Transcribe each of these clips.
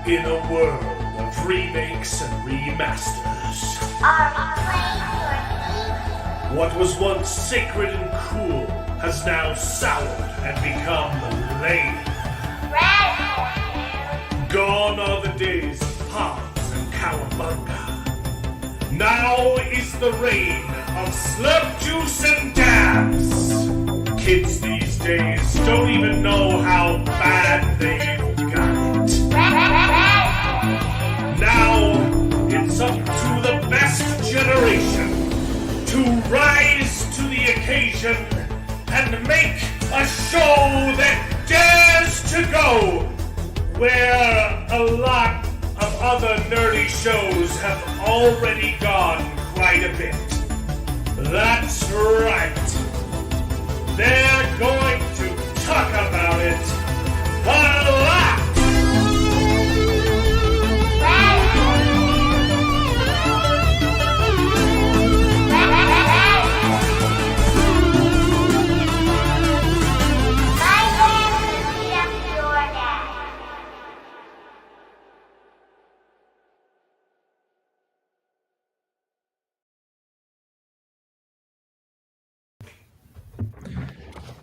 In a world of remakes and remasters, Are we playing for what was once sacred and cool has now soured and become lame. Red? Gone are the days of Paz and Cowabunga. Now is the reign of slurp juice and dabs. Kids these days don't even know how bad they've got it. Now it's up to the best generation to rise to the occasion and make a show that dares to go where a lot of other nerdy shows have already gone quite a bit. That's right. They're going to talk about it a lot.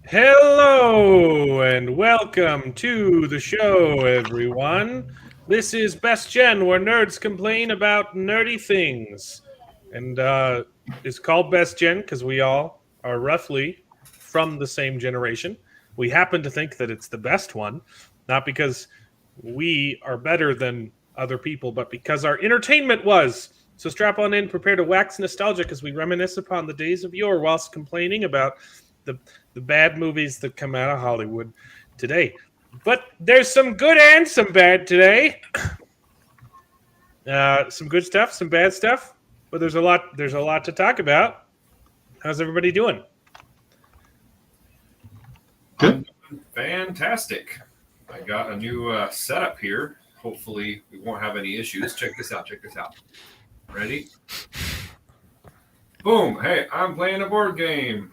Hello and welcome to the show, everyone. This is Best Gen, where nerds complain about nerdy things. And it's called Best Gen because we all are roughly from the same generation. We happen to think that it's the best one, not because we are better than other people, but because our entertainment was. So strap on in, prepare to wax nostalgic as we reminisce upon the days of yore whilst complaining about the bad movies that come out of Hollywood today. But there's some good and some bad today. Some good stuff, some bad stuff, but there's a lot to talk about. How's everybody doing? Good. Fantastic. I got a new setup here. Hopefully we won't have any issues. Check this out. Ready? Boom. Hey, I'm playing a board game.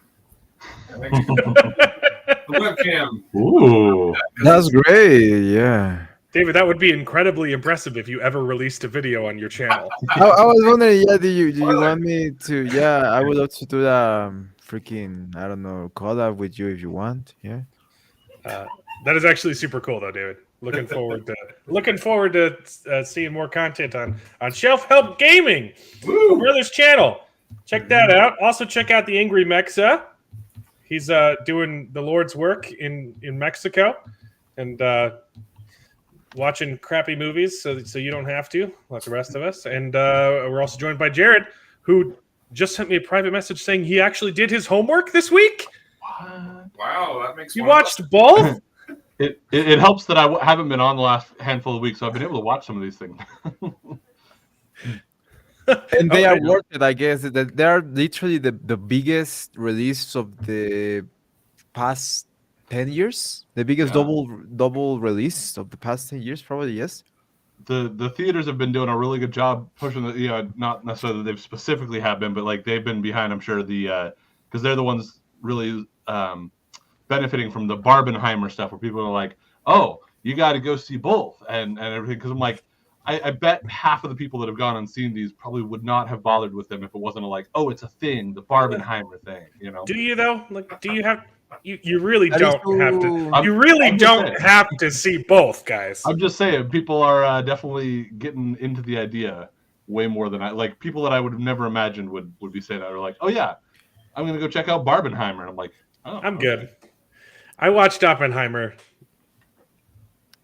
The webcam. Ooh, that's great. Yeah. David, that would be incredibly impressive if you ever released a video on your channel. I was wondering, do you want me to? Yeah, I would love to do that. Freaking, I don't know, collab with you if you want. Yeah. That is actually super cool, though, David. Looking forward to seeing more content on Shelf Help Gaming, brother's channel. Check that out. Also, check out the Angry Mexa. He's doing the Lord's work in Mexico and watching crappy movies so you don't have to, like the rest of us. And we're also joined by Jared, who just sent me a private message saying he actually did his homework this week. Wow, that makes you watched both? It helps that I haven't been on the last handful of weeks, so I've been able to watch some of these things. And they are worth it, I guess. That they are literally the biggest release of the past 10 years. The biggest double release of the past 10 years, probably, yes. The theaters have been doing a really good job pushing the, not necessarily that they've specifically have been, but like they've been behind, I'm sure, because they're the ones really benefiting from the Barbenheimer stuff, where people are like, oh, you got to go see both and everything. Because I'm like, I bet half of the people that have gone and seen these probably would not have bothered with them if it wasn't oh, it's a thing, the Barbenheimer thing, you know? Do you though? Like, do you have? You really don't have to. I'm You really don't saying. have to see both, guys. I'm just saying, people are definitely getting into the idea way more than people that I would have never imagined would be saying that, are like, oh yeah, I'm gonna go check out Barbenheimer, and I'm like, oh, I'm good. I watched Oppenheimer.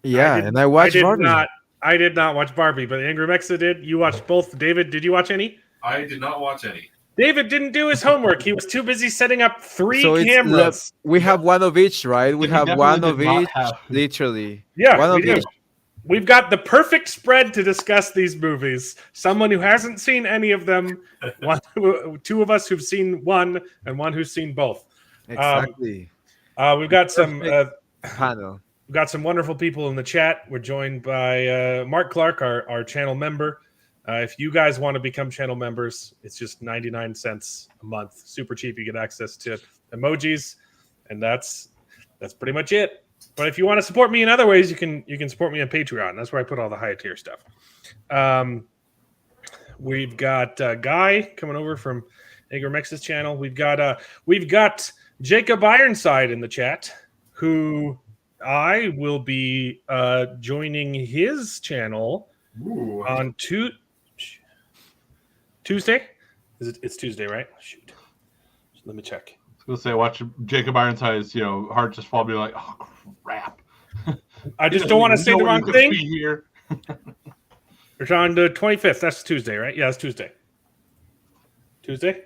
Yeah, and I watched Barbie. I did not watch Barbie, but Angry Mexa did. You watched both. David, did you watch any? I did not watch any. David didn't do his homework. He was too busy setting up three cameras. We have one of each, right? We have one of each, literally. Yeah, one we of do. each. We've got the perfect spread to discuss these movies. Someone who hasn't seen any of them, two of us who've seen one, and one who's seen both. Exactly. We've got some panel. We've got some wonderful people in the chat. We're joined by Mark Clark, our channel member. If you guys want to become channel members, it's just 99 cents a month. Super cheap. You get access to emojis, and that's pretty much it. But if you want to support me in other ways, you can support me on Patreon. That's where I put all the high tier stuff. We've got Guy coming over from Agromex's channel. We've got Jacob Ironside in the chat, who I will be joining his channel on Tuesday. It's Tuesday, right? Shoot. Let me check. I was gonna say, watch Jacob Ironside's, heart just fall, be like, oh crap. I just don't want to say the wrong thing. Here. It's on the 25th. That's Tuesday, right? Yeah, it's Tuesday. Tuesday?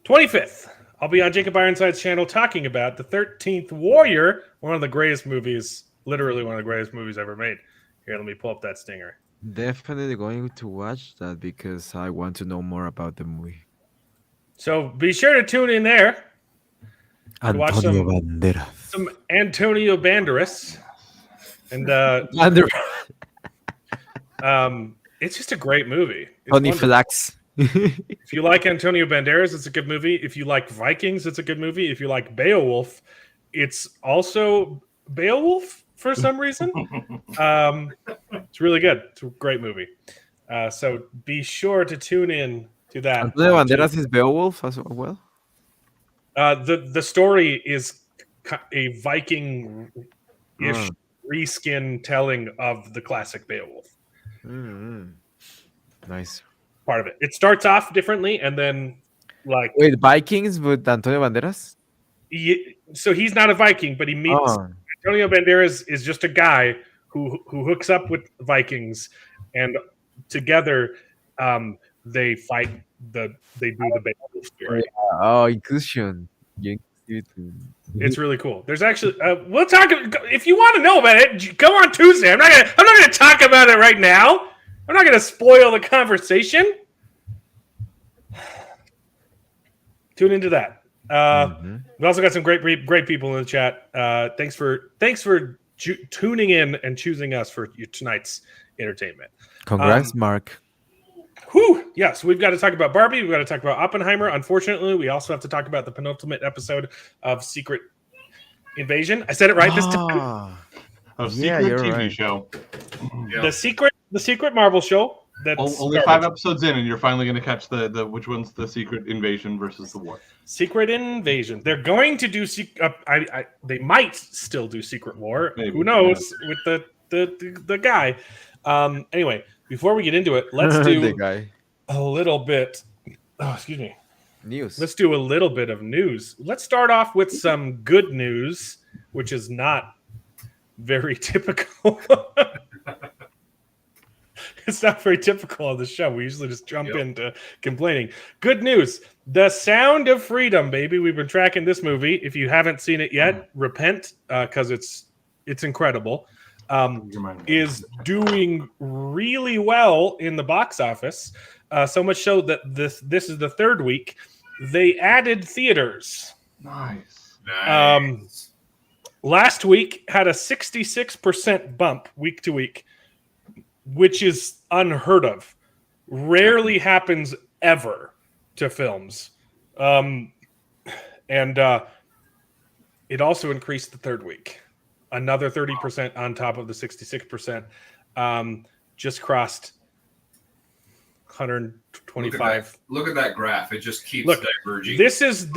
25th. I'll be on Jacob Ironside's channel talking about The 13th Warrior, one of the greatest movies, literally one of the greatest movies ever made. Here, let me pull up that stinger. Definitely going to watch that because I want to know more about the movie. So be sure to tune in there. And watch some Antonio Banderas. And it's just a great movie. Tony Flax. If you like Antonio Banderas, it's a good movie. If you like Vikings, it's a good movie. If you like Beowulf, it's also Beowulf for some reason. It's really good. It's a great movie. So be sure to tune in to that. Antonio Banderas is Beowulf as well? The story is a Viking-ish reskin telling of the classic Beowulf. Nice. Part of it. It starts off differently, and then wait, Vikings with Antonio Banderas? So he's not a Viking, but he meets Antonio Banderas is just a guy who hooks up with Vikings, and together they fight they do the Beowulf story. Oh, inclusion. It's really cool. There's actually we'll talk if you want to know about it. Go on Tuesday. I'm not gonna talk about it right now. I'm not gonna spoil the conversation. Tune into that. We also got some great people in the chat. Thanks for tuning in and choosing us for tonight's entertainment. Congrats, Mark. Whew. Yeah, so we've got to talk about Barbie. We've got to talk about Oppenheimer. Unfortunately, we also have to talk about the penultimate episode of Secret Invasion. I said it right this time. Secret TV show. Yeah. The Secret Marvel show. That's only 5 episodes in, and you're finally going to catch the which one's the Secret Invasion versus the War. Secret Invasion. They're going to do they might still do Secret War. Maybe. Who knows with the guy. Anyway, before we get into it, let's do a little bit. Oh, excuse me. News. Let's do a little bit of news. Let's start off with some good news, which is not very typical. It's not very typical of the show. We usually just jump into complaining. Good news. The Sound of Freedom, baby. We've been tracking this movie. If you haven't seen it yet, repent, because it's incredible. Is doing really well in the box office. So much so that this is the 3rd week. They added theaters. Nice. Last week had a 66% bump week to week, which is unheard of. Rarely happens ever to films. And it also increased the 3rd week. Another 30% on top of the 66%. Just crossed 125. Look at that graph. It just keeps diverging. This is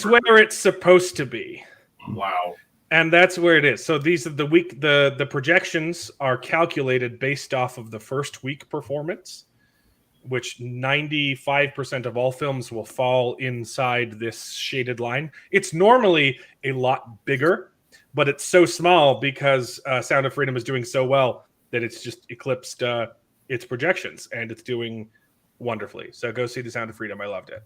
where it's supposed to be. Wow. And that's where it is. So these are the projections are calculated based off of the first week performance, which 95% of all films will fall inside this shaded line. It's normally a lot bigger, but it's so small because Sound of Freedom is doing so well that it's just eclipsed its projections, and it's doing wonderfully. So go see The Sound of Freedom. I loved it.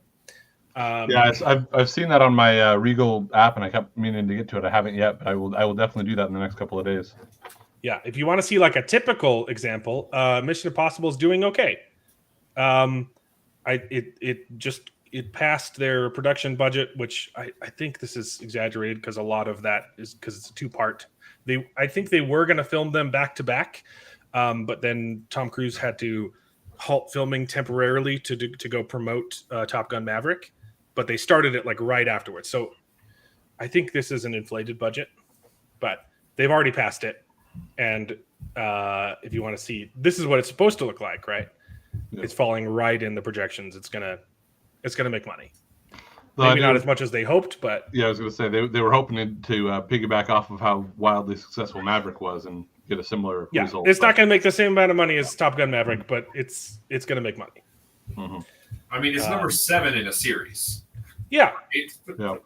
I've seen that on my Regal app, and I kept meaning to get to it. I haven't yet, but I will definitely do that in the next couple of days. Yeah, if you want to see like a typical example, Mission Impossible is doing okay. It passed their production budget, which I think this is exaggerated because a lot of that is because it's a 2-part. I think they were going to film them back to back, but then Tom Cruise had to halt filming temporarily to go promote Top Gun Maverick, but they started it like right afterwards. So I think this is an inflated budget, but they've already passed it, and if you want to see, this is what it's supposed to look like, right? Yeah. It's falling right in the projections. It's gonna make money. Though Maybe not as much as they hoped, but yeah, I was going to say they were hoping to piggyback off of how wildly successful Maverick was and get a similar result. It's not going to make the same amount of money as Top Gun Maverick, but it's going to make money. Mm-hmm. I mean, it's number 7 in a series. Yeah. Yeah.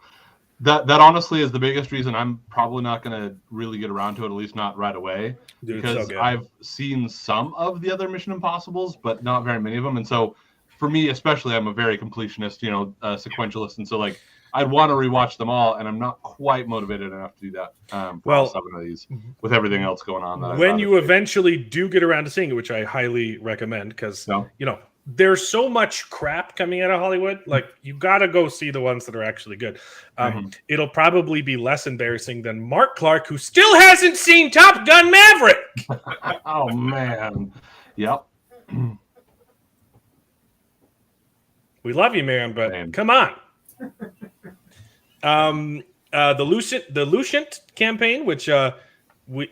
That honestly is the biggest reason I'm probably not going to really get around to it, at least not right away, Dude, because so I've seen some of the other Mission Impossibles, but not very many of them. And so for me, especially, I'm a very completionist, sequentialist. And so like I'd want to rewatch them all, and I'm not quite motivated enough to do that. For all 7 of these with everything else going on. When you eventually do get around to seeing it, which I highly recommend, because there's so much crap coming out of Hollywood. Like, you got to go see the ones that are actually good. It'll probably be less embarrassing than Mark Clark, who still hasn't seen Top Gun Maverick. Oh, man. Yep. We love you, man, but come on. The Lucient campaign, which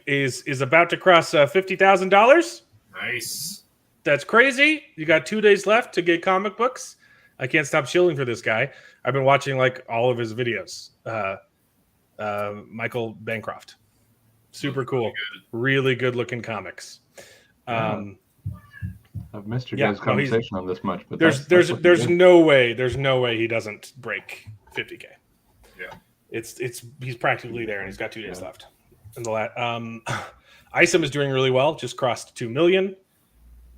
is about to cross $50,000. Nice. That's crazy. You got 2 days left to get comic books. I can't stop shilling for this guy. I've been watching like all of his videos. Michael Bancroft. Super cool. Really good looking comics. I've missed your guys' conversation on this much, but there's no way he doesn't break 50K. Yeah. He's practically there, and he's got 2 days left. And Isom is doing really well. Just crossed 2 million.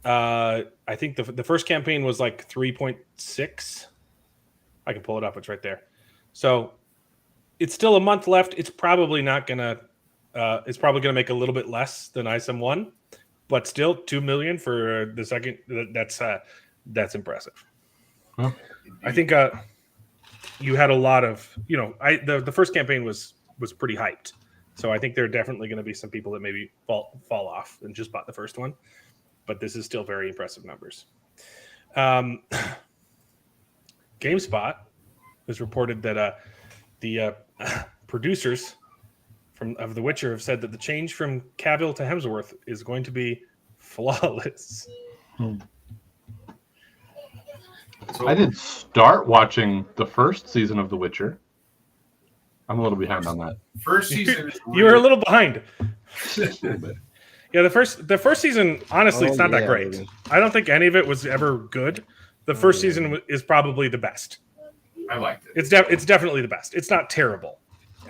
I think the first campaign was like 3.6. I can pull it up. It's right there. So it's still a month left. It's probably not gonna. It's probably gonna make a little bit less than Isom 1, but still 2 million for the second. That's impressive. Huh. I think you had a lot of the first campaign was pretty hyped. So I think there are definitely going to be some people that maybe fall off and just bought the first one. But this is still very impressive numbers. GameSpot has reported that the producers of The Witcher have said that the change from Cavill to Hemsworth is going to be flawless. So I did start watching the first season of The Witcher. I'm a little behind on that. First season. You were a little behind. Yeah, the first season, honestly, it's not that great. Baby. I don't think any of it was ever good. The first season is probably the best. I liked it. It's definitely the best. It's not terrible,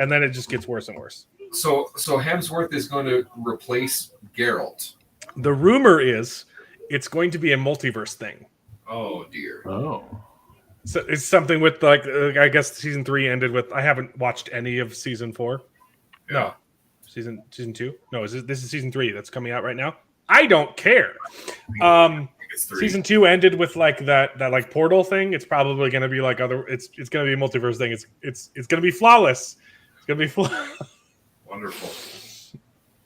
and then it just gets worse and worse. So Hemsworth is going to replace Geralt. The rumor is it's going to be a multiverse thing. Oh dear. Oh. So it's something with I guess season 3 ended with. I haven't watched any of season 4. Yeah. No, season 2. No, this is season 3 that's coming out right now. I don't care. I think it's 3. Season 2 ended with like that like portal thing. It's probably going to be like other. It's going to be a multiverse thing. It's going to be flawless. It's going to be Wonderful.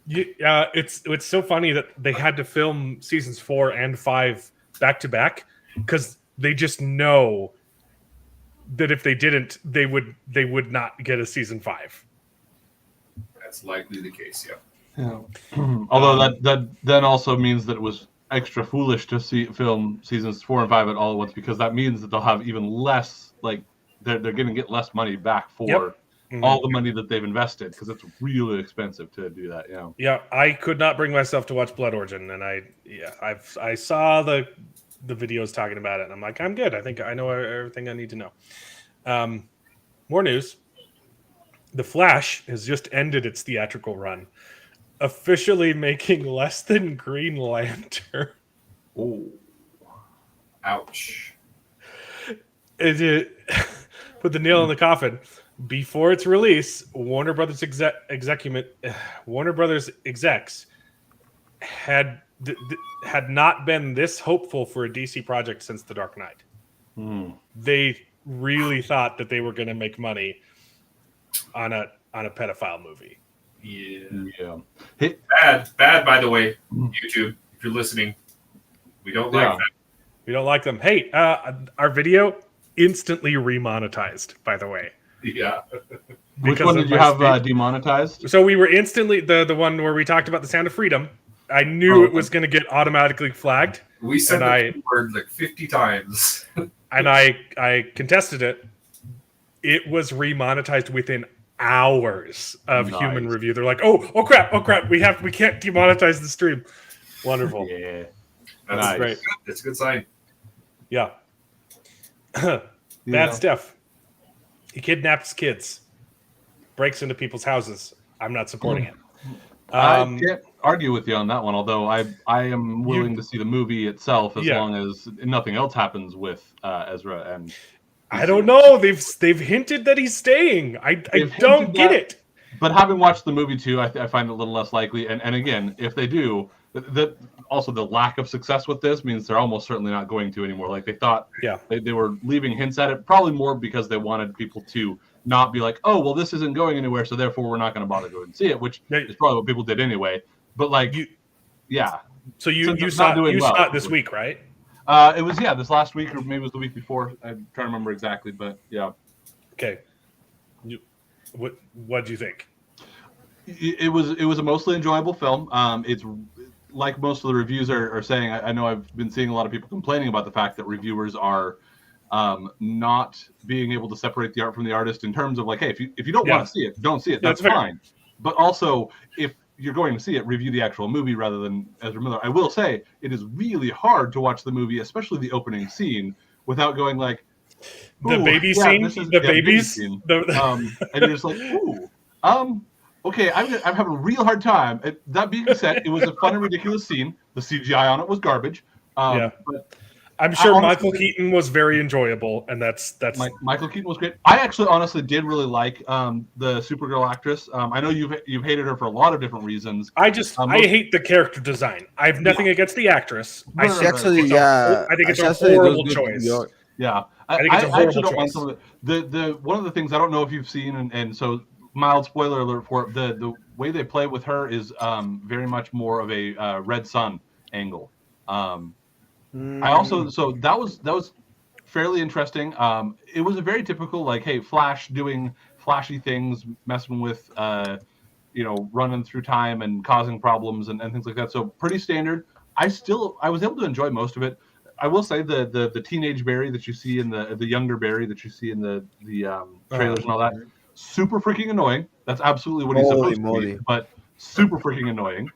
It's so funny that they had to film seasons 4 and 5 back to back because they just know that if they didn't, they would not get a season 5. That's likely the case. Yeah. Yeah. Although that then also means that it was extra foolish to film seasons 4 and 5 at all at once, because that means that they'll have even less. Like they're going to get less money back for all the money that they've invested, because it's really expensive to do that. Yeah. Yeah, I could not bring myself to watch Blood Origin, and I saw the videos talking about it, and I'm like, I'm good. I think I know everything I need to know. More news. The Flash has just ended its theatrical run, officially making less than Green Lantern. Oh. Ouch. It put the nail in the coffin. Before its release, Warner Brothers execs had not been this hopeful for a DC project since The Dark Knight. They really thought that they were going to make money on a pedophile movie. Yeah. Hey, Bad. By the way, YouTube, if you're listening, we don't like that. We don't like them. Hey, our video instantly remonetized. By the way, Yeah. Which because one of did you my have speed. demonetized? So we were instantly the one where we talked about the Sound of Freedom. I knew it was going to get automatically flagged, We said and the word like 50 times. I contested it. It was remonetized within hours of human Nice. review. They're like, oh crap, we can't demonetize the stream. Wonderful. Yeah. That's Nice. great. That's a good sign. Yeah. Yeah. Bad stuff. He kidnaps kids, breaks into people's houses. I'm not supporting it. I can't argue with you on that one, although I am You- willing to see the movie itself as Yeah. long as nothing else happens with Ezra and I don't know. They've hinted that he's staying. I They've don't hinted get that- it. But having watched the movie too, I find it a little less likely. And again, if they do, also the lack of success with this means they're almost certainly not going to anymore. Like they thought, Yeah. they were leaving hints at it, probably more because they wanted people to not be like, oh, well, this isn't going anywhere, so therefore we're not going to bother to go and see it, which is probably what people did anyway. But like, yeah. So you Since it's saw not doing well, saw it this week, right? It was this last week or maybe it was the week before. I'm trying to remember exactly, but yeah. Okay. What do you think? It was a mostly enjoyable film. It's like most of the reviews are saying. I know I've been seeing a lot of people complaining about the fact that reviewers are not being able to separate the art from the artist in terms of like, hey, if you don't want to see it, don't see it. That's fine. But also, if you're going to see it, review the actual movie rather than Ezra Miller. I will say it is really hard to watch the movie, especially the opening scene, without going like, The baby scene, the babies, and you're just like, ooh, okay, I'm having a real hard time. That being said, it was a fun and ridiculous scene. The CGI on it was garbage. But I'm sure honestly, Michael Keaton was very enjoyable, and that's Michael Keaton was great. I actually honestly did really like the Supergirl actress. I know you've hated her for a lot of different reasons. I hate the character design. I have nothing against the actress. I think it's a horrible choice. Yeah, I think it's a horrible don't mind choice. some of the one of the things I don't know if you've seen, and so mild spoiler alert for it, the way they play with her is very much more of a Red Sun angle. I also that was fairly interesting. It was a very typical like, hey, Flash doing flashy things, messing with running through time and causing problems and things like that. So pretty standard. I was able to enjoy most of it. I will say the teenage Barry that you see in the younger Barry that you see in the trailers and all that, super freaking annoying. That's absolutely what he's supposed to be, but super freaking annoying.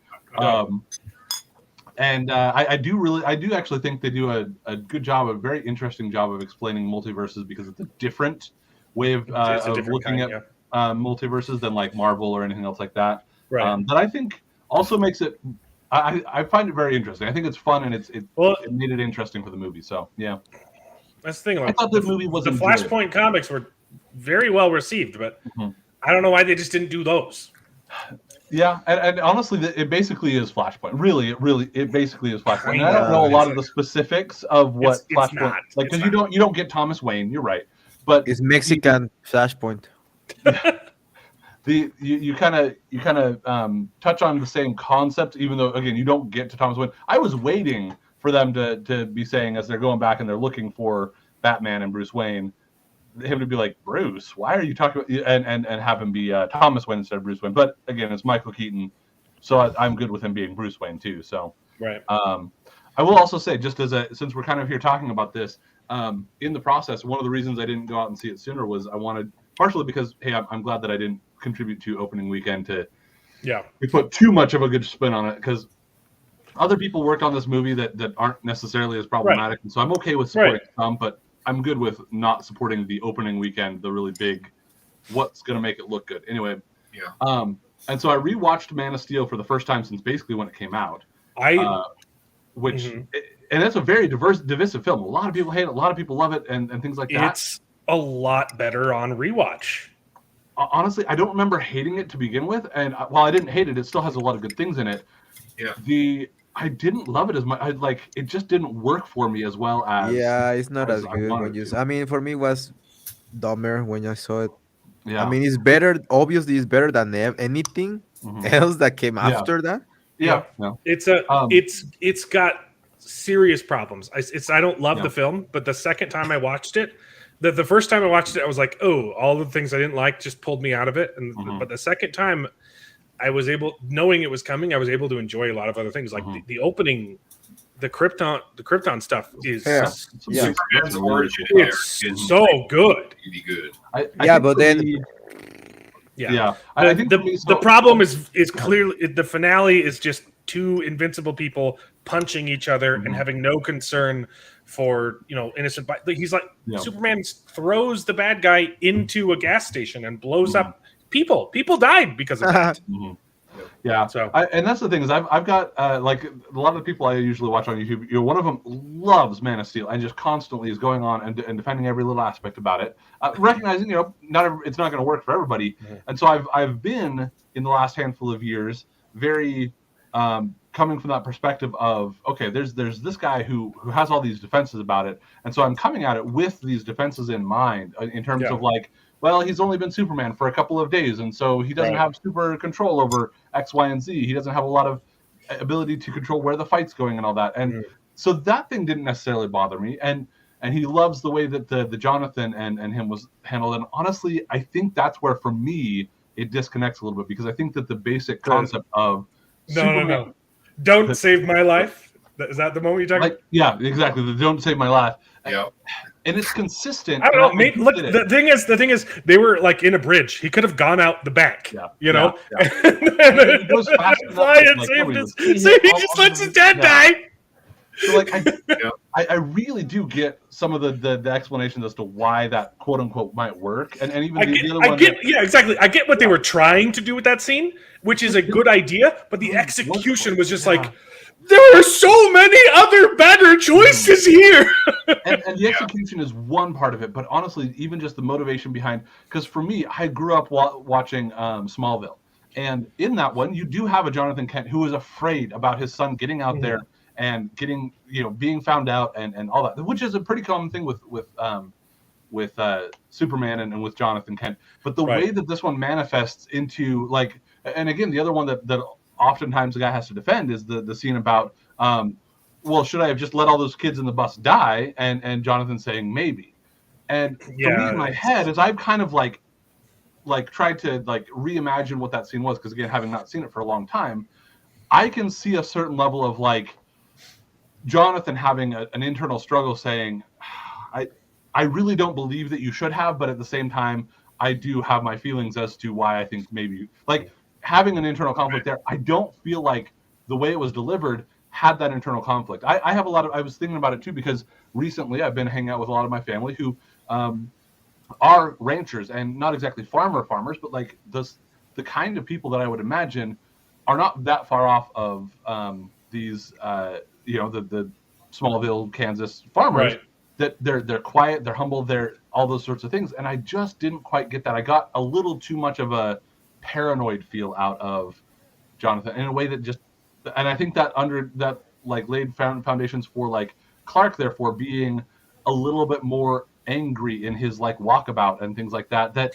And I do actually think they do a good job, a very interesting job of explaining multiverses because it's a different way of looking at multiverses than like Marvel or anything else like that. Right. That I think also makes it. I find it very interesting. I think it's fun and it made it interesting for the movie. So yeah, that's the thing. I thought the movie was the Flashpoint comics were very well received, but I don't know why they just didn't do those. Yeah, and honestly, it basically is Flashpoint. Really, it basically is Flashpoint. And I don't know a lot of the specifics of what Flashpoint like because you don't get Thomas Wayne. You're right, but it's Mexican Flashpoint. You kind of touch on the same concept, even though again you don't get to Thomas Wayne. I was waiting for them to be saying as they're going back and they're looking for Batman and Bruce Wayne, him to be like, Bruce, why are you talking about and have him be Thomas Wayne instead of Bruce Wayne. But again, it's Michael Keaton, so I'm good with him being Bruce Wayne too. So right. I will also say, just since we're kind of here talking about this, in the process, one of the reasons I didn't go out and see it sooner was I wanted, partially because hey, I'm glad that I didn't contribute to opening weekend to put too much of a good spin on it because other people worked on this movie that aren't necessarily as problematic, and so I'm okay with supporting some, but I'm good with not supporting the opening weekend, the really big, what's going to make it look good. Anyway, and so I rewatched Man of Steel for the first time since basically when it came out. And that's a very divisive film. A lot of people hate it, a lot of people love it, and things like that. It's a lot better on rewatch. Honestly, I don't remember hating it to begin with, and while I didn't hate it, it still has a lot of good things in it. Yeah. I didn't love it as much. It just didn't work for me as well as. Yeah, it's not as good when you. I mean, for me, it was dumber when I saw it. Yeah. I mean, it's better. Obviously, it's better than anything else that came after that. Yeah. It's got serious problems. I don't love the film, but the second time I watched it, the first time I watched it, I was like, oh, all the things I didn't like just pulled me out of it. And but the second time, I was able, knowing it was coming, I was able to enjoy a lot of other things, like the opening, the Krypton stuff is Superman's origin in there is so good. really good. Yeah, but then I think the problem is clearly the finale is just two invincible people punching each other and having no concern for innocent. He's like Superman throws the bad guy into a gas station and blows up people. People died because of that. Yeah, so and that's the thing is I've got like a lot of the people I usually watch on YouTube. One of them loves Man of Steel and just constantly is going on and defending every little aspect about it, recognizing it's not going to work for everybody. And so I've been in the last handful of years very coming from that perspective of okay, there's this guy who has all these defenses about it, and so I'm coming at it with these defenses in mind in terms of like, well, he's only been Superman for a couple of days, and so he doesn't have super control over X, Y, and Z. He doesn't have a lot of ability to control where the fight's going and all that. And so that thing didn't necessarily bother me. And he loves the way that the Jonathan and him was handled. And honestly, I think that's where, for me, it disconnects a little bit, because I think that the basic concept of No. Don't save my life. Is that the moment you're talking? Yeah, exactly. The don't save my life. Yeah. And it's consistent. I don't know. Maybe, look, the thing is, they were like in a bridge. He could have gone out the back. He goes fast fly and saved his. So he just lets his dad die. So like, I really do get some of the explanations as to why that quote unquote might work, and even the other one. Exactly. I get what they were trying to do with that scene, which is a good idea, but the execution was just like, there are so many other better choices here. and the execution is one part of it, but honestly, even just the motivation behind, because for me, I grew up watching Smallville, and in that one, you do have a Jonathan Kent who is afraid about his son getting out there and getting, being found out and all that, which is a pretty common thing with Superman and with Jonathan Kent. But the way that this one manifests into, like, and again, the other one that oftentimes the guy has to defend is the scene about, well, should I have just let all those kids in the bus die? And Jonathan saying maybe. And for me in my head, as I've kind of like tried to like reimagine what that scene was, because again, having not seen it for a long time, I can see a certain level of like Jonathan having an internal struggle saying, I really don't believe that you should have, but at the same time, I do have my feelings as to why I think maybe, like, having an internal conflict there. I don't feel like the way it was delivered had that internal conflict. I have I was thinking about it too, because recently I've been hanging out with a lot of my family who are ranchers, and not exactly farmers, but like the kind of people that I would imagine are not that far off of these the Smallville, Kansas farmers. That they're quiet, they're humble, they're all those sorts of things, and I just didn't quite get that. I got a little too much of a paranoid feel out of Jonathan in a way that just, and I think that like laid foundations for like Clark, therefore being a little bit more angry in his like walkabout and things like that. A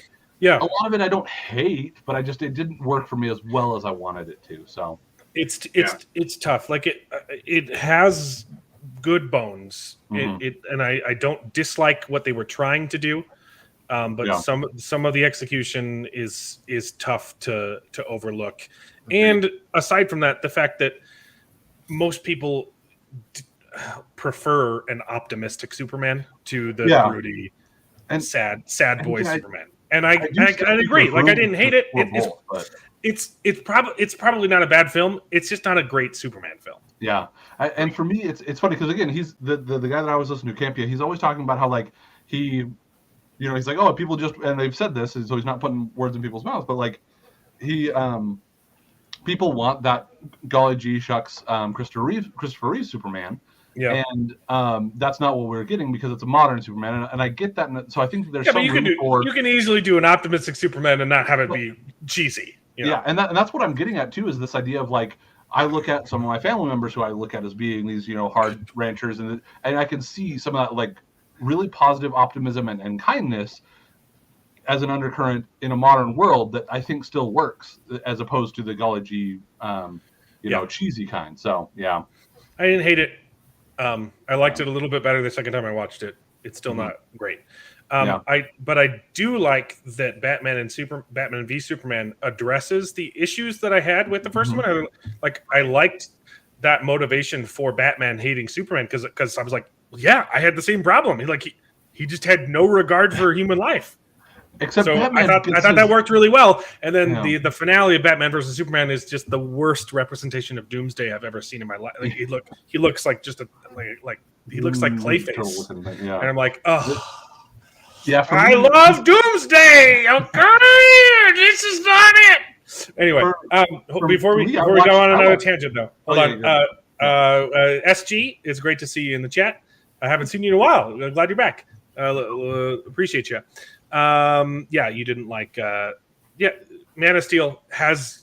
lot of it I don't hate, but it didn't work for me as well as I wanted it to. So it's tough. Like it has good bones. And I don't dislike what they were trying to do. But some of the execution is tough to overlook. And aside from that, the fact that most people prefer an optimistic Superman to the broody and sad boy Superman. And I agree. Like, I didn't hate it. It's probably not a bad film. It's just not a great Superman film. Yeah, and for me, it's funny because again, he's the guy that I was listening to, Campia. He's always talking about how like he. He's like, oh, people just, and they've said this, so he's not putting words in people's mouths, but like he, people want that golly gee shucks Christopher Reeve Superman, and that's not what we're getting because it's a modern Superman, and I get that, and so I think that there's some you can easily do an optimistic Superman and not have it be cheesy. And that's what I'm getting at too, is this idea of like, I look at some of my family members who I look at as being these hard ranchers, and I can see some of that like really positive optimism and kindness as an undercurrent in a modern world that I think still works, as opposed to the golly gee, cheesy kind. So I didn't hate it. I liked it a little bit better the second time I watched it. It's still not great. But I do like that Batman v Superman addresses the issues that I had with the first one. I liked that motivation for Batman hating Superman because I was like, yeah, I had the same problem. He just had no regard for human life. Except so Batman I thought that worked really well. And then Yeah. the finale of Batman versus Superman is just the worst representation of Doomsday I've ever seen in my life. Like, he looks like just he looks like Clayface, Yeah. and I'm like, oh. Yeah, I love Doomsday. Okay, this is not it. Anyway, before we go on another tangent, though, hold on. SG, it's great to see you in the chat. I haven't seen you in a while. I'm glad you're back. Appreciate you. Yeah, you didn't like. Man of Steel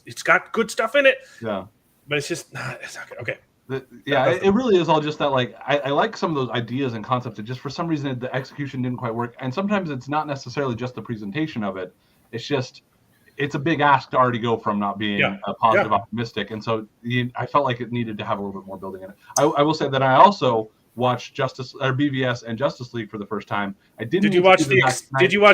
it's got good stuff in it. Yeah, but it's just it's not good. Okay. It really is all just that. Like, I like some of those ideas and concepts. It just for some reason the execution didn't quite work. And sometimes it's not necessarily just the presentation of it. It's just it's a big ask to already go from not being a positive optimistic. And so I felt like it needed to have a little bit more building in it. I will say that I also watched BVS and Justice League for the first time. I didn't. Did you watch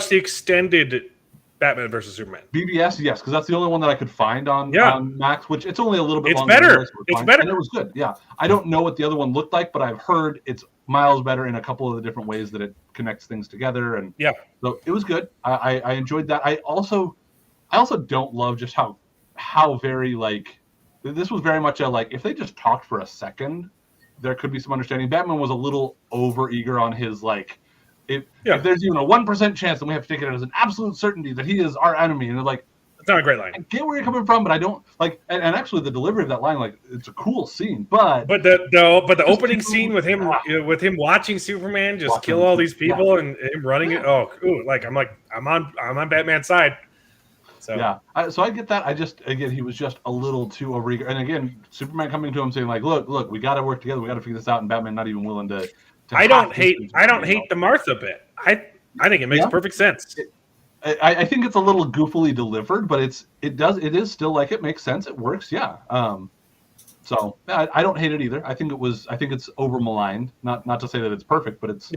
the extended Batman versus Superman? BBS, yes, because that's the only one that I could find on Max, which it's only a little bit longer. It's better. And it was good, yeah. I don't know what the other one looked like, but I've heard it's miles better in a couple of the different ways that it connects things together. And so it was good. I enjoyed that. I also don't love just how very, like, this was very much a, like, if they just talked for a second, there could be some understanding. Batman was a little over eager on his, like, if there's even a 1% chance, then we have to take it as an absolute certainty that he is our enemy. And they're like, it's not a great line. I get where you're coming from, but I don't like. And actually, the delivery of that line, like, it's a cool scene. But the opening scene with him watching Superman just kill all these people and him running it. Oh, cool! I'm on Batman's side. So so I get that. He was just a little too overeager. And again, Superman coming to him saying, like, look, we got to work together. We got to figure this out. And Batman not even willing to. I don't hate the Martha bit. I think it makes perfect sense. I think it's a little goofily delivered, but it is still, like, it makes sense. It works. Yeah. So I don't hate it either. I think it's over maligned. Not to say that it's perfect, but it's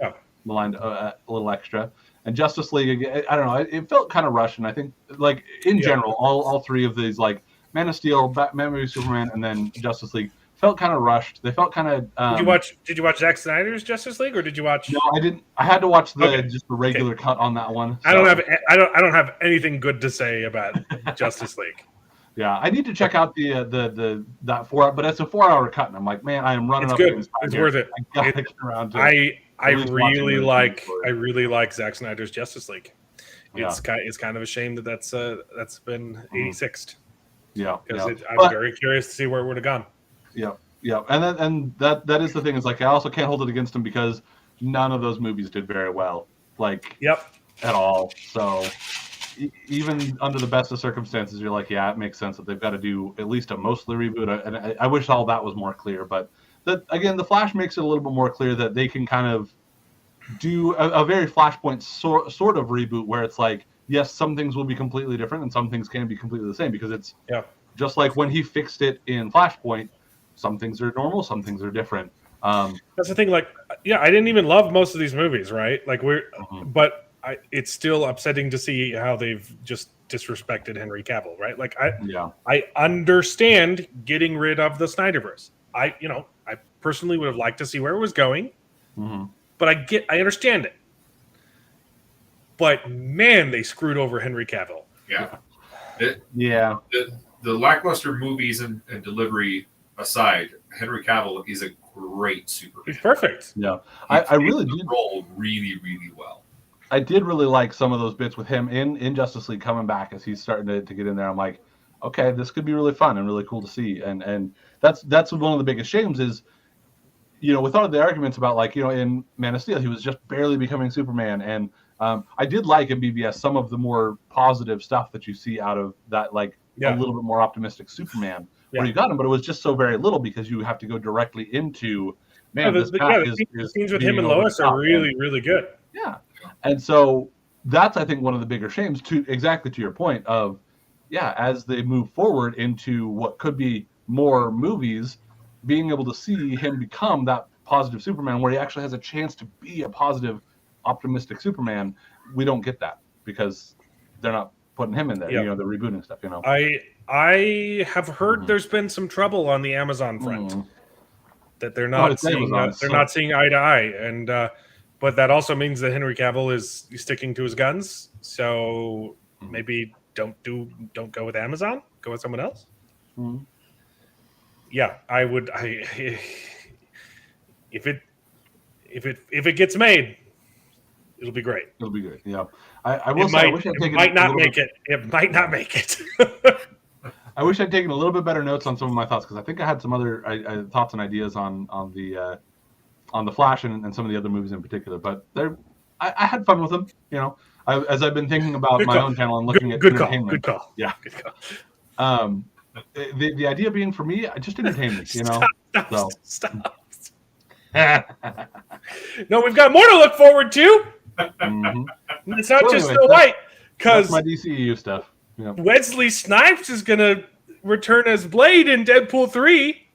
maligned a little extra. And Justice League, I don't know. It felt kind of rushed, and I think, like, in general, all three of these, like, Man of Steel, Batman v Superman, and then Justice League, felt kind of rushed. They felt kind of. Did you watch Zack Snyder's Justice League, or did you watch? No, I didn't. I had to watch just the regular cut on that one. So. I don't have anything good to say about Justice League. Yeah, I need to check out that 4, but it's a 4-hour cut, and I'm like, man, I am running. It's good. It's worth it. I really like Zack Snyder's Justice League. It's kind of a shame that's been 86th. Yeah, because I'm very curious to see where it would have gone. Yeah, and that is the thing. Is, like, I also can't hold it against him because none of those movies did very well, like, at all. So even under the best of circumstances, you're like, yeah, it makes sense that they've got to do at least a mostly reboot. And I wish all that was more clear. But again, the Flash makes it a little bit more clear that they can kind of do a very Flashpoint sort of reboot where it's like, yes, some things will be completely different and some things can be completely the same, because it's just like when he fixed it in Flashpoint. Some things are normal, some things are different. That's the thing. Like, I didn't even love most of these movies, right? Like, but it's still upsetting to see how they've just disrespected Henry Cavill, right? Like, I understand getting rid of the Snyderverse. I personally would have liked to see where it was going, but I understand it. But man, they screwed over Henry Cavill. The lackluster movies and delivery aside, Henry Cavill is a great Superman. He's perfect. Yeah, I really did roll really, really well. I did really like some of those bits with him in Justice League coming back as he's starting to get in there. I'm like, okay, this could be really fun and really cool to see. And that's one of the biggest shames is, with all the arguments about, like, in Man of Steel, he was just barely becoming Superman. And I did like in BBS some of the more positive stuff that you see out of that, like, a little bit more optimistic Superman. Where you got him, but it was just so very little because you have to go directly into the scenes with him and Lois are really, really good. Yeah, and so that's, I think, one of the bigger shames. Exactly to your point of, as they move forward into what could be more movies, being able to see him become that positive Superman, where he actually has a chance to be a positive optimistic Superman, we don't get that because they're not putting him in there. Yep. You know, they're rebooting stuff. You know, I have heard there's been some trouble on the Amazon front that they're not seeing. They're not seeing eye to eye, and but that also means that Henry Cavill is sticking to his guns. So maybe don't go with Amazon. Go with someone else. Yeah, I would. If it gets made, it'll be great. It'll be great. Yeah, I will say I wish I'd taken it might not make it. It might not make it. I wish I'd taken a little bit better notes on some of my thoughts because I think I had some other thoughts and ideas on the Flash and some of the other movies in particular. But I had fun with them. You know, as I've been thinking about my own channel and looking at entertainment. Good call. Yeah. Good call. The idea being for me, just entertainment. You know. Stop. No, we've got more to look forward to. It's not just Snow White, because my DCEU stuff. Yeah. Wesley Snipes is going to return as Blade in Deadpool 3.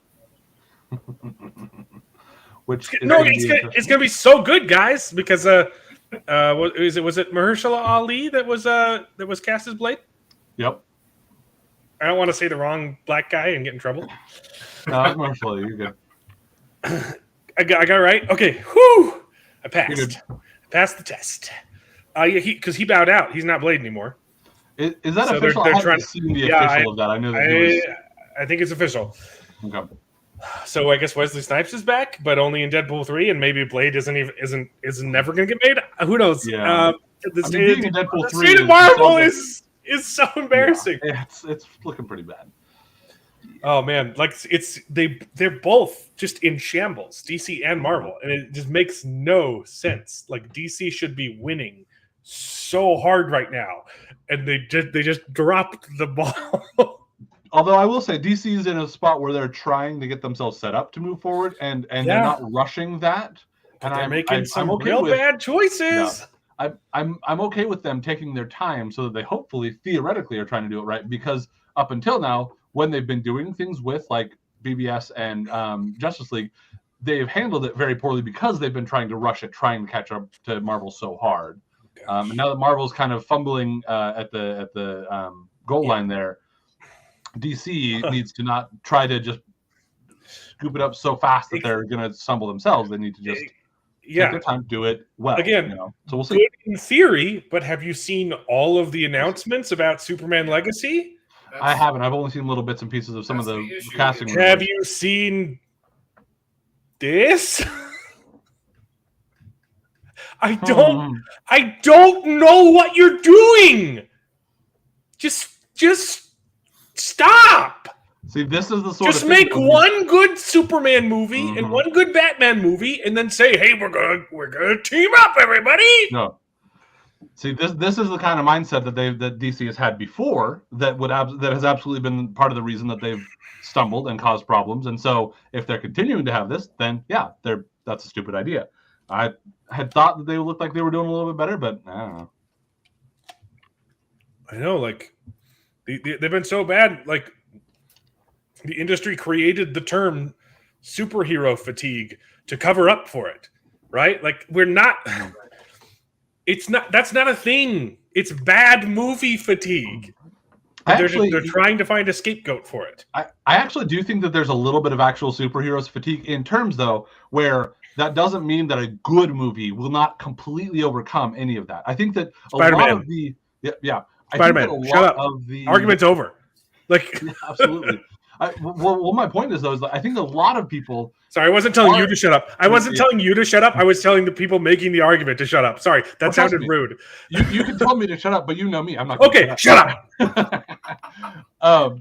Which it's going to be so good, guys, because was it Mahershala Ali that was cast as Blade? Yep. I don't want to say the wrong black guy and get in trouble. No, it's Mahershala Ali. You're good. I got it right. Okay. Whew. I passed. I passed the test. Because he bowed out. He's not Blade anymore. Is that So official? they're I haven't trying- seen the yeah, official of that. I know that I think it's official. Okay. So I guess Wesley Snipes is back, but only in Deadpool 3, and maybe Blade isn't never going to get made. Who knows? Yeah. The being in Deadpool 3 state of Marvel is so embarrassing. Yeah, it's looking pretty bad. Oh man, like they're both just in shambles, DC and Marvel, and it just makes no sense. Like DC should be winning so hard right now, and they just dropped the ball. Although I will say DC is in a spot where they're trying to get themselves set up to move forward, and they're not rushing that. And they're making some okay real bad choices. Yeah. I'm okay with them taking their time so that they hopefully theoretically are trying to do it right, because up until now, when they've been doing things with like BBS and Justice League, they've handled it very poorly because they've been trying to rush it, trying to catch up to Marvel so hard. And now that Marvel's kind of fumbling at the goal line there, DC needs to not try to just scoop it up so fast that they're going to stumble themselves. They need to just take their time, do it well. Again, you know? So we'll see. Good in theory, but have you seen all of the announcements about Superman Legacy? I haven't. I've only seen little bits and pieces of some of the casting. Have you seen this? I don't know what you're doing. Just stop. See, this is the sort Just of make one good Superman movie and one good Batman movie, and then say, "Hey, we're gonna team up, everybody." No. See, this is the kind of mindset that DC has had before that has absolutely been part of the reason that they've stumbled and caused problems. And so, if they're continuing to have this, then that's a stupid idea. I had thought that they would look like they were doing a little bit better, but I don't know. I know, like they've been so bad. Like the industry created the term superhero fatigue to cover up for it, right? Like we're not. It's not. That's not a thing. It's bad movie fatigue. They're trying to find a scapegoat for it. I actually do think that there's a little bit of actual superheroes fatigue in terms, though, where that doesn't mean that a good movie will not completely overcome any of that. I think that Spider-Man. A lot of the Spider-Man, shut up. Argument's over. Like absolutely. Well, my point is though, is that I think a lot of people. Sorry, I wasn't telling you to shut up. I wasn't telling you to shut up. I was telling the people making the argument to shut up. Sorry, that sounded rude. You can tell me to shut up, but you know me. I'm not. Okay, shut up.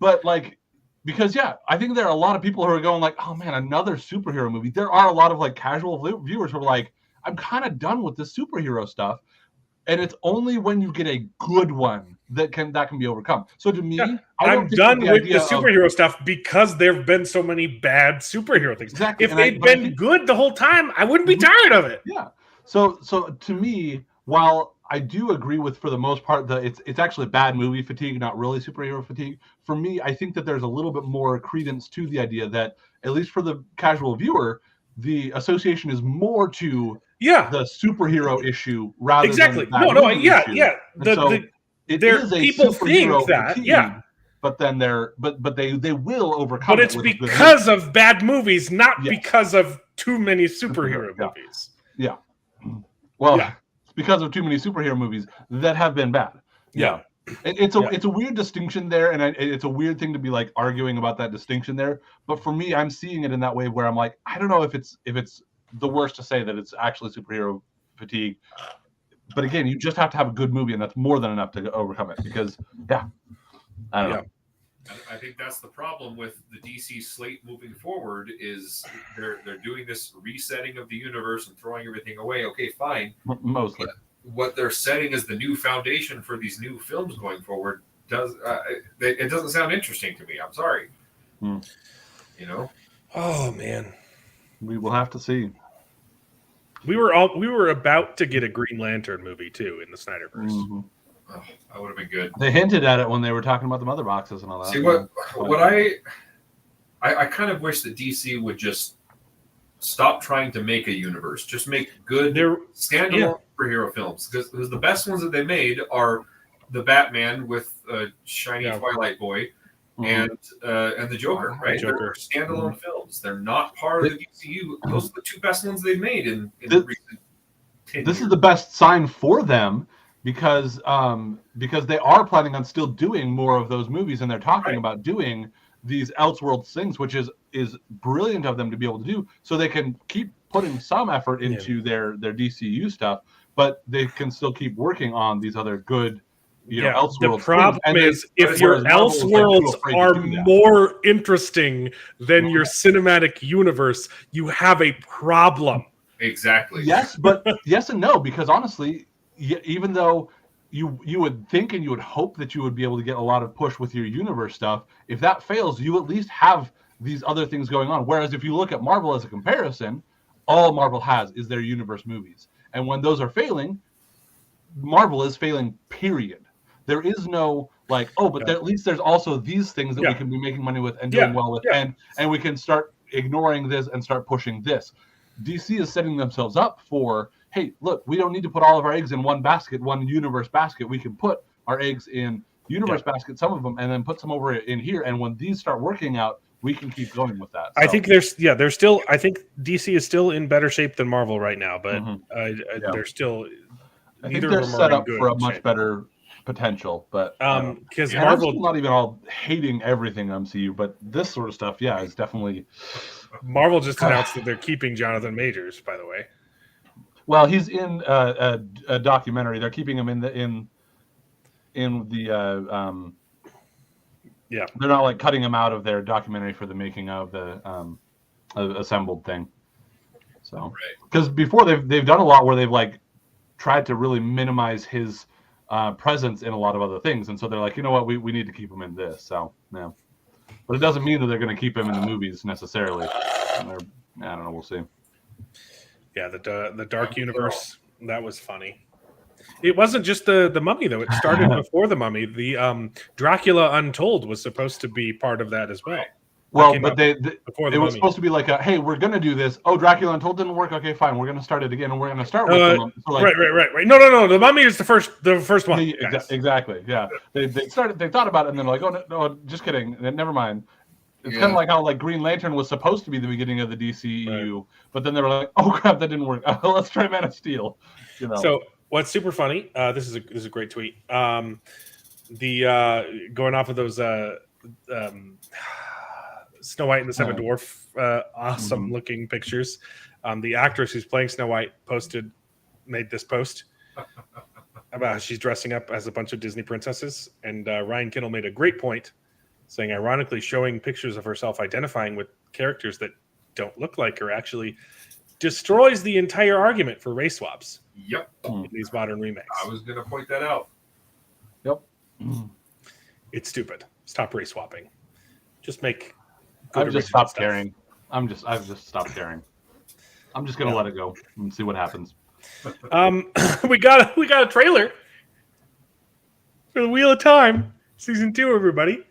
But like, because I think there are a lot of people who are going like, oh man, another superhero movie. There are a lot of like casual viewers who are like, I'm kind of done with this superhero stuff, and it's only when you get a good one that can be overcome. So to me, I'm done with the superhero stuff because there've been so many bad superhero things. Exactly. If they'd been good the whole time, I wouldn't be tired of it. Yeah. So to me, while I do agree with for the most part that it's actually bad movie fatigue, not really superhero fatigue. For me, I think that there's a little bit more credence to the idea that at least for the casual viewer, the association is more to Yeah, the superhero issue rather exactly. than the bad No, movie yeah, issue. yeah. And so it There is a people think superhero that, fatigue, yeah. but then they will overcome But it it's with a good because movie. of bad movies, not Yes. because of too many superhero Yeah. movies. Yeah. Well, Yeah. it's because of too many superhero movies that have been bad. Yeah. It's a weird distinction there, and it's a weird thing to be like arguing about that distinction there. But for me, I'm seeing it in that way where I'm like, I don't know if it's the worst to say that it's actually superhero fatigue. But again, you just have to have a good movie, and that's more than enough to overcome it. Because I don't know. I think that's the problem with the DC slate moving forward is they're doing this resetting of the universe and throwing everything away. Okay, fine. Mostly. But what they're setting as the new foundation for these new films going forward it doesn't sound interesting to me. I'm sorry. You know? Oh man. We will have to see. We were about to get a Green Lantern movie too in the Snyderverse. Mm-hmm. Oh, that would have been good. They hinted at it when they were talking about the mother boxes and all that. See what I kind of wish that DC would just stop trying to make a universe. Just make good standalone superhero films, because the best ones that they made are the Batman with shiny Twilight Boy and the Joker. Right, Joker. They're standalone films. They're not part of the DCU. Those are the two best ones they've made in recent 10 This years. is the best sign for them. Because they are planning on still doing more of those movies, and they're talking about doing these Elseworlds things, which is brilliant of them to be able to do, so they can keep putting some effort into their DCU stuff, but they can still keep working on these other good, Elseworlds. The problem things. is if your Elseworlds are more interesting than your cinematic universe, you have a problem. Exactly. Yes, but yes and no, because honestly, even though you would think and you would hope that you would be able to get a lot of push with your universe stuff, if that fails, you at least have these other things going on. Whereas if you look at Marvel as a comparison, all Marvel has is their universe movies. And when those are failing, Marvel is failing, period. There is no but at least there's also these things that we can be making money with and doing well with, and we can start ignoring this and start pushing this. DC is setting themselves up for, hey, look, we don't need to put all of our eggs in one basket, one universe basket. We can put our eggs in universe basket, some of them, and then put some over in here. And when these start working out, we can keep going with that. So. I think there's still. I think DC is still in better shape than Marvel right now, but they're still. I think they're set up for a much better potential, but because Marvel, I'm not even all hating everything MCU, but this sort of stuff, is definitely. Marvel just announced that they're keeping Jonathan Majors, by the way. Well, he's in a documentary. They're keeping him in the. They're not like cutting him out of their documentary for the making of the assembled thing. So, because before they've done a lot where they've like tried to really minimize his presence in a lot of other things, and so they're like, you know what, we need to keep him in this. So yeah, but it doesn't mean that they're going to keep him in the movies necessarily. I don't know. We'll see. Yeah, the Dark Universe, that was funny. It wasn't just the Mummy, though. It started before the Mummy. The Dracula Untold was supposed to be part of that as well. Well, but it was supposed to be like hey, we're going to do this. Oh, Dracula Untold didn't work. Okay, fine. We're going to start it again, and we're going to start with the Mummy. So like, right. No. The Mummy is the first one. Exactly. Yeah. They thought about it, and then like, oh no, just kidding. Never mind. It's kind of like how like Green Lantern was supposed to be the beginning of the DCEU, but then they were like, oh crap, that didn't work. Let's try Man of Steel. So what's super funny? This is a great tweet. The going off of those Snow White and the Seven Dwarf awesome looking pictures. The actress who's playing Snow White made this post about how she's dressing up as a bunch of Disney princesses, and Ryan Kindle made a great point, saying ironically showing pictures of herself identifying with characters that don't look like her actually destroys the entire argument for race swaps. Yep. In these modern remakes. I was going to point that out. Yep. It's stupid. Stop race swapping. Just make. I've just stopped caring. I've just stopped caring. I'm just going to let it go and see what happens. We got a trailer for the Wheel of Time season 2, everybody.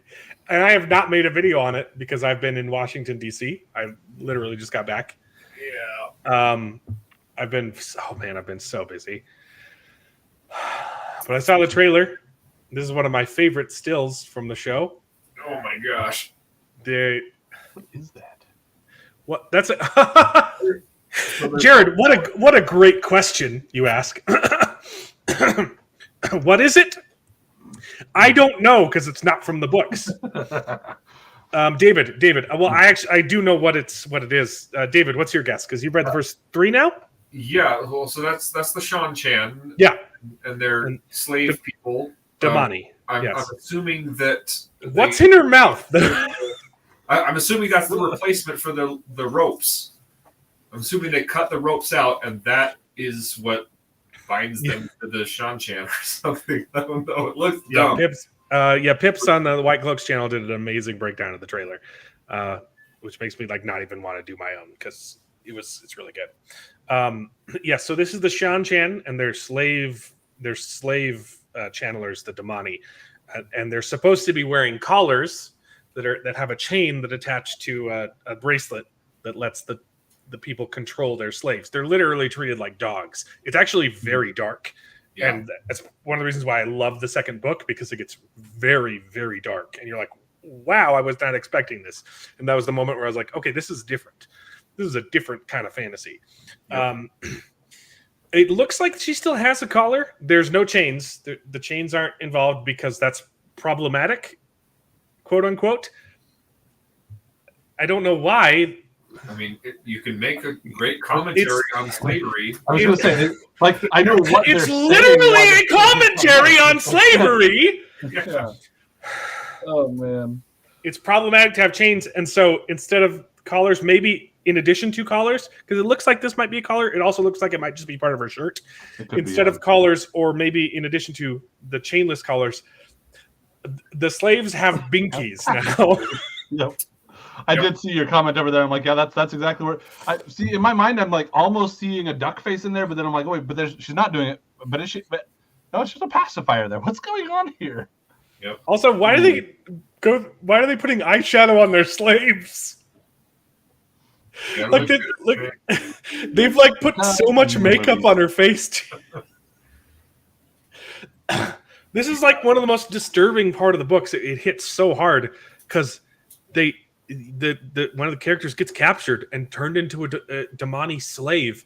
And I have not made a video on it because I've been in Washington, D.C. I literally just got back. I've been so busy. But I saw the trailer. This is one of my favorite stills from the show. Oh my gosh. What is that? What? That's it. Jared, what a great question you ask. What is it? I don't know because it's not from the books. David. Well, I do know what it is. David, what's your guess? Because you've read the first 3 now. Yeah. Well, so that's the Shan Chan. Yeah. And they're slave people. Damani. I'm assuming that. What's in her mouth? I'm assuming that's the replacement for the ropes. I'm assuming they cut the ropes out, and that is what binds them to the Shan Chan or something. I don't know. It looks dumb. Pips on the White Cloaks channel did an amazing breakdown of the trailer, which makes me not even want to do my own because it's really good. So this is the Shan Chan and their slave channelers, the Damani, and they're supposed to be wearing collars that have a chain that attached to a bracelet that lets the people control their slaves. They're literally treated like dogs. It's actually very dark. Yeah. And that's one of the reasons why I love the second book, because it gets very, very dark. And you're like, wow, I was not expecting this. And that was the moment where I was like, okay, this is different. This is a different kind of fantasy. Yep. It looks like she still has a collar. There's no chains. The chains aren't involved because that's problematic, quote unquote. I don't know why. I mean, you can make a great commentary on slavery. I was going to say, I know what it's literally a commentary on slavery. Yeah. Oh man, it's problematic to have chains, and so instead of collars, maybe in addition to collars, because it looks like this might be a collar. It also looks like it might just be part of her shirt instead of collars, or maybe in addition to the chainless collars. The slaves have binkies now. Yep. I did see your comment over there. I'm like, yeah, that's exactly where I see. In my mind, I'm like almost seeing a duck face in there, but then I'm like, wait, but she's not doing it. But is she? But no, it's just a pacifier there. What's going on here? Yep. Also, why are they putting eyeshadow on their slaves? Yeah, they've put so much makeup on her face. This is one of the most disturbing part of the books. It hits so hard because one of the characters gets captured and turned into a Damani slave,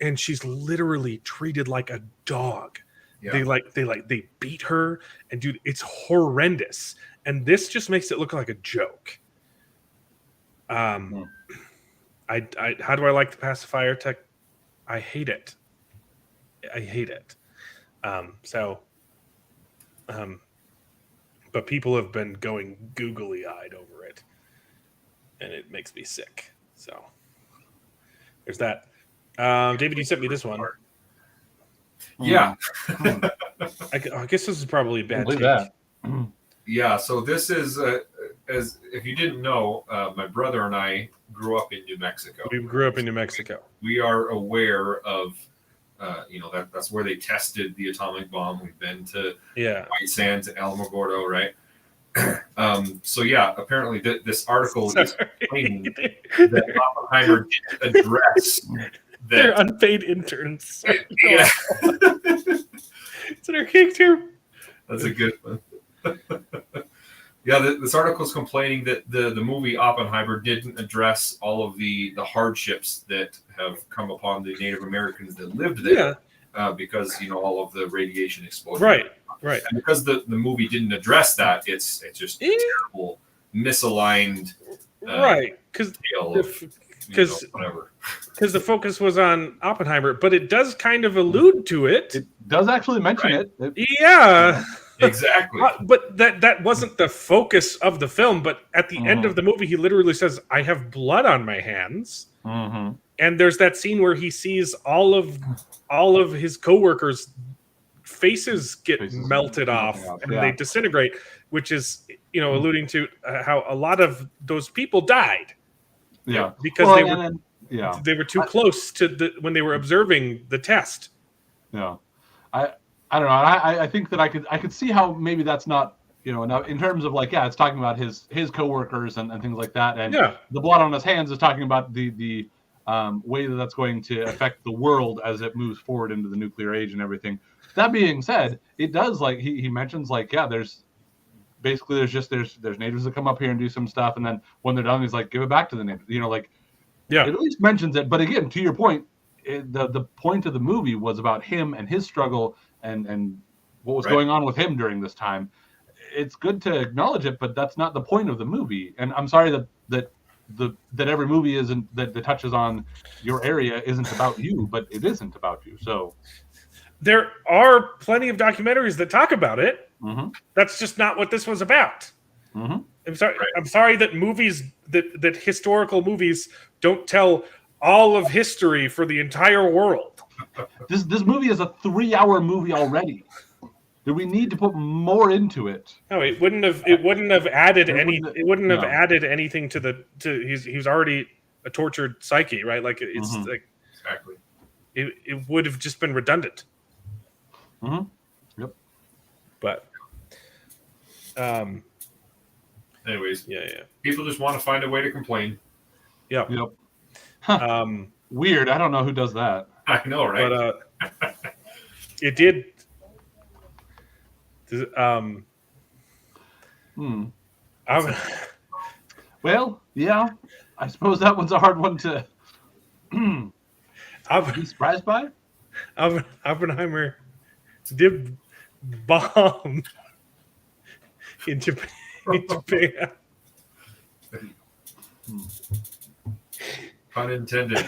and she's literally treated like a dog. Yeah. They beat her, and dude, it's horrendous. And this just makes it look like a joke. How do I like the pacifier tech? I hate it. But people have been going googly-eyed over it, and it makes me sick. So there's that. David, you sent me this one. Yeah. I guess this is probably a bad take. Yeah, so this is, as if you didn't know, my brother and I grew up in New Mexico. We grew up in New Mexico. We are aware of, that's where they tested the atomic bomb. We've been to White Sands and Alamogordo, right? Apparently this article is claiming that Oppenheimer didn't address that. They're unpaid interns. Yeah. It's in our character. That's a good one. This article is complaining that the movie Oppenheimer didn't address all of the hardships that have come upon the Native Americans that lived there, because all of the radiation exposure. Right. And because the movie didn't address that, it's just terrible, misaligned. Right, because the focus was on Oppenheimer, but it does kind of allude to it. It does actually mention it. Yeah. Exactly. But that wasn't the focus of the film. But at the end of the movie, he literally says, "I have blood on my hands." Mm-hmm. And there's that scene where he sees all of his coworkers' faces get melted off and they disintegrate, which is alluding to how a lot of those people died. Yeah, because they were too close to when they were observing the test. Yeah, I don't know. I think that I could see how maybe that's not now in terms of it's talking about his coworkers and things like that, and the blood on his hands is talking about the way that's going to affect the world as it moves forward into the nuclear age and everything. That being said, it does, like he mentions, like, yeah, there's natives that come up here and do some stuff, and then when they're done, he's like, give it back to the natives. Like, Yeah. It at least mentions it. But again, to your point, the point of the movie was about him and his struggle and what was going on with him during this time. It's good to acknowledge it, but that's not the point of the movie. And I'm sorry that every movie isn't that touches on your area isn't about you, but it isn't about you. So there are plenty of documentaries that talk about it. Mm-hmm. That's just not what this was about. Mm-hmm. I'm sorry. I'm sorry that movies that historical movies don't tell all of history for the entire world. This movie is a 3-hour movie already. Do we need to put more into it? No, it wouldn't have added added anything to he's already a tortured psyche, right? Like it's like exactly. It would have just been redundant. Mm-hmm. Yep. But anyways, yeah. People just want to find a way to complain. Yep. Huh. Weird. I don't know who does that. I know, right? But it did. Well, yeah. I suppose that one's a hard one to be surprised by. Oppenheimer did bomb in Japan. Pun intended.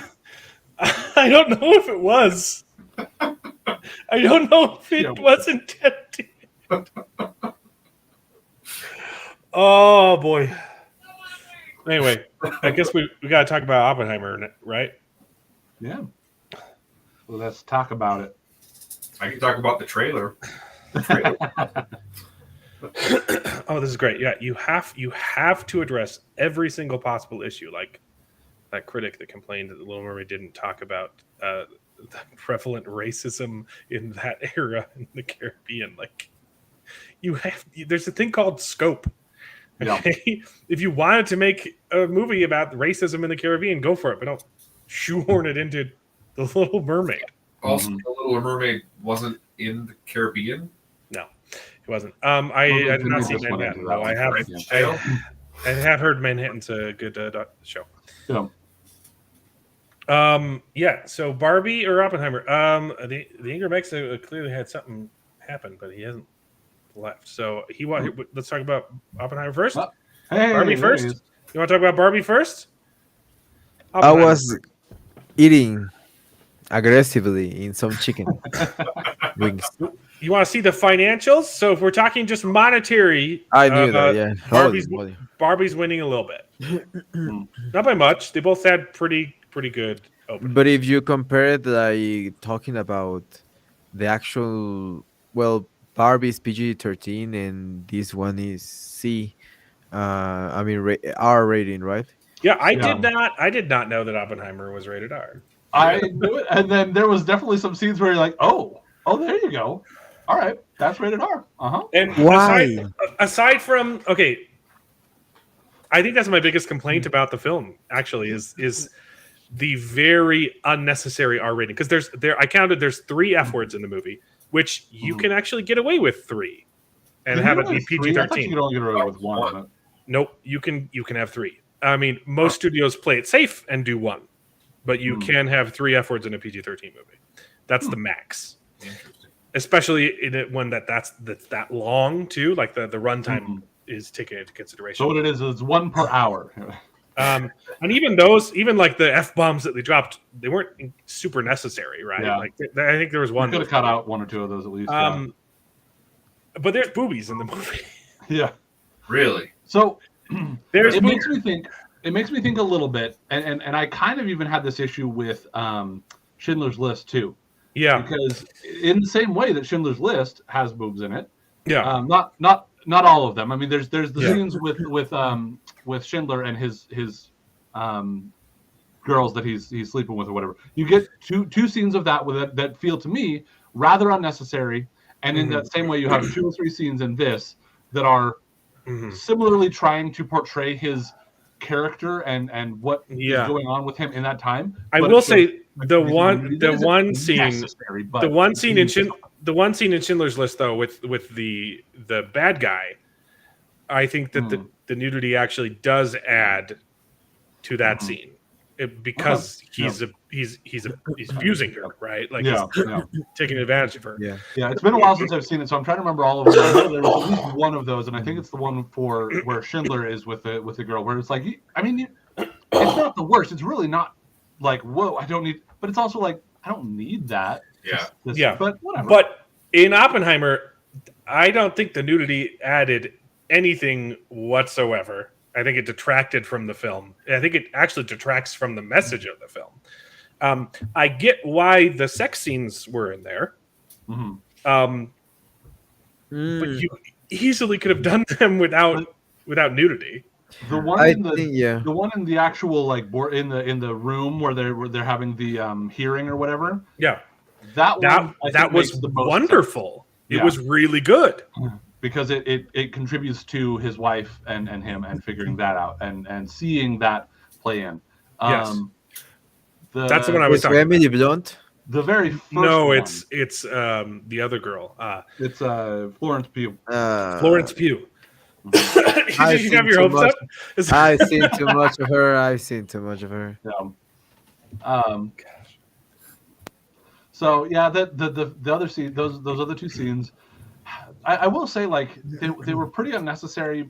I don't know if it was. I don't know if it was intended. Oh boy. Anyway, I guess we got to talk about Oppenheimer, right? Yeah. Well, let's talk about it. I can talk about the trailer. Oh, this is great. Yeah, you have to address every single possible issue. Like that critic that complained that The Little Mermaid didn't talk about the prevalent racism in that era in the Caribbean. Like there's a thing called scope. Okay? Yeah. If you wanted to make a movie about racism in the Caribbean, go for it, but don't shoehorn it into The Little Mermaid. Also, The Little Mermaid wasn't in the Caribbean. No, it wasn't. I have not seen Manhattan, though. I have heard Manhattan's a good show. Yeah. So Barbie or Oppenheimer? The Ingram X clearly had something happen, but he hasn't left. So let's talk about Oppenheimer first. Barbie first. You want to talk about Barbie first? I was eating aggressively in some chicken wings. You want to see the financials? So if we're talking just monetary, I knew that. Yeah, Barbie's winning a little bit, not by much. They both had pretty good openings. But if you compare it, like talking about the actual, Barbie's PG-13 and this one is C. R rating, right? Yeah, I did not know that Oppenheimer was rated R. I knew it, and then there was definitely some scenes where you're like, oh, there you go. All right, that's rated R. And why? Aside from I think that's my biggest complaint about the film. Actually, is the very unnecessary R rating, because I counted there's 3 F words in the movie, which you can actually get away with 3 and have it be PG-13. I thought you could only get away with 1. Nope, you can have 3. I mean, most studios play it safe and do 1, but you can have 3 F words in a PG-13 movie. That's the max. Interesting. Especially in it when that's that long too. Like the runtime is taken into consideration. So what it is 1 per hour. And even those, like the F bombs that they dropped, they weren't super necessary, right? Yeah. Like I think there was one. You could have cut out 1 or 2 of those at least. But there's boobies in the movie. Yeah. Really? So it makes me think a little bit, and I kind of even had this issue with Schindler's List too. Yeah. Because in the same way that Schindler's List has boobs in it. Yeah. Not all of them. I mean, there's the scenes with Schindler and his girls that he's sleeping with or whatever. You get two scenes of that feel to me rather unnecessary, and in that same way you have 2 or 3 scenes in this that are similarly trying to portray his character and what is going on with him in that time. I will say the one scene in Schindler's List though with the bad guy, I think that the nudity actually does add to that scene. Because he's abusing her, right? Like he's taking advantage of her. Yeah. It's been a while since I've seen it, so I'm trying to remember all of them. I know there was at least one of those, and I think it's the one for where Schindler is with the girl, where it's like, I mean, it's not the worst. It's really not like, whoa, I don't need, but it's also like, I don't need that. But whatever. But in Oppenheimer, I don't think the nudity added anything whatsoever. I think it detracted from the film. I think it actually detracts from the message of the film. I get why the sex scenes were in there, but you easily could have done them without nudity. The one the one in the actual like in the room where they're having the hearing or whatever. Yeah, that was wonderful. It was really good. Because it contributes to his wife and him and figuring that out and seeing that play in. Yes. That's the one I was talking about. Emily Blunt? The very first one. It's the other girl. It's Florence Pugh. Florence Pugh. You have your hopes up? I've seen too much of her. Yeah. So yeah, the other scene, those other two scenes, I will say, like, they were pretty unnecessary,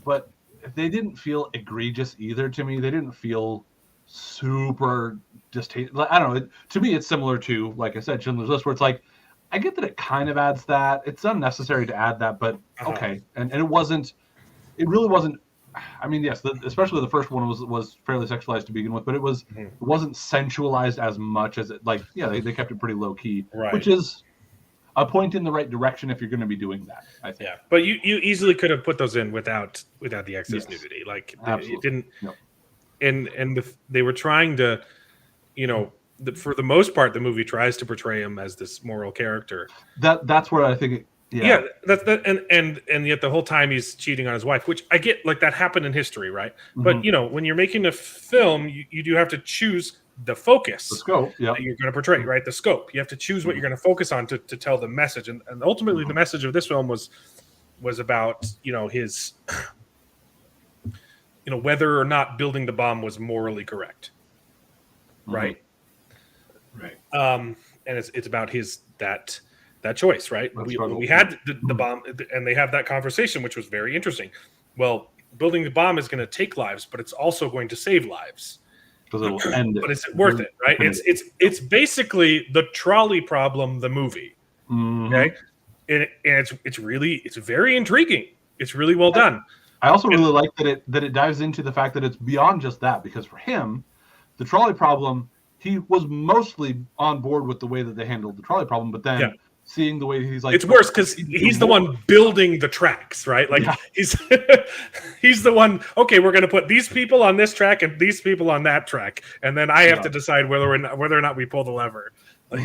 but they didn't feel egregious either to me. They didn't feel super distasteful. I don't know. To me, it's similar to, like I said, Schindler's List, where it's like, I get that it kind of adds that. It's unnecessary to add that, but okay. And it really wasn't. I mean, yes, especially the first one was fairly sexualized to begin with, but it wasn't sensualized as much as it. Like, yeah, they kept it pretty low key, which is a point in the right direction if you're going to be doing that, I think. Yeah, but you easily could have put those in without the excess nudity. Like, it didn't. No. And they were trying to, for the most part, the movie tries to portray him as this moral character. That's where I think. That's and yet the whole time he's cheating on his wife, which I get, like, that happened in history, right? But when you're making a film, you do have to choose the focus, the scope, that you're going to portray, right? The scope. You have to choose what you're going to focus on to tell the message, and ultimately the message of this film was about his whether or not building the bomb was morally correct, right? And it's about his that choice, right? We had the bomb, and they have that conversation, which was very interesting. Well, building the bomb is going to take lives, but it's also going to save lives. Because it will end it. But is it worth it, right? It's basically the trolley problem, the movie. Okay, and it's very intriguing. It's really well done. I also really like that it dives into the fact that it's beyond just that, because for him, the trolley problem, he was mostly on board with the way that they handled the trolley problem, but then seeing the way he's like, it's worse because he's the one building the tracks, right? Like he's the one. Okay, we're going to put these people on this track and these people on that track, and then I have to decide whether or not we pull the lever. But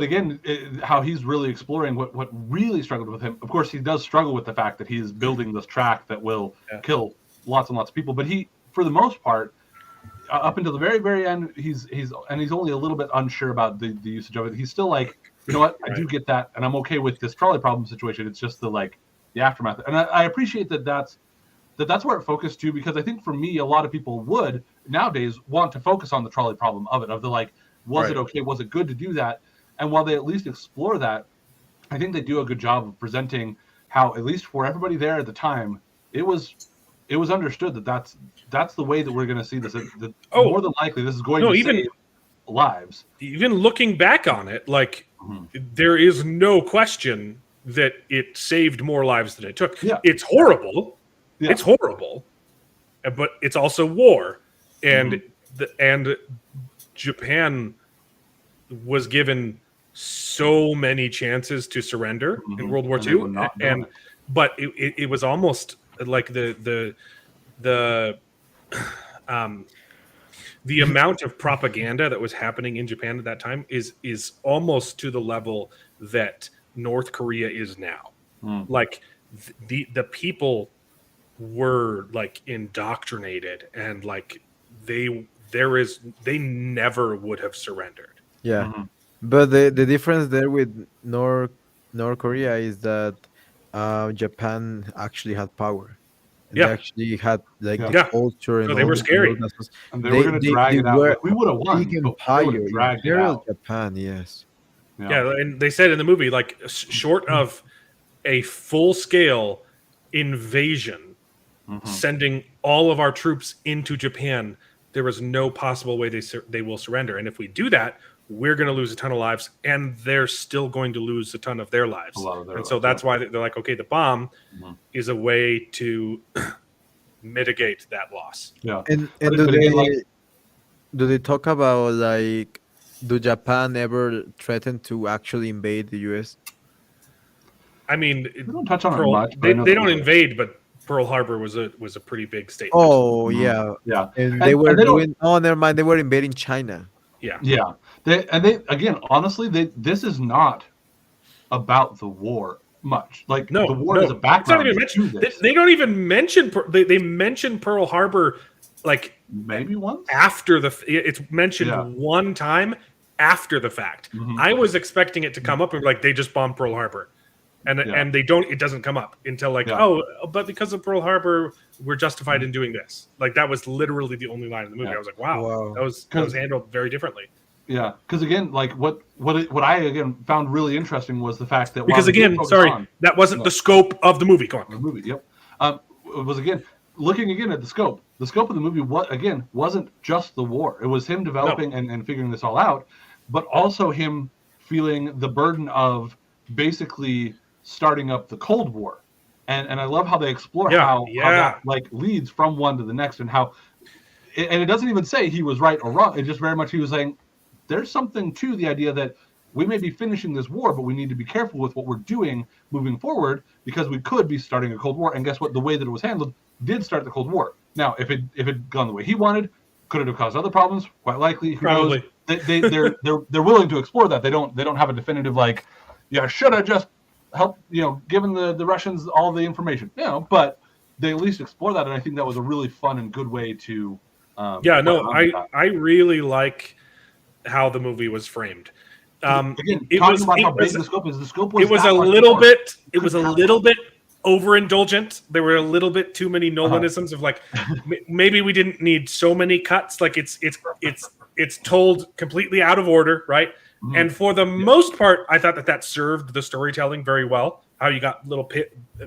again, how he's really exploring what really struggled with him. Of course, he does struggle with the fact that he's building this track that will kill lots and lots of people. But he, for the most part, up until the very, very end, he's only a little bit unsure about the usage of it. He's still like, you know what, I do get that, and I'm okay with this trolley problem situation. It's just the aftermath, and I appreciate that's where it focused to, because I think for me, a lot of people would nowadays want to focus on the trolley problem of the was it okay? Was it good to do that? And while they at least explore that, I think they do a good job of presenting how, at least for everybody there at the time, it was understood that that's the way that we're going to see this. More than likely, this is going to save lives. Even looking back on it, there is no question that it saved more lives than it took. Yeah. It's horrible. Yeah. It's horrible, but it's also war, and Japan was given so many chances to surrender in World War II, but it was almost like the amount of propaganda that was happening in Japan at that time is almost to the level that North Korea is now. Like the people were like indoctrinated, and like they never would have surrendered. Yeah. Mhm. But the difference there with North Korea is that Japan actually had power, and they Yeah, actually had like Yeah. the yeah. culture and No, they all were the and all scary. that stuff. And they were going to drag They it out. were Like we a would have big won, but they would empire, have dragged it Imperial out. Japan. Yes. Yeah, and they said in the movie, like, short of a full-scale invasion, Mhm. sending all of our troops into Japan, there is no possible way they will surrender. And if we do that, we're going to lose a ton of lives, and they're still going to lose a ton of their lives. A lot of their And so lives, that's yeah. why they're like, okay, the bomb Mhm. is a way to mitigate that loss. Yeah. And But do again, like, they talk about like do Japan ever threaten to actually invade the US? I mean, we don't touch on it much. But I they know that don't was invade, but Pearl Harbor was a pretty big statement. Oh Mhm. yeah. Yeah. And they were they don't- doing oh never mind, they were invading China. Yeah. Yeah. They again, honestly, this is not about the war much. Like No, the war no, is a background it's not even to mentioned. this. They don't even mention. They mention Pearl Harbor like Maybe once. after it's mentioned Yeah. one time after the fact. Mhm. I was expecting it to come up and be like they just bombed Pearl Harbor, and Yeah. and they don't. It doesn't come up until like Yeah. oh, but because of Pearl Harbor, we're justified in doing this. Like that was literally the only line in the movie. Yeah. I was like, wow, Wow. that was handled very differently. Yeah, because again, like what I again found really interesting was the fact that Because while they did again, focus sorry, on that wasn't No. the scope of the movie. Go on. the movie, yep, it was again looking again at the scope. The scope of the movie, wasn't just the war. It was him developing and figuring this all out, but also him feeling the burden of basically starting up the Cold War, and I love how they explore how that like leads from one to the next, and how, and it doesn't even say he was right or wrong. It just very much he was saying there's something to the idea that we may be finishing this war, but we need to be careful with what we're doing moving forward because we could be starting a Cold War. And guess what? The way that it was handled did start the Cold War. Now, if it had gone the way he wanted, could it have caused other problems? Quite likely. Who knows? They're willing to explore that. They don't have a definitive like, yeah, should I just help given the Russians all the information? But they at least explore that, and I think that was a really fun and good way to. I really like how the movie was framed. Again, talking about how big the scope is. The scope was. It was a little bit. It was a little bit overindulgent. There were a little bit too many Nolanisms of like, maybe we didn't need so many cuts. Like it's told completely out of order, right? Mm-hmm. And for the most part, I thought that served the storytelling very well. How you got little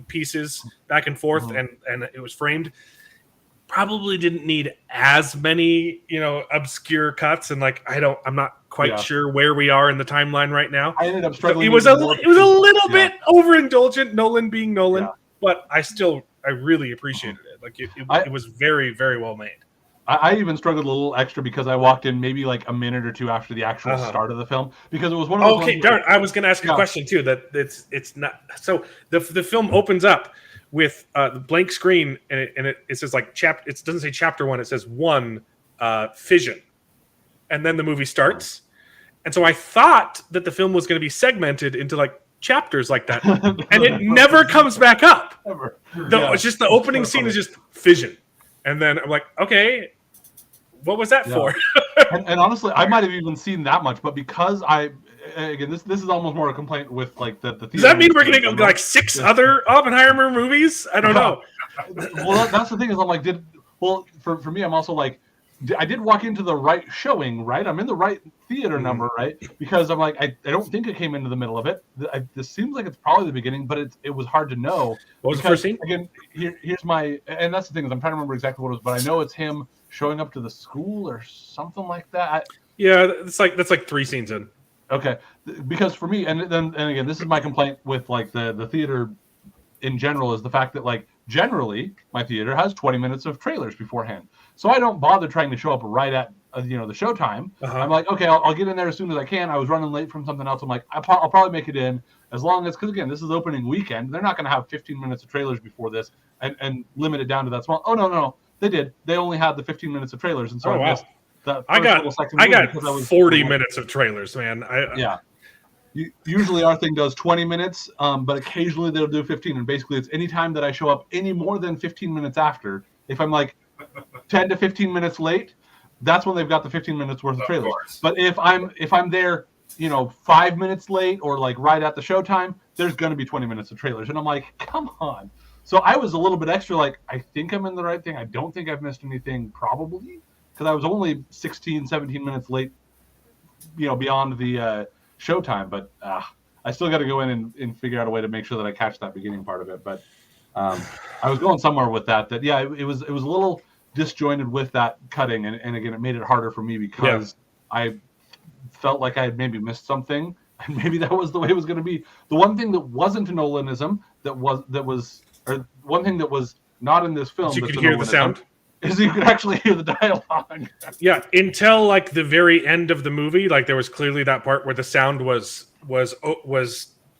pieces back and forth, and it was framed. Probably didn't need as many, obscure cuts, and like I'm not quite sure where we are in the timeline right now. I ended up struggling. It was a little bit overindulgent, Nolan being Nolan, but I really appreciated it. Like it was very, very well made. I even struggled a little extra because I walked in maybe like a minute or two after the actual start of the film because it was one of those. Okay, darn! I was going to ask a question too. That it's not so. The film opens up with the blank screen, and it says like it doesn't say chapter 1. It says 1 fission, and then the movie starts. And so I thought that the film was going to be segmented into like chapters like that, and it never comes back up. It's just the opening scene is just fission, and then I'm like, okay, what was that for? and honestly, I might have even seen that much, but because again, this is almost more a complaint with like the Does that mean we're going to go like 6 other Oppenheimer movies? I don't know. Well, that's the thing is I'm like, for me, I'm also like, I did walk into the right showing, right? I'm in the right theater number, right? Because I'm like, I don't think it came into the middle of it. This seems like it's probably the beginning, but it was hard to know. What was the first scene? Again, here's my, and that's the thing is I'm trying to remember exactly what it was, but I know it's him showing up to the school or something like that. That's like 3 scenes in. Okay, because for me, and again, this is my complaint with like the theater in general is the fact that like generally my theater has 20 minutes of trailers beforehand, so I don't bother trying to show up right at the showtime. I'm like, okay, I'll get in there as soon as I can. I was running late from something else. I'm like, I'll probably make it in as long as, because again, this is opening weekend. They're not going to have 15 minutes of trailers before this and limit it down to that small. Oh no, they did. They only had the 15 minutes of trailers, and so I missed that. I got 40 minutes of trailers, man. Usually our thing does 20 minutes, but occasionally they'll do 15. And basically, it's any time that I show up any more than 15 minutes after. If I'm like 10 to 15 minutes late, that's when they've got the 15 minutes worth of trailers. But if I'm there, 5 minutes late or like right at the showtime, there's going to be 20 minutes of trailers. And I'm like, come on. So I was a little bit extra like, I think I'm in the right thing. I don't think I've missed anything, probably, because I was only 16, 17 minutes late, beyond the showtime. But I still got to go in and figure out a way to make sure that I catch that beginning part of it. But I was going somewhere with that it was a little disjointed with that cutting. And again, it made it harder for me because I felt like I had maybe missed something. And maybe that was the way it was going to be. The one thing that wasn't a Nolanism or one thing that was not in this film, you could hear the sound, is you could actually hear the dialogue. Yeah, until like the very end of the movie, like there was clearly that part where the sound was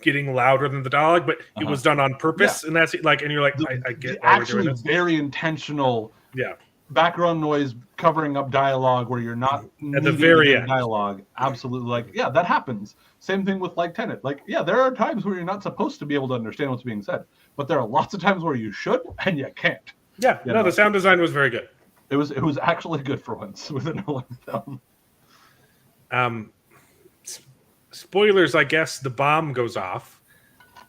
getting louder than the dialogue, but it was done on purpose, and that's like, and you're like, I get actually very intentional. Yeah. Background noise covering up dialogue where you're not at the very end. Dialogue. Absolutely. That happens. Same thing with like Tenet. There are times where you're not supposed to be able to understand what's being said, but there are lots of times where you should and you can't. Yeah. The sound design was very good. It was actually good for once with a Nolan film. Spoilers, I guess the bomb goes off.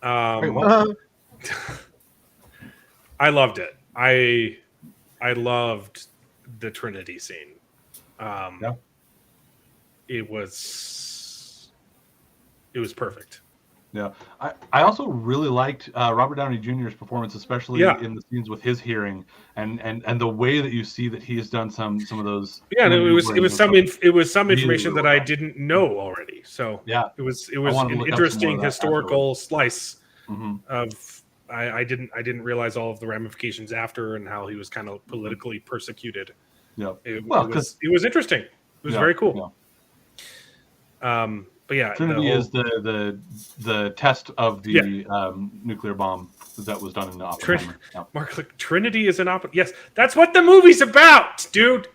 Wait, what? I loved it. I loved the Trinity scene. It was perfect. Yeah, I also really liked Robert Downey Jr.'s performance, especially in the scenes with his hearing and the way that you see that he has done some of those. Yeah, and it was some information that I didn't know already. So it was an interesting historical slice of. I didn't realize all of the ramifications after and how he was kind of politically persecuted. Yeah, it was interesting. It was very cool. But yeah, Trinity is the test of the nuclear bomb that was done in Oppenheimer. Mark, Trinity is an Yes, that's what the movie's about, dude.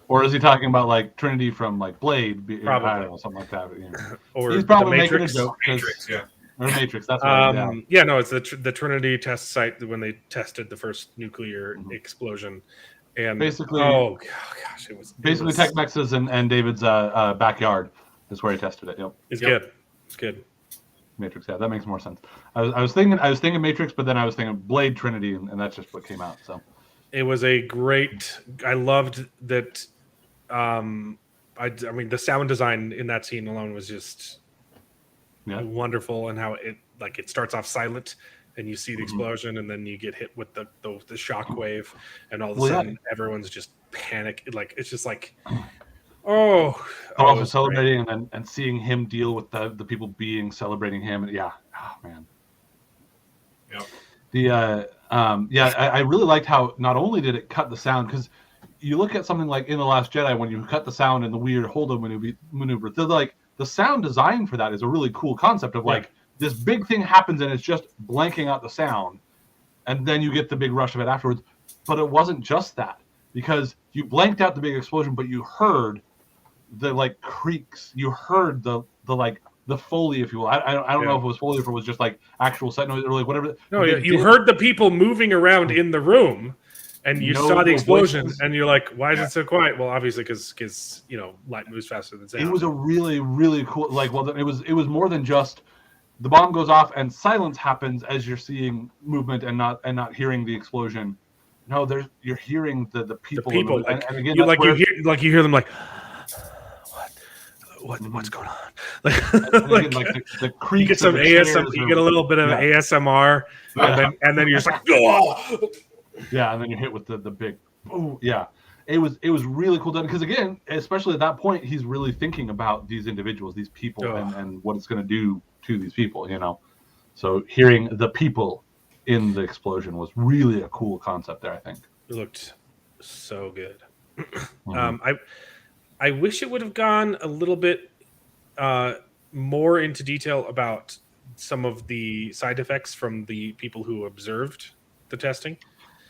Or is he talking about like Trinity from like Blade? Probably. I don't know, something like that. Or he's probably the Matrix. Making a joke. Matrix, Or Matrix. That's no, it's the Trinity test site when they tested the first nuclear expplosion. And basically, oh gosh, it was Tech-Mex's and David's backyard is where he tested it. Yep, it's good. It's good. Matrix, that makes more sense. I was thinking Matrix, but then I was thinking Blade Trinity, and that's just what came out. So it was a great. I loved that. I mean, the sound design in that scene alone was just wonderful, and how it starts off silent. And you see the explosion, and then you get hit with the shock wave, and all of a sudden everyone's just panic. Like it's just like, also celebrating and seeing him deal with the people celebrating him. And man. Yep. I really liked how not only did it cut the sound, because you look at something like in The Last Jedi when you cut the sound and the weird hold-up maneuver. They're like the sound design for that is a really cool concept of like. This big thing happens and it's just blanking out the sound, and then you get the big rush of it afterwards. But it wasn't just that, because you blanked out the big explosion, but you heard the like creaks. You heard the Foley, if you will. I don't know if it was Foley or if it was just like actual set noise or like whatever. No, you heard the people moving around in the room, and you saw the explosion, and you're like, "Why is it so quiet?" Well, obviously because light moves faster than sound. It was a really really cool it was more than just. The bomb goes off and silence happens as you're seeing movement and not hearing the explosion. No, you're hearing the people. The people, and again, you hear them like, what's going on? The creaks. You get some ASMR. You get a little bit of ASMR, and then you're just like, oh! Yeah, and then you're hit with the big. Oh yeah, it was really cool done, because again, especially at that point, he's really thinking about these individuals, these people, and what it's going to do to these people, So hearing the people in the explosion was really a cool concept there, I think. It looked so good. I wish it would have gone a little bit more into detail about some of the side effects from the people who observed the testing.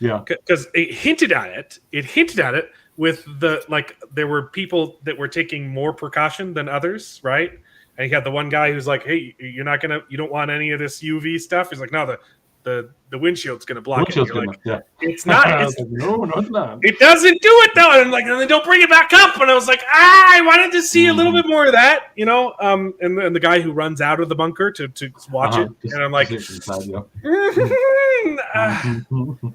Yeah. Because it hinted at it. It hinted at it with there were people that were taking more precaution than others, right? And you got the one guy who's like, "Hey, you don't want any of this UV stuff." He's like, "No, the windshield's gonna block it." You're like, "It's not. No, it's not. It doesn't do it though." And like, and they don't bring it back up. And I was like, I wanted to see a little bit more of that, you know. And the guy who runs out of the bunker to watch it, and I'm like,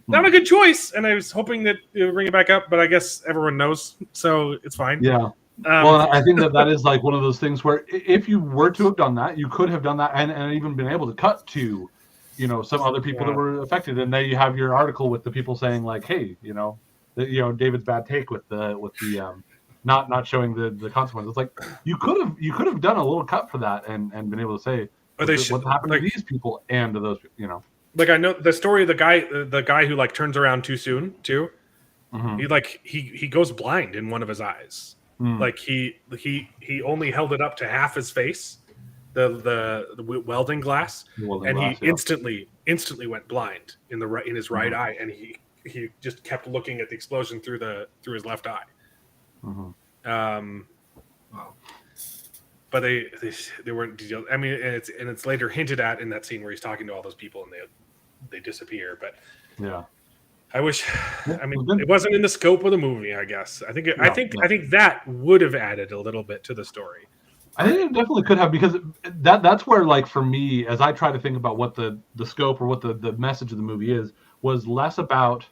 not a good choice. And I was hoping that it would bring it back up, but I guess everyone knows, so it's fine. Yeah. Well, I think that is like one of those things where if you were to have done that, you could have done that and even been able to cut to, you know, some other people that were affected, and then you have your article with the people saying like, hey, you know, David's bad take with the not showing the consequences. Like you could have done a little cut for that and been able to say what happened to these people and to those, you know. Like I know the story of the guy who like turns around too soon too. He goes blind in one of his eyes. Like he only held it up to half his face, the welding glass, he instantly went blind in his right eye, and he just kept looking at the explosion through his left eye. But they weren't detailed. I mean, and it's later hinted at in that scene where he's talking to all those people and they disappear. But yeah. I wish. I mean, it wasn't in the scope of the movie. I guess. I think that would have added a little bit to the story. I think it definitely could have, because that's where, like, for me, as I try to think about what the scope or what the message of the movie was less about,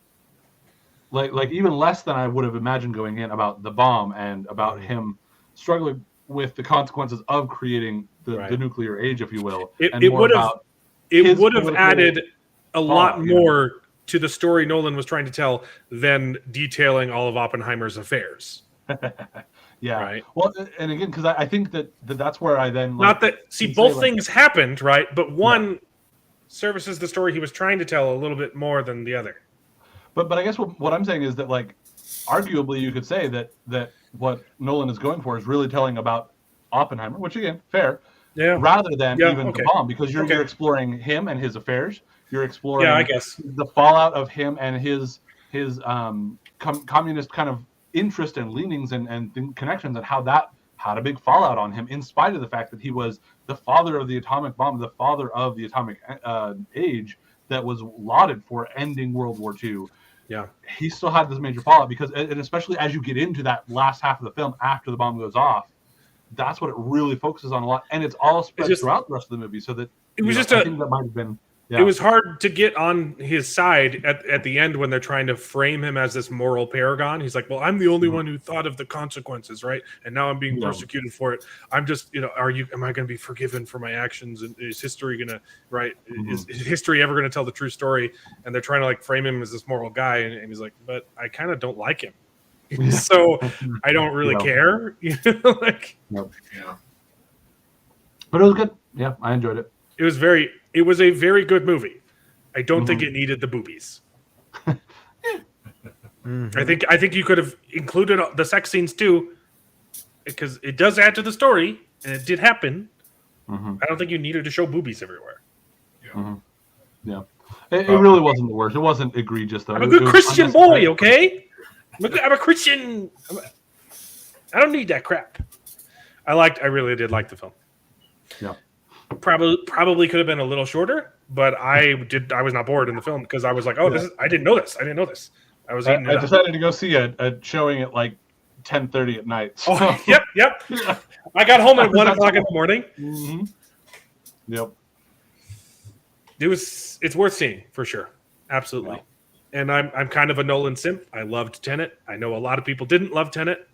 like even less than I would have imagined going in, about the bomb and about him struggling with the consequences of creating the nuclear age, if you will. It would have added a lot more to the story Nolan was trying to tell than detailing all of Oppenheimer's affairs. Yeah. Right. Well, and again, because I think that's where I then both things happened, right? But one services the story he was trying to tell a little bit more than the other. But I guess what I'm saying is that, like, arguably you could say that what Nolan is going for is really telling about Oppenheimer, which again, fair. Yeah. Rather than the bomb, because you're exploring him and his affairs. You're exploring, I guess, the fallout of him and his communist kind of interest and leanings and connections, and how that had a big fallout on him, in spite of the fact that he was the father of the atomic bomb, the father of the atomic age that was lauded for ending World War II. Yeah, he still had this major fallout, because, and especially as you get into that last half of the film after the bomb goes off, that's what it really focuses on a lot, and it's all spread throughout the rest of the movie. So that it was I think that might have been. Yeah. It was hard to get on his side at the end when they're trying to frame him as this moral paragon. He's like, well, I'm the only one who thought of the consequences, right? And now I'm being persecuted for it. I'm just, am I going to be forgiven for my actions? And is history going to, right? Is history ever going to tell the true story? And they're trying to, like, frame him as this moral guy. And he's like, but I kind of don't like him. So I don't really care. Like, yeah. But it was good. Yeah, I enjoyed it. It was a very good movie. I don't think it needed the boobies. I think you could have included the sex scenes too, because it does add to the story, and it did happen. I don't think you needed to show boobies everywhere. Yeah, it really wasn't the worst. It wasn't egregious though. I'm a good Christian boy, okay? I'm a Christian. I don't need that crap. I really did like the film. Yeah. Probably could have been a little shorter, but I was not bored in the film, because I was like, I didn't know this. I decided to go see a showing at like 10:30 at night. So. Oh, yep. I got home at 1 o'clock in the morning. Yep. It's worth seeing for sure. Absolutely. Yeah. And I'm kind of a Nolan simp. I loved Tenet. I know a lot of people didn't love Tenet.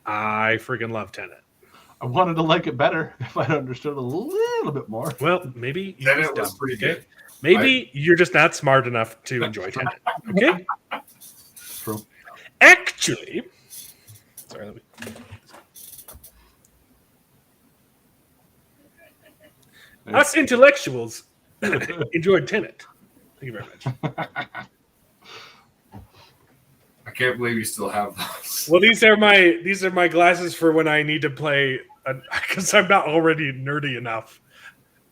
I freaking love Tenet. I wanted to like it better if I'd understood a little bit more. Well, maybe it was pretty good. Maybe you're just not smart enough to enjoy Tenet. Okay? True. Actually, sorry, us intellectuals enjoyed Tenet. Thank you very much. I can't believe you still have those. Well, these are my glasses for when I need to play, because I'm not already nerdy enough.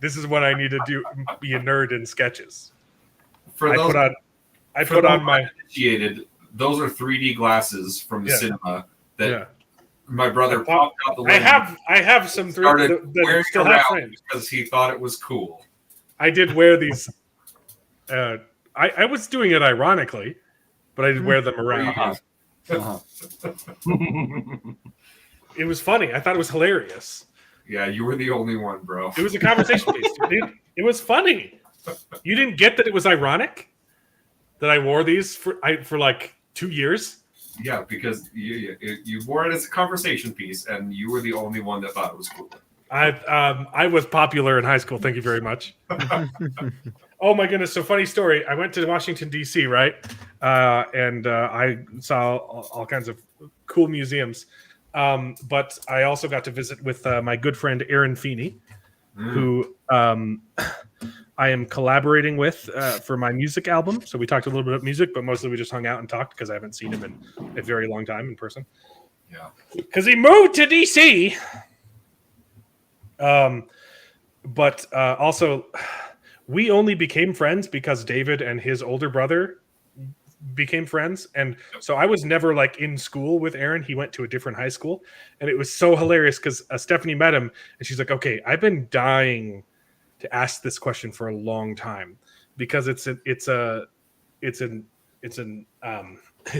This is when I need to be a nerd in sketches. I put on my initiated. Those are 3D glasses from the cinema that My brother popped out the window. I have some three Started that wearing still have around frames. because he thought it was cool. I did wear these. I was doing it ironically, but I did wear them around. It was funny. I thought it was hilarious. Yeah, you were the only one, bro. It was a conversation piece, dude. It was funny. You didn't get that it was ironic that I wore these for like 2 years. Yeah, because you wore it as a conversation piece, and you were the only one that thought it was cool. I was popular in high school. Thank you very much. Oh my goodness! So funny story. I went to Washington D.C. right, and I saw all kinds of cool museums. But I also got to visit with my good friend Aaron Feeney, who I am collaborating with for my music album. So we talked a little bit about music, but mostly we just hung out and talked because I haven't seen him in a very long time in person. Yeah, because he moved to DC. But also, we only became friends because David and his older brother became friends, and so I was never like in school with Aaron. He went to a different high school, and it was so hilarious because Stephanie met him, and she's like, "Okay, I've been dying to ask this question for a long time because it's an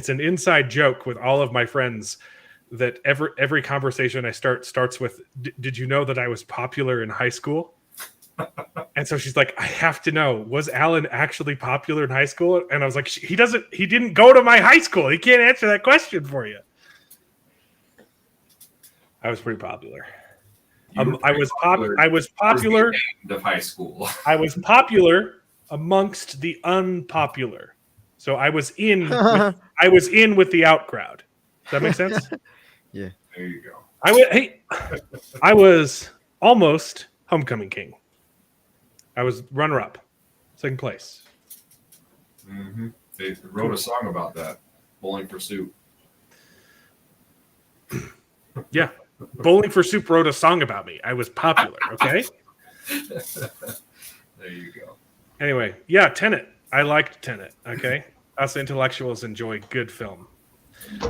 inside joke with all of my friends that every conversation I starts with, did you know that I was popular in high school?" And so she's like, I have to know, was Alan actually popular in high school? And I was like, he didn't go to my high school. He can't answer that question for you. I was pretty popular. I was popular of high school. I was popular amongst the unpopular. So I was in with the out crowd. Does that make sense? Yeah. There you go. I was almost homecoming king. I was runner-up, second place. Mm-hmm. They wrote a song about that. Bowling for Soup. Yeah. Bowling for Soup wrote a song about me. I was popular, okay? There you go. Anyway, yeah, Tenet. I liked Tenet, okay? Us intellectuals enjoy good film.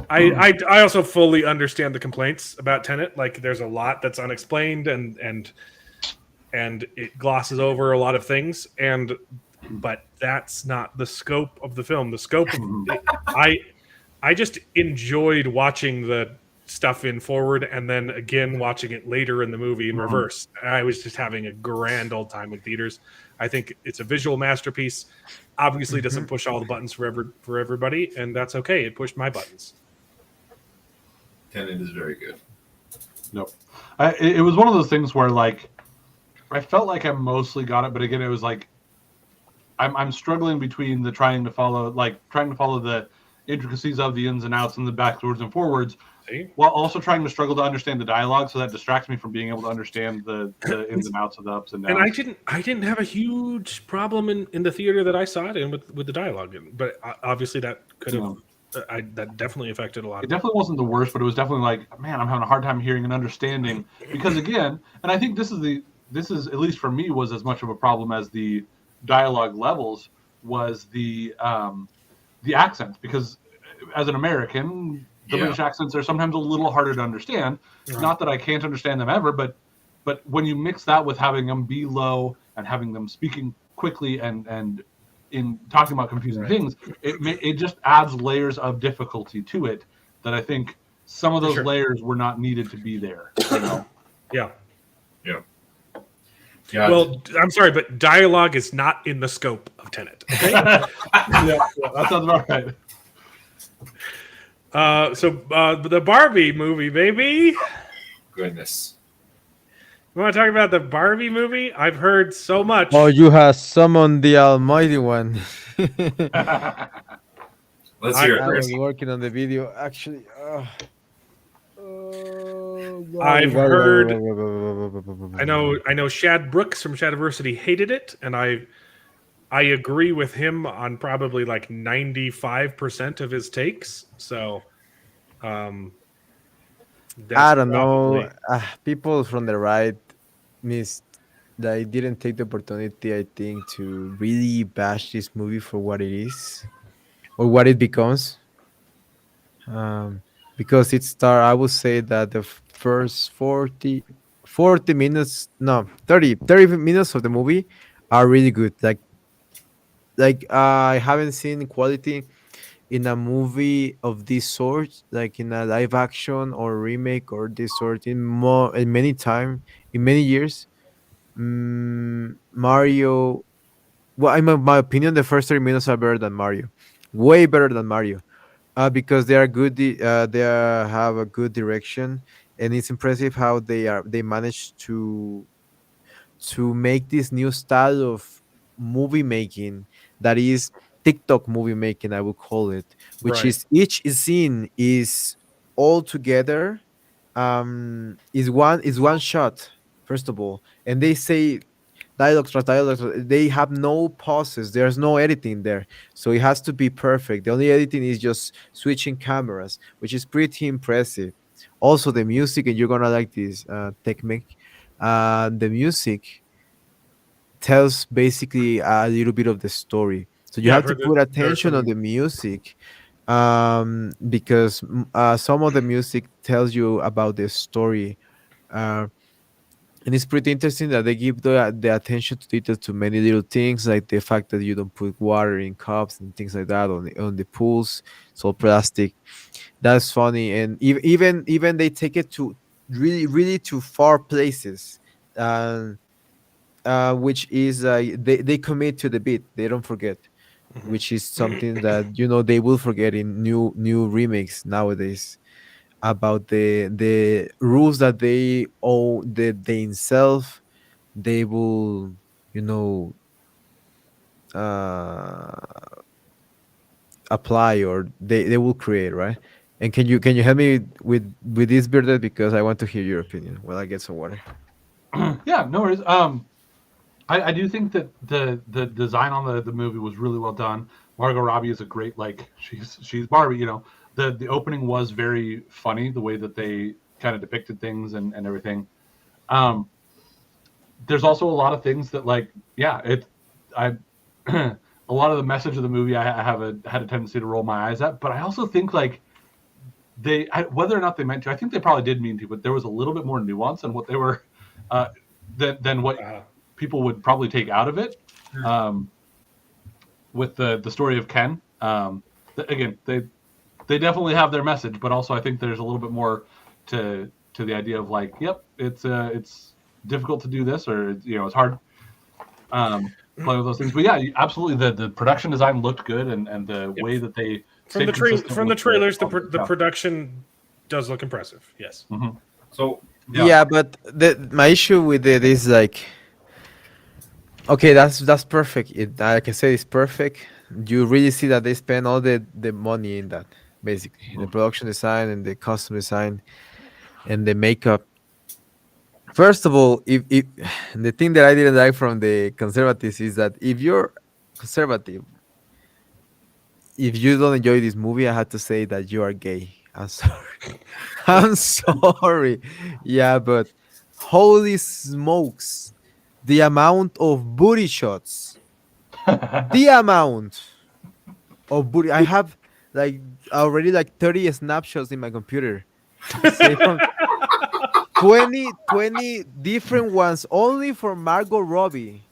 I also fully understand the complaints about Tenet. Like, there's a lot that's unexplained and it glosses over a lot of things. But that's not the scope of the film. The scope of I just enjoyed watching the stuff in forward and then again watching it later in the movie in reverse. I was just having a grand old time in theaters. I think it's a visual masterpiece. Obviously doesn't push all the buttons for everybody, and that's okay. It pushed my buttons. Tenet is very good. Nope. It was one of those things where, like, I felt like I mostly got it, but again, it was like I'm struggling between the trying to follow the intricacies of the ins and outs and the backwards and forwards, while also trying to struggle to understand the dialogue. So that distracts me from being able to understand the ins and outs of the ups and downs. And I didn't have a huge problem in the theater that I saw it in with the dialogue, but obviously that could have. That definitely affected a lot. It definitely wasn't the worst, but it was definitely like, man, I'm having a hard time hearing and understanding because again, and I think this is at least for me was as much of a problem as the dialogue levels was the accents, because as an American, the British accents are sometimes a little harder to understand. Right. Not that I can't understand them ever, but when you mix that with having them be low and having them speaking quickly and in talking about confusing things, it just adds layers of difficulty to it that I think some of those layers were not needed to be there. You know? Yeah. Yeah. Well, I'm sorry, but dialogue is not in the scope of Tenet. Okay? yeah, that sounds about right. So the Barbie movie, baby. Goodness. You want to talk about the Barbie movie? I've heard so much. Oh, you have summoned the Almighty One. Let's hear it. I was working on the video, actually. I've heard. I know. Shad Brooks from Shadiversity hated it, and I agree with him on probably like 95% of his takes. So, I don't know. People from the right they didn't take the opportunity, I think, to really bash this movie for what it is or what it becomes. because it start. I would say that the first 40 minutes, no, 30 minutes of the movie are really good. Like I haven't seen quality in a movie of this sort, like in a live action or remake or this sort, in many time, in many years. Mario. Well, in my opinion, the first 30 minutes are better than Mario, way better than Mario, because they are good. Have a good direction, and it's impressive how they managed to make this new style of movie making that is TikTok movie making, I would call it, which Right. is each scene is all together, is one shot, first of all, and they say dialogue tras dialogue. They have no pauses. There's no editing there, so it has to be perfect. The only editing is just switching cameras, which is pretty impressive. Also, the music, and you're gonna like this, technique. The music tells basically a little bit of the story, so you Yeah, I've have to heard that put there's attention on some. the music, because some of the music tells you about the story. uh, and it's pretty interesting that they give the attention to detail to many little things, like the fact that you don't put water in cups and things like that on the pools. It's all plastic. That's funny, and even they take it to really really to far places, and which is they commit to the beat. They don't forget, which is something that they will forget in new remakes nowadays, about the rules that they own, that they themselves they will you know uh apply, or they will create, right? And can you help me with this, Bearded, because I want to hear your opinion while I get some water. Yeah, no worries. I do think that the design on the movie was really well done. Margot Robbie is a great, like, she's Barbie. The opening was very funny, the way that they kind of depicted things and everything. Um, there's also a lot of things that, like, yeah, I a lot of the message of the movie I had a tendency to roll my eyes at, but I also think, like, whether or not they meant to, I think they probably did mean to, but there was a little bit more nuance on what they were, uh, than what people would probably take out of it. With the story of Ken, again, they definitely have their message, but also I think there's a little bit more to the idea of, like, yep, it's difficult to do this, or it's hard, playing with those things. But yeah, absolutely, the production design looked good, and the way that they From the stayed consistent from the with trailers, the stuff. production does look impressive. Yes. So Yeah, but my issue with it is, like, okay, that's perfect. I can say it's perfect. You really see that they spend all the money in that, basically, in the production design and the costume design and the makeup. First of all, if the thing that I didn't like from the conservatives is that if you're conservative, if you don't enjoy this movie, I had to say that you are gay. I'm sorry. I'm sorry. Yeah, but holy smokes, the amount of booty shots, the amount of booty. I have, like, already like 30 snapshots in my computer. Say from 20 different ones only for Margot Robbie.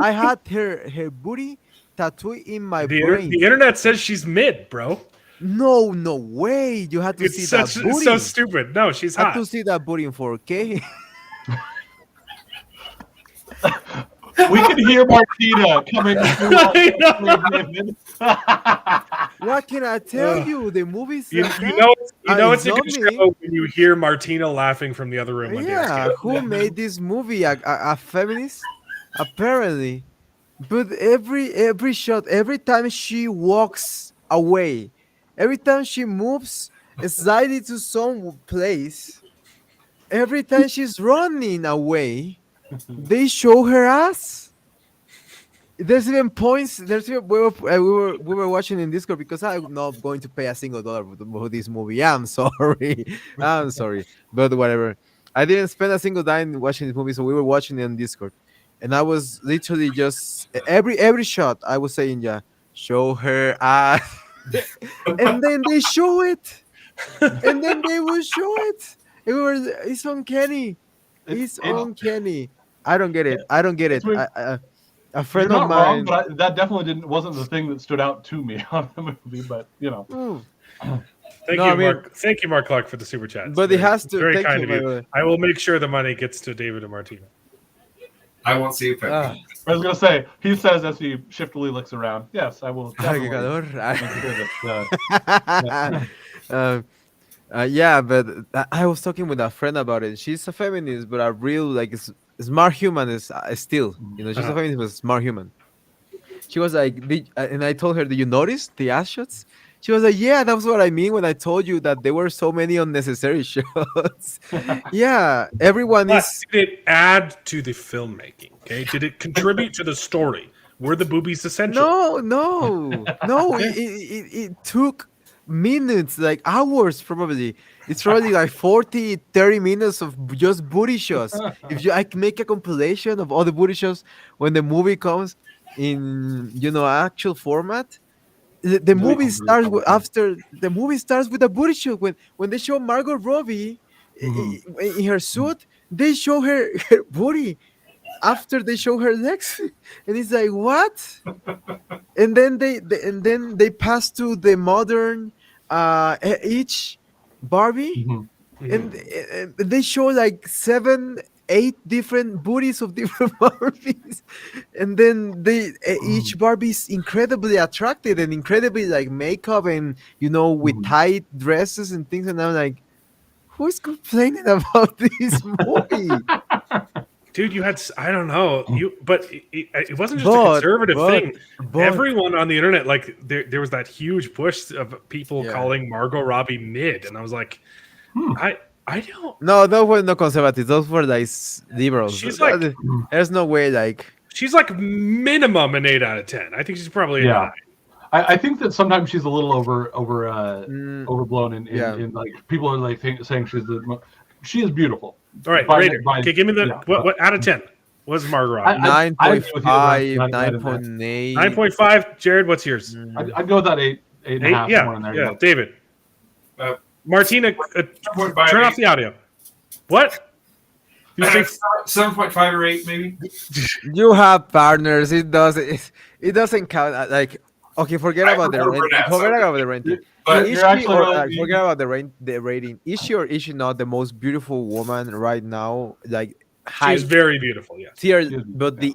I had her booty tattooed in my The brain. internet says she's mid, bro. No, no way. You had to see that It's so booty. stupid. No, she's Had to hot. see that booty in 4K. We can hear Martina coming through. I know. What can I tell you? The movie's You, like you that. know it's a not good me. show when you hear Martina laughing from the other room on Yeah, Dave's who made this movie? A feminist? Apparently. But every shot, every time she walks away, every time she moves slightly to some place, every time she's running away, they show her ass. There's even points. We were watching in Discord, because I'm not going to pay a single dollar for this movie. I'm sorry. I'm sorry, but whatever. I didn't spend a single dime watching this movie, so we were watching it on Discord, and I was literally just every shot I was saying, yeah, show her ass, and then they show it. and then they will show it. It's uncanny. It's uncanny. I don't get it. I don't get it. It's weird. A You're friend of not wrong, mine. but that definitely wasn't the thing that stood out to me on the movie. But you know, Thank you, Mark Clark, for the super chat. But it has to. Very Thank kind you, of my you. brother. I will make sure the money gets to David and Martina. I won't see it. Ah. I was gonna say he says as he shiftily looks around. Yes, I will. Ay, qué Definitely. calor. Yeah, but I was talking with a friend about it. She's a feminist, but a real like smart human is still. You know, she's a feminist, but a smart human. She was like, and I told her, "Did you notice the ass shots?" She was like, "Yeah, that's what I mean when I told you that there were so many unnecessary shots." Yeah, everyone But is. did it add to the filmmaking? Okay, did it contribute to the story? Were the boobies essential? No. It took minutes, like hours probably. It's probably like 40, 30 minutes of just booty shots. If I can make a compilation of all the booty shots when the movie comes in, actual format. The movie starts after the movie starts with a booty shot when they show Margot Robbie in her suit. They show her booty after they show her legs, and it's like what? And then they pass to the modern each Barbie, and they show like 7 8 different booties of different Barbies, and then each Barbie is incredibly attractive and incredibly like makeup and with tight dresses and things, and I'm like, who's complaining about this movie? Dude, you had, I don't know, but it wasn't just a conservative thing. Everyone on the internet, like there was that huge push of people calling Margot Robbie mid, and I was like, I don't. No, those were not conservatives. Those were like liberals. She's like, there's no way. Like, she's like minimum an 8 out of 10. I think she's probably a 9. I think that sometimes she's a little overblown, in like people are like saying she is beautiful. All right, okay, give me the what out of 10? What's Margot Robbie? 9.5, 9.8, 9.5. Jared, what's yours? I'd go with that 8 and a half. Yeah. David, Martina, turn off the audio. What? You say 7.5 or 8, maybe? You have partners. It doesn't count. Like, okay, forget about the rent. Forget about the rating. But forget about the rating. Is she or is she not the most beautiful woman right now? Like, she's very beautiful. Yes. But the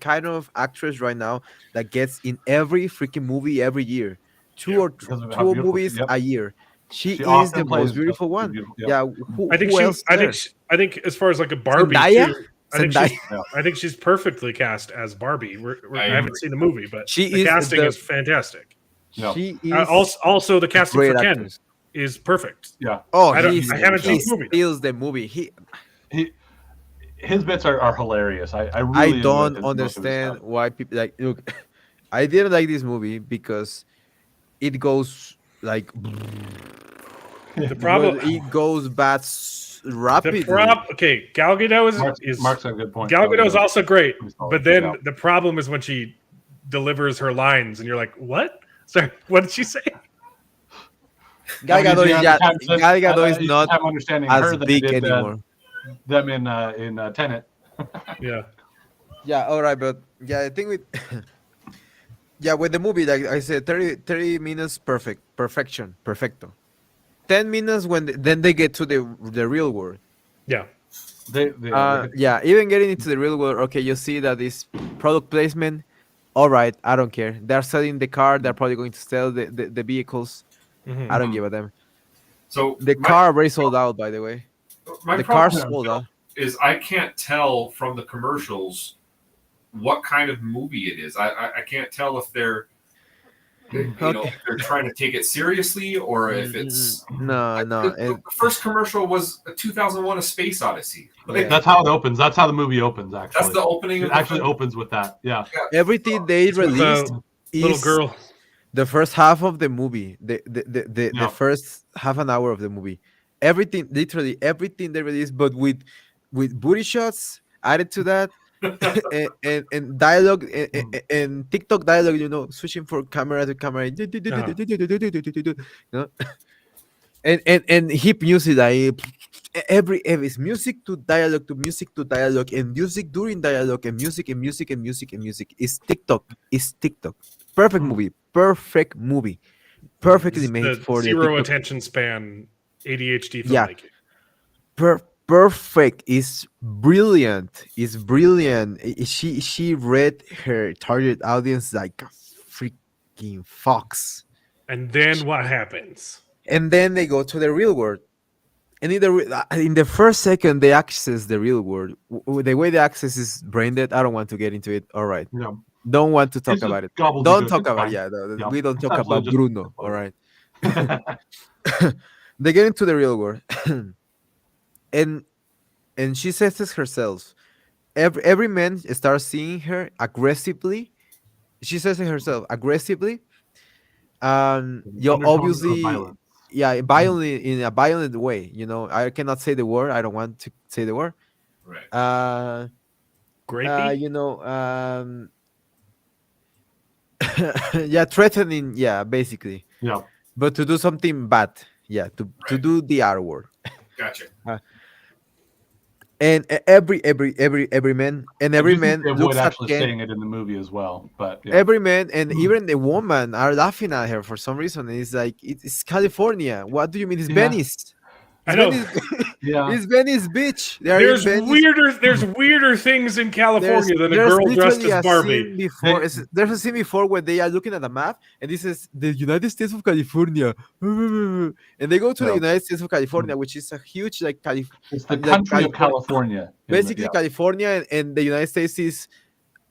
kind of actress right now that gets in every freaking movie every year, two movies a year. She is the most beautiful one. Yeah. Who else? I think as far as like a Barbie, too, I think she's perfectly cast as Barbie. I haven't seen the movie, but the casting is fantastic. No. She is also the casting for Ken is perfect. Yeah. Oh, I haven't seen the movie. Steals the movie. His bits are hilarious. I really don't understand why people like. Look, I didn't like this movie because it goes like. The problem it goes bad rapidly. Okay, Gal Gadot is Mark's a good point. Gal Gadot is also great, but then the problem is when she delivers her lines, and you're like, "What? Sorry, what did she say?" Gal Gadot is not as big anymore. Them in Tenet. Yeah. Yeah. All right, but yeah, I think with with the movie, like I said, 30 minutes, perfecto. 10 minutes then they get to the real world. Yeah. Even getting into the real world, okay, you see that this product placement, all right, I don't care. They're selling the car, they're probably going to sell the vehicles. Mm-hmm. I don't give a damn. So the car already sold out, by the way. The car sold out. Is I can't tell from the commercials what kind of movie it is. I can't tell if they're if they're trying to take it seriously or if it's no. The first commercial was a 2001: A Space Odyssey. That's how it opens. That's how the movie opens. Actually, that's the opening. It actually opens with that. Yeah. Everything they released is little girl. The first half of the movie, the first half an hour of the movie, literally everything they released, but with booty shots added to that, and dialogue and TikTok dialogue, switching from camera to camera, and hip music, like every it's music to dialogue to music to dialogue and music during dialogue and music and music and music and music. Is TikTok. Perfect movie. Perfectly This is made the for the zero TikTok. attention span ADHD Yeah. filmmaking. Perfect. Is brilliant. She read her target audience like a freaking fox. And then what happens? And then they go to the real world. And in the first second they access the real world. The way the access is branded, I don't want to get into it. All right. Yeah. Don't want to talk It's just about it. gobbledygook. Don't talk It's about fine. it. Yeah, Yeah. we don't It's talk about absolutely Bruno. just- All right. They get into the real world. and she says this herself. Every man starts seeing her aggressively. She says it herself aggressively. You Undertones of obviously, violence. yeah, violently, in a violent way. I cannot say the word. I don't want to say the word. Right. Grapey? Yeah, threatening. Yeah, basically. Yeah. But to do something bad. Yeah, to Right. do the R word. Gotcha. And every man and every I do think man they avoid looks at actually Ken. saying it in the movie as well, but yeah. Every man and even the woman are laughing at her for some reason. It's like it's California. What do you mean? It's Yeah. Venice. I know. Yeah. It's Venice, bitch. They are There's in Venice. weirder things in California than a girl dressed literally as a Barbie. scene before. There's a scene before where they are looking at the map and this is the United States of California, and they go to the Yeah. United States of California, which is a huge It's the country of California. Basically, Yeah. California and the United States is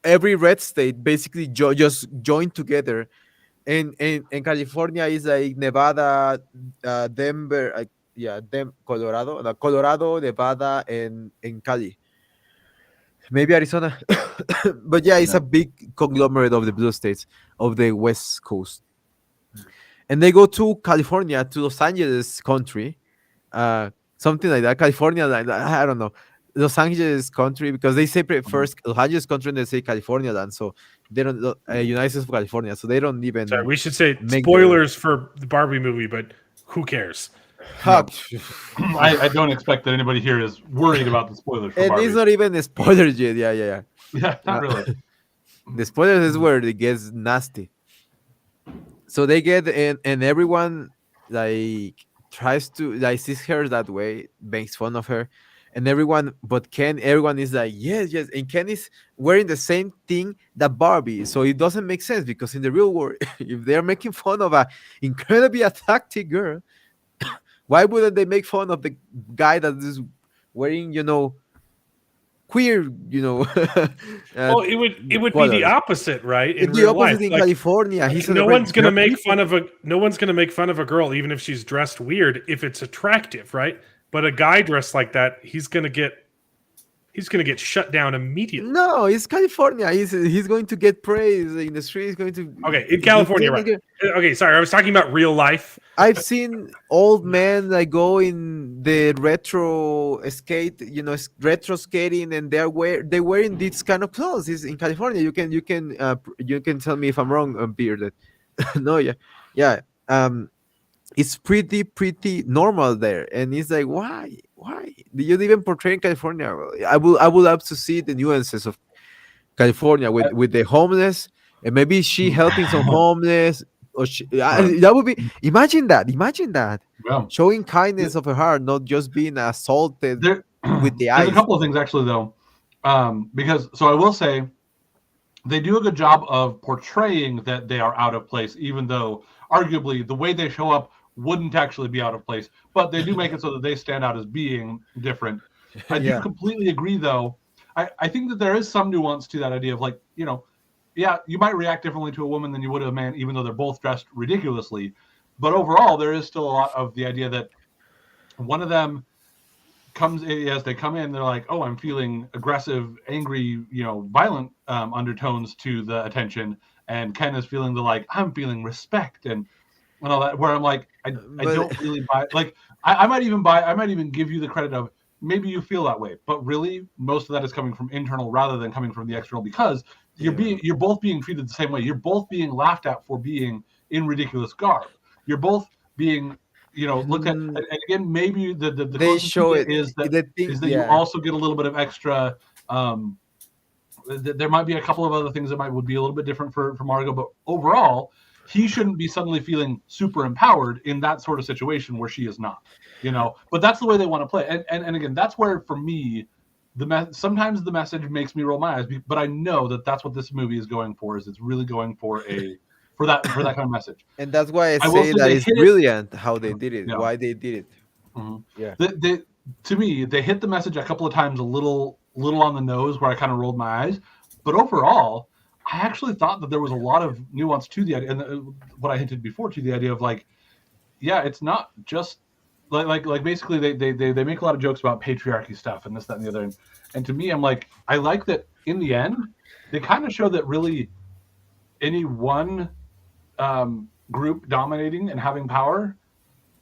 every red state basically just joined together, and California is like Nevada, Denver, Colorado, Nevada, and Cali. Maybe Arizona, but yeah, it's Yeah. a big conglomerate of the blue states of the West Coast. And they go to California, to Los Angeles country, something like that. California, like that, I don't know, Los Angeles country, because they separate first Los Angeles country and they say California land, so they don't United States of California, so they don't even. Sorry, we should say make spoilers for the Barbie movie, but who cares? Fuck. I don't expect that anybody here is worried about the spoilers for And Barbie. it's not even a spoiler yet. Yeah. Yeah, not really. The spoilers is where it gets nasty. So they get and everyone like tries to like sees her that way, makes fun of her, and everyone but everyone is like yes, and Ken is wearing the same thing that Barbie, so it doesn't make sense because in the real world, if they're making fun of a incredibly attractive girl, why wouldn't they make fun of the guy that is wearing queer, Well, it would be the colors. opposite, right? In It's the real opposite life, in like, California. He's no one's gonna make fun of a girl, even if she's dressed weird, if it's attractive, right? But a guy dressed like that, he's gonna get shut down immediately. No, it's California. He's going to get praise in the street. He's going to. Okay, in California, right? Okay, sorry, I was talking about real life. I've seen old men like go in the retro skate, retro skating, and they're wearing these kind of clothes. It's in California. You can tell me if I'm wrong, Bearded. No, yeah. It's pretty normal there, and it's like why do you even portray in California? I would love to see the nuances of California with the homeless, and maybe she helping some homeless, or that would be imagine that Yeah. showing kindness of her heart, not just being assaulted with the There's eyes. a couple of things actually though, because I will say they do a good job of portraying that they are out of place, even though arguably the way they show up wouldn't actually be out of place, but they do make it so that they stand out as being different. I do completely agree though. I think that there is some nuance to that idea of like, yeah, you might react differently to a woman than you would a man, even though they're both dressed ridiculously. But overall, there is still a lot of the idea that one of them comes as they come in, they're like, oh, I'm feeling aggressive, angry, violent undertones to the attention. And Ken is feeling I'm feeling respect and all that, where I'm like, I don't really buy, like, I might even give you the credit of maybe you feel that way, but really most of that is coming from internal rather than coming from the external, because you're both being treated the same way. You're both being laughed at for being in ridiculous garb. You're both being, looked at. And again, maybe the They closest show to it. is that The thing, you also get a little bit of extra. There might be a couple of other things that would be a little bit different for Margot, but overall, he shouldn't be suddenly feeling super empowered in that sort of situation where she is not. But that's the way they want to play. And again, that's where, for me, sometimes the message makes me roll my eyes, but I know that that's what this movie is going for. Is it's really going for that kind of message. And that's why I will say say that they it's hit it. brilliant how they did it, Yeah. why they did it. Mhm. Yeah. To me, they hit the message a couple of times a little on the nose, where I kind of rolled my eyes. But overall, I actually thought that there was a lot of nuance to the idea, and what I hinted before, to the idea of it's not just like basically they make a lot of jokes about patriarchy stuff and this, that, and the other, and to me, I'm like, I like that in the end they kind of show that really any one group dominating and having power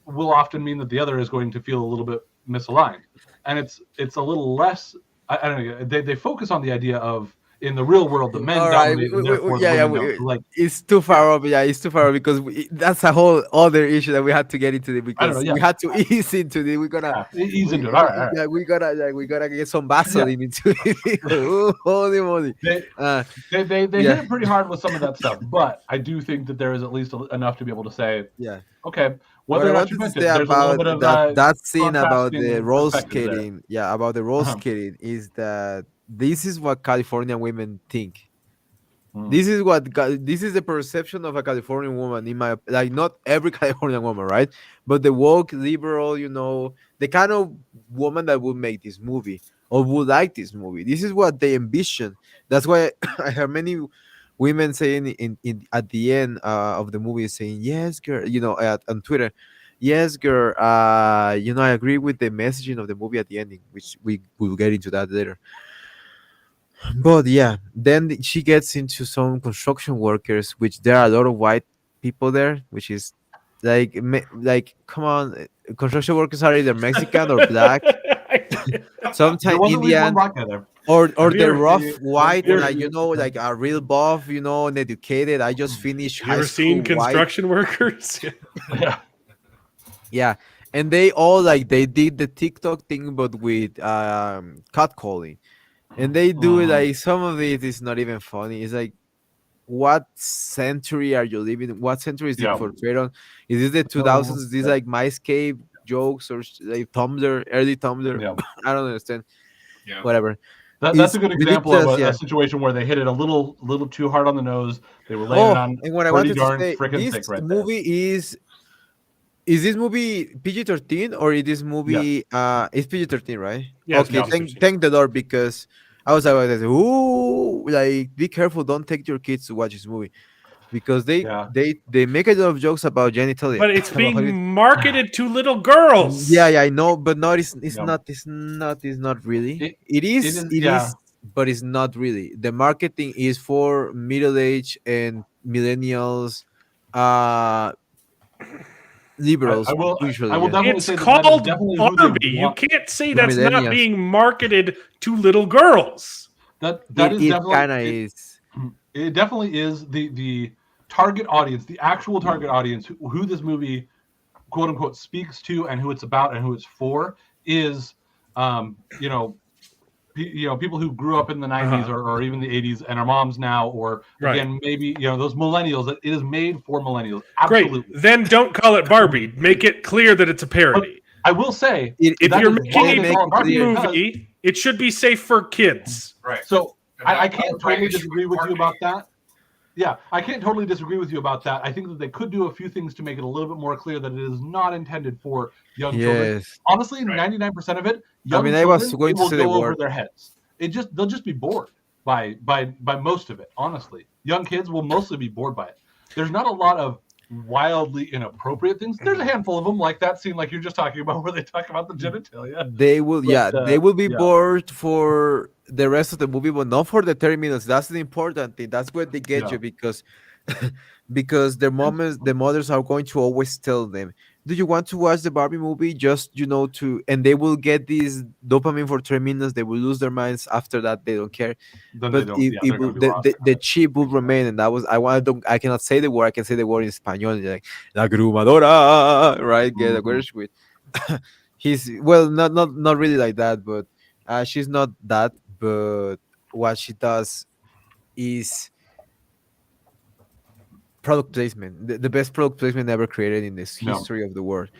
will often mean that the other is going to feel a little bit misaligned, and it's a little less. I don't know. They focus on the idea of, in the real world, the men dominate, and therefore the women don't. It's too far up. Yeah, it's too far up, because that's a whole other issue that we had to get into, because we had to ease into it. We're gonna ease into it. All right. Yeah, we gotta get some Vaseline into it. Ooh, holy moly! They hit it pretty hard with some of that stuff, but I do think that there is at least enough to be able to say, okay. What I wanted to say about that scene about the roller skating, about the roller skating, is that this is what Californian women think. This is the perception of a Californian woman, in my, not every Californian woman, right? But the woke, liberal, the kind of woman that would make this movie or would like this movie. This is what they envision. That's why I heard many women saying in at the end of the movie, saying, "Yes, girl," on Twitter. "Yes, girl. I agree with the messaging of the movie at the ending," which we will get into that later. But yeah, then she gets into some construction workers, which there are a lot of white people there, which is come on, construction workers are either Mexican or black, sometimes Indian, or they're rough white, like a real buff, and educated. I just finished high school. You ever seen construction workers? Yeah, and they all they did the TikTok thing, but with catcalling. And they do it like, some of it is not even funny. It's like, what century are you living in? What century is it portrayed on? Is this the 2000s? Is this like MyScape jokes or like Tumblr, early Tumblr? Yeah. I don't understand. Yeah. Whatever. That's a good example of a situation where they hit it a little too hard on the nose. They were laying it on. And what I wanted to say, this movie is this movie PG-13 or is this movie it's PG-13, right? Yeah. Okay, thank the Lord, because I was about to say, ooh, be careful, don't take your kids to watch this movie, because they make a lot of jokes about genitalia. But it's being marketed to little girls. Yeah, I know, but no, it's not really. It is, but it's not really. The marketing is for middle-aged and millennials, liberals. Usually, I will definitely it's say called Barbie. You can't say that's not being marketed to little girls. That is definitely kind of is. It definitely is the target audience, the actual target audience, who this movie, quote unquote, speaks to and who it's about and who it's for is, people who grew up in the 90s or even the 80s and are moms now, or again, maybe, those millennials. That it is made for millennials. Absolutely. Great. Then don't call it Barbie. Make it clear that it's a parody. But I will say, if you're making a Barbie movie, it should be safe for kids. Right. So I can't totally disagree with you about that. Yeah, I can't totally disagree with you about that. I think that they could do a few things to make it a little bit more clear that it is not intended for young children. Honestly, 99% of it, I was going to say go over their heads. They'll just be bored by most of it. Honestly, young kids will mostly be bored by it. There's not a lot of wildly inappropriate things. There's a handful of them, like that scene, like you're just talking about, where they talk about the genitalia. They will, they will be bored for the rest of the movie, but not for the 30 minutes. That's the important thing. That's where they get you, because the mothers are going to always tell them, do you want to watch the Barbie movie just to, and they will get this dopamine for 3 minutes, they will lose their minds. After that, they don't care. Then they But don't. Yeah, they're gonna be lost. the chip will remain, and that was I cannot say the word. I can say the word in Spanish, like la grumadora, right? Get a Mhm. with. He's well, not really like that, but she's not that. But what she does is product placement, the best product placement ever created in this Yeah. history of the world.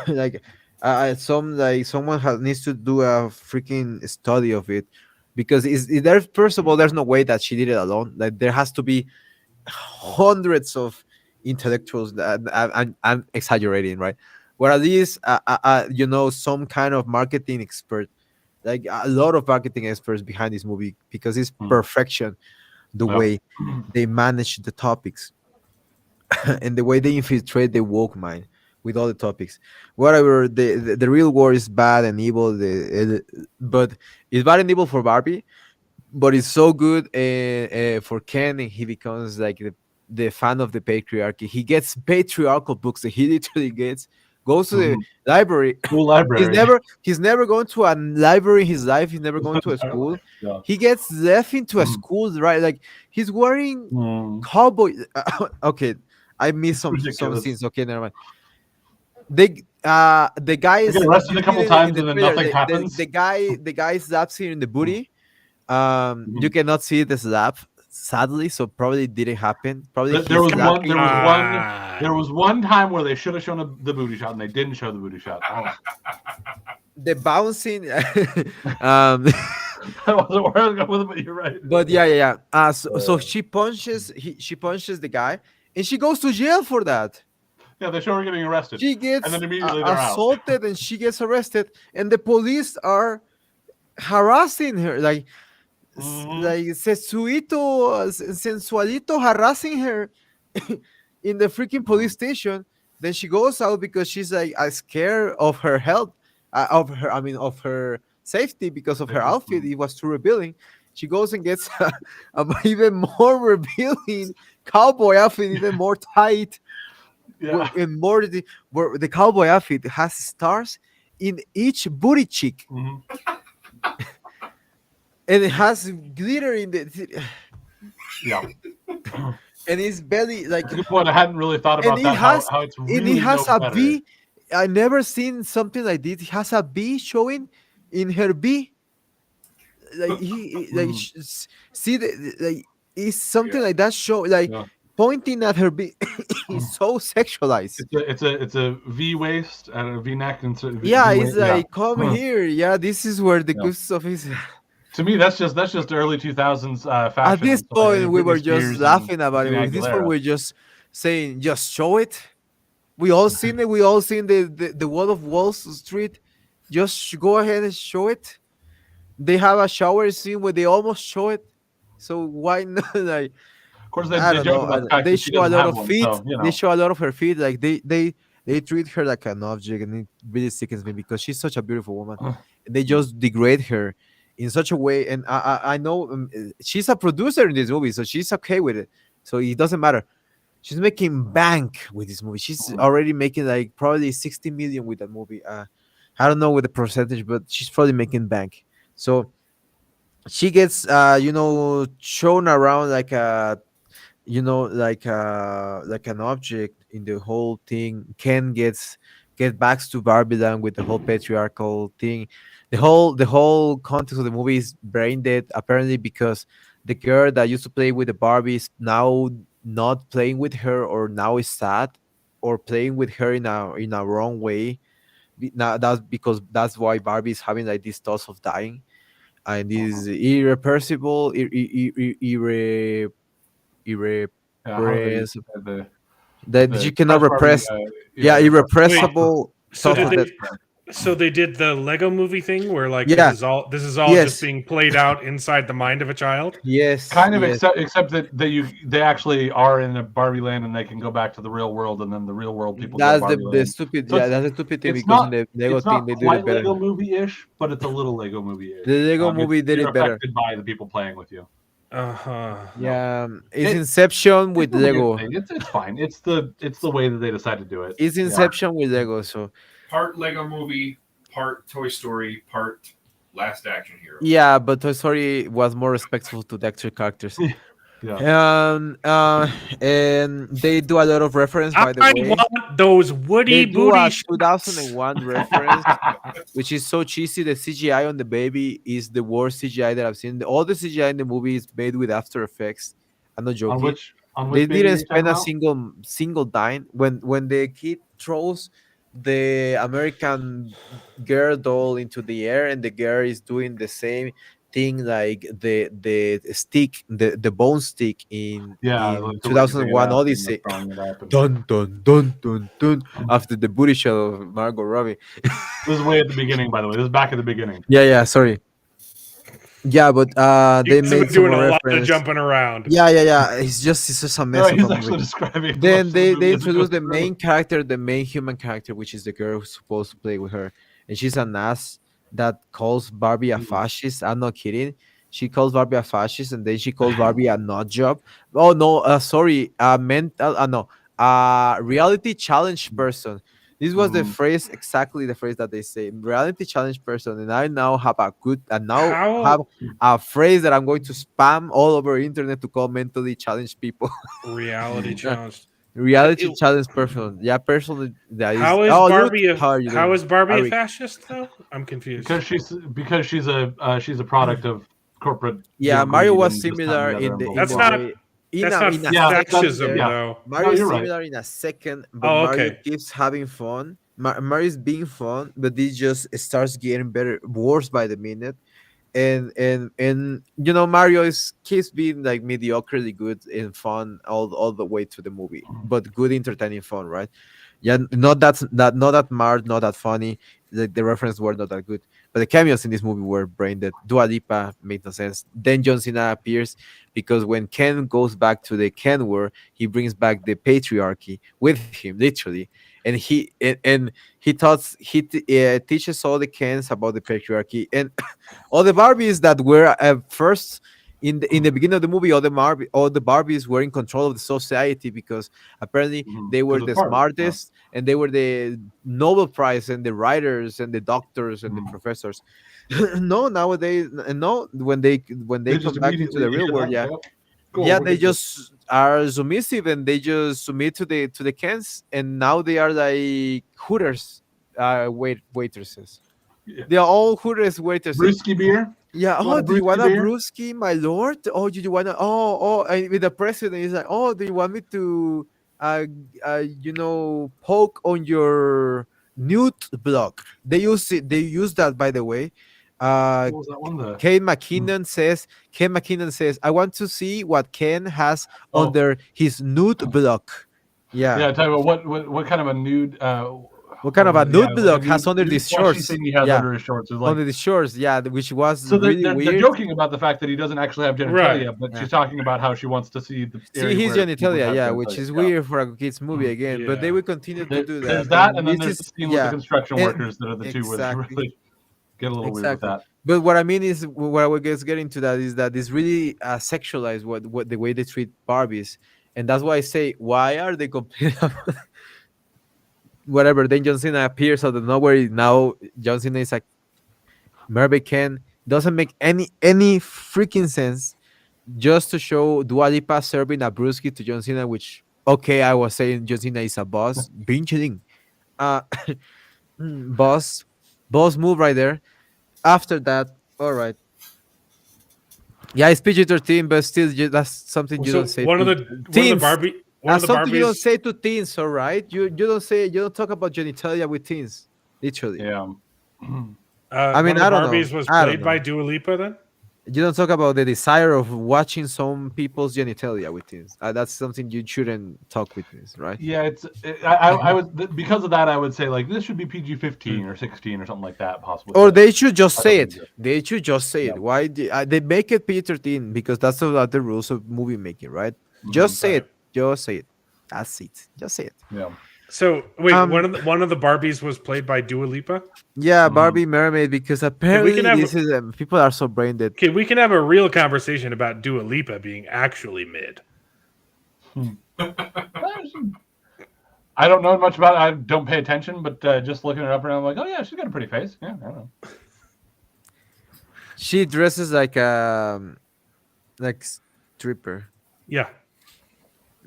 Like someone needs to do a freaking study of it, because there's, first of all, there's no way that she did it alone. Like there has to be hundreds of intellectuals that I'm exaggerating, right? Or at least some kind of marketing expert, like a lot of marketing experts behind this movie, because it's Mm. perfection, the Yeah. way they manage the topics and the way they infiltrate the woke mind with all the topics. Whatever, the real world is bad and evil, but it's bad and evil for Barbie, but it's so good for Ken, and he becomes like the fan of the patriarchy. He gets patriarchal books that he literally goes to the Mhm. library. School he's library. never he's never gone to a library in his life. He's never gone to a school. Yeah. He gets left into a school, right? Like he's wearing Mm. cowboy. Okay, I missed some Ridiculous. scenes. Okay, never mind. The guy They is, get arrested you a see couple it in times the and then trailer, nothing happens. the guy slaps him in the booty. You Mhm. cannot see the slap, sadly, so probably didn't happen. Probably There he was slapped one. him. There was one time where they should have shown the booty shot and they didn't show the booty shot. Oh, The bouncing. I wasn't where I was going with it, but you're right. But yeah. So she punches the guy, and she goes to jail for that. Yeah, they show her getting arrested, She gets and then immediately they're out. assaulted, and she gets arrested, and the police are harassing her, like Mhm. like sensualito harassing her in the freaking police station. Then she goes out because she's like scared of her health, of her safety, because of her outfit. It was too revealing. She goes and gets a even more revealing cowboy outfit, even more tight, Yeah. and more where the cowboy outfit has stars in each booty cheek, Mhm. and it has glitter in the Yeah. and his belly, like, That's a good point. I hadn't really thought and about it that. has How it's and really it has no a better. V. I never seen something like this. It has a V showing in her V. Like like Mhm. see like it's something like that show, like Yeah. pointing at her V. Is so sexualized. It's a V waist and a V neck and so Yeah, V it's waist, yeah. like, come here. Yeah, this is where the Yeah. good stuff is. To me, that's just early 2000s fashion. At this It's like point, we Britney were just Spears and laughing about it. Christina At this point, Aguilera. we're just saying, just show it. We all seen it. We all seen the Wall of Wall Street. Just go ahead and show it. They have a shower scene where they almost show it. So why not? Like, Of course, I they don't joke know. about the fact They that she show a doesn't lot have of one, feet. so you They know. show a lot of her feet. Like they treat her like an object, and it really sickens me because she's such a beautiful woman. And they just degrade her in such a way. And I know she's a producer in this movie, so she's okay with it. So it doesn't matter. She's making bank with this movie. She's already making like probably 60 million with that movie. I don't know with the percentage, but she's probably making bank. So she gets shown around like a like an object in the whole thing. Ken get back to Barbie Land with the whole patriarchal thing. The whole context of the movie is brain dead, apparently, because the girl that used to play with the Barbies now not playing with her, or now is sad, or playing with her in a wrong way. Now that's because that's why Barbie is having like these thoughts of dying, and is irreversible, Yeah, how do they use irrepressible, the that you cannot press Barbie, repress. Yeah, yeah, irrepressible So thoughts did of they? that. So they did the Lego Movie thing where like Yeah. this is all Yes. just being played out inside the mind of a child. Yes, kind of yes. except that they actually are in a Barbie land and they can go back to the real world, and then the real world people go to That's Barbie the land. stupid. So Yeah, it's- that's the stupid thing, It's because not in the Lego it's thing not they did quite it better. Lego movie-ish, but it's a little Lego movie-ish. The Lego movie did you're it better. affected by the people playing with you. Uh-huh. Yeah, it's It- Inception It's with a weird Lego. thing. It's fine. It's the way that they decide to do it. It's Yeah. Inception with Lego. So Part Lego Movie, part Toy Story, part Last Action Hero. yeah, but Toy Story was more respectful to the actual characters. Yeah. And they do a lot of reference, by the I way. want those Woody They do booty a shots. 2001 reference, which is so cheesy. The CGI on the baby is the worst CGI that I've seen. All the CGI in the movie is made with After Effects. I'm not On joking. which They baby are didn't you talking spend a about? single dime when the kid throws the American girl doll into the air, and the girl is doing the same thing like the stick, the bone stick Yeah, in like the raising it 2001 up and like Odyssey. throwing it up. And Dun dun dun dun dun after the booty shot of Margot Robbie. this is way at the beginning, by the way. This is back at the beginning. Yeah, sorry. Yeah, but they He's been made some doing more a lot of reference. jumping around. Yeah. It's just a mess No, of he's a actually movie. describing. Then most of the movie they as it introduce goes the through. main character, the main human character, which is the girl who's supposed to play with her, and she's an ass that calls Barbie a fascist. I'm not kidding. She calls Barbie a fascist, and then she calls Barbie a nut job. Oh no, sorry, mental. No, reality challenge person. This was the Mhm. phrase, exactly the phrase that they say, reality challenge person, and I now have have How a phrase that I'm going to spam all over internet to call mentally challenged people. reality challenged? Reality It- challenge person. Yeah, person that is. how is Oh, look, Barbie how are you how doing, is Barbie a Eric? fascist though? I'm confused. Because she's a product of corporate Yeah, Mario greed was and this, that, and similar the other, and blah blah in That's the blah. not way that's not in a Yeah, second fascism there. yeah. though. Mario No, is you're right. similar in a second, but Oh, Mario okay. keeps having fun. Mario is being fun, but he just starts getting better, worse by the minute. And Mario is keeps being like mediocrely good and fun all the way to the movie, but good entertaining fun, right? Yeah, not that smart, not that funny. The reference were not that good, but the cameos in this movie were brain dead. Dua Lipa made no sense. Then John Cena appears because when Ken goes back to the Ken world, he brings back the patriarchy with him, literally, and he taught teaches all the Kens about the patriarchy, and all the Barbies that were first in the beginning of the movie, all the Barbies were in control of the society because apparently they were Because it's the Barbie. Yeah. smartest, and they were the Nobel Prize and the writers and the doctors and the Mhm. professors. No, nowadays, no, when they They come just back into immediately the real world, yeah, Cool, yeah, we'll they get this. just are submissive and they just submit to the Kens, and now they are like Hooters, waitresses. Yeah. They are all Hooters waitresses. Brewski beer. Yeah. You want Oh, a do you brewski want a beer? brewski, my lord? Oh, do you want to? And with the president, he's like, oh, do you want me to, poke on your nude block? They use it. They use that, by the way. Uh, What was that one? The Ken McKinnon says, I want to see what Ken has oh under his nude block. Yeah. yeah. Tell you what kind of a nude. What kind of a Yeah, nude like a block has under nude these fleshy shorts? thing he has Yeah, under his shorts is like. under the shorts. Yeah, which was So really they're weird. joking about the fact that he doesn't actually have genitalia, Right. but Yeah. she's talking about how she wants to see the See area his where people genitalia, have yeah, which genitalia. is Yeah. weird for a kids movie again. But they Yeah. will continue to do There's that. that, and then this there's the is scene with the yeah, construction and- workers that are the two which exactly. really get a little weird with Exactly. that. But what I mean is, what I was getting to that is that it's really sexualized what the way they treat Barbies, and that's why I say, why are they complaining about whatever? Then John Cena appears out of nowhere. Now John Cena is like Mermaid Ken. Doesn't make any freaking sense. Just to show Dua Lipa serving a brewski to John Cena, which okay, I was saying John Cena is a boss. Binching. Uh boss move right there. After that, all right. Yeah, it's PG-13, but still, that's something you So don't say one of to the teens. one of That's the something you don't Barbies. say to teens, all right? You don't talk about genitalia with teens, literally. Yeah. I mean, One of I the don't know. Barbies was I don't played by know. Dua Lipa. Then You don't talk about the desire of watching some people's genitalia with teens. That's something you shouldn't talk with teens, right? Yeah, I would because of that I would say like this should be PG-15 or 16 or something like that possibly. Or they should just That say doesn't it. exist. They should just say it. Yeah. Why they make it PG-13 because that's the rules of movie making, right? Mhm. Just say Right. it. Just say it. That's it. Just say it. Yeah. So wait, Um, one of the Barbies was played by Dua Lipa. yeah, Mhm. Barbie Mermaid, because we apparently can have this is people are so brain dead. Okay, we can have a real conversation about Dua Lipa being actually mid. I don't know much about it. I don't pay attention, but just looking her up and I'm like, oh yeah, she's got a pretty face. Yeah, I don't know. She dresses like stripper. Yeah.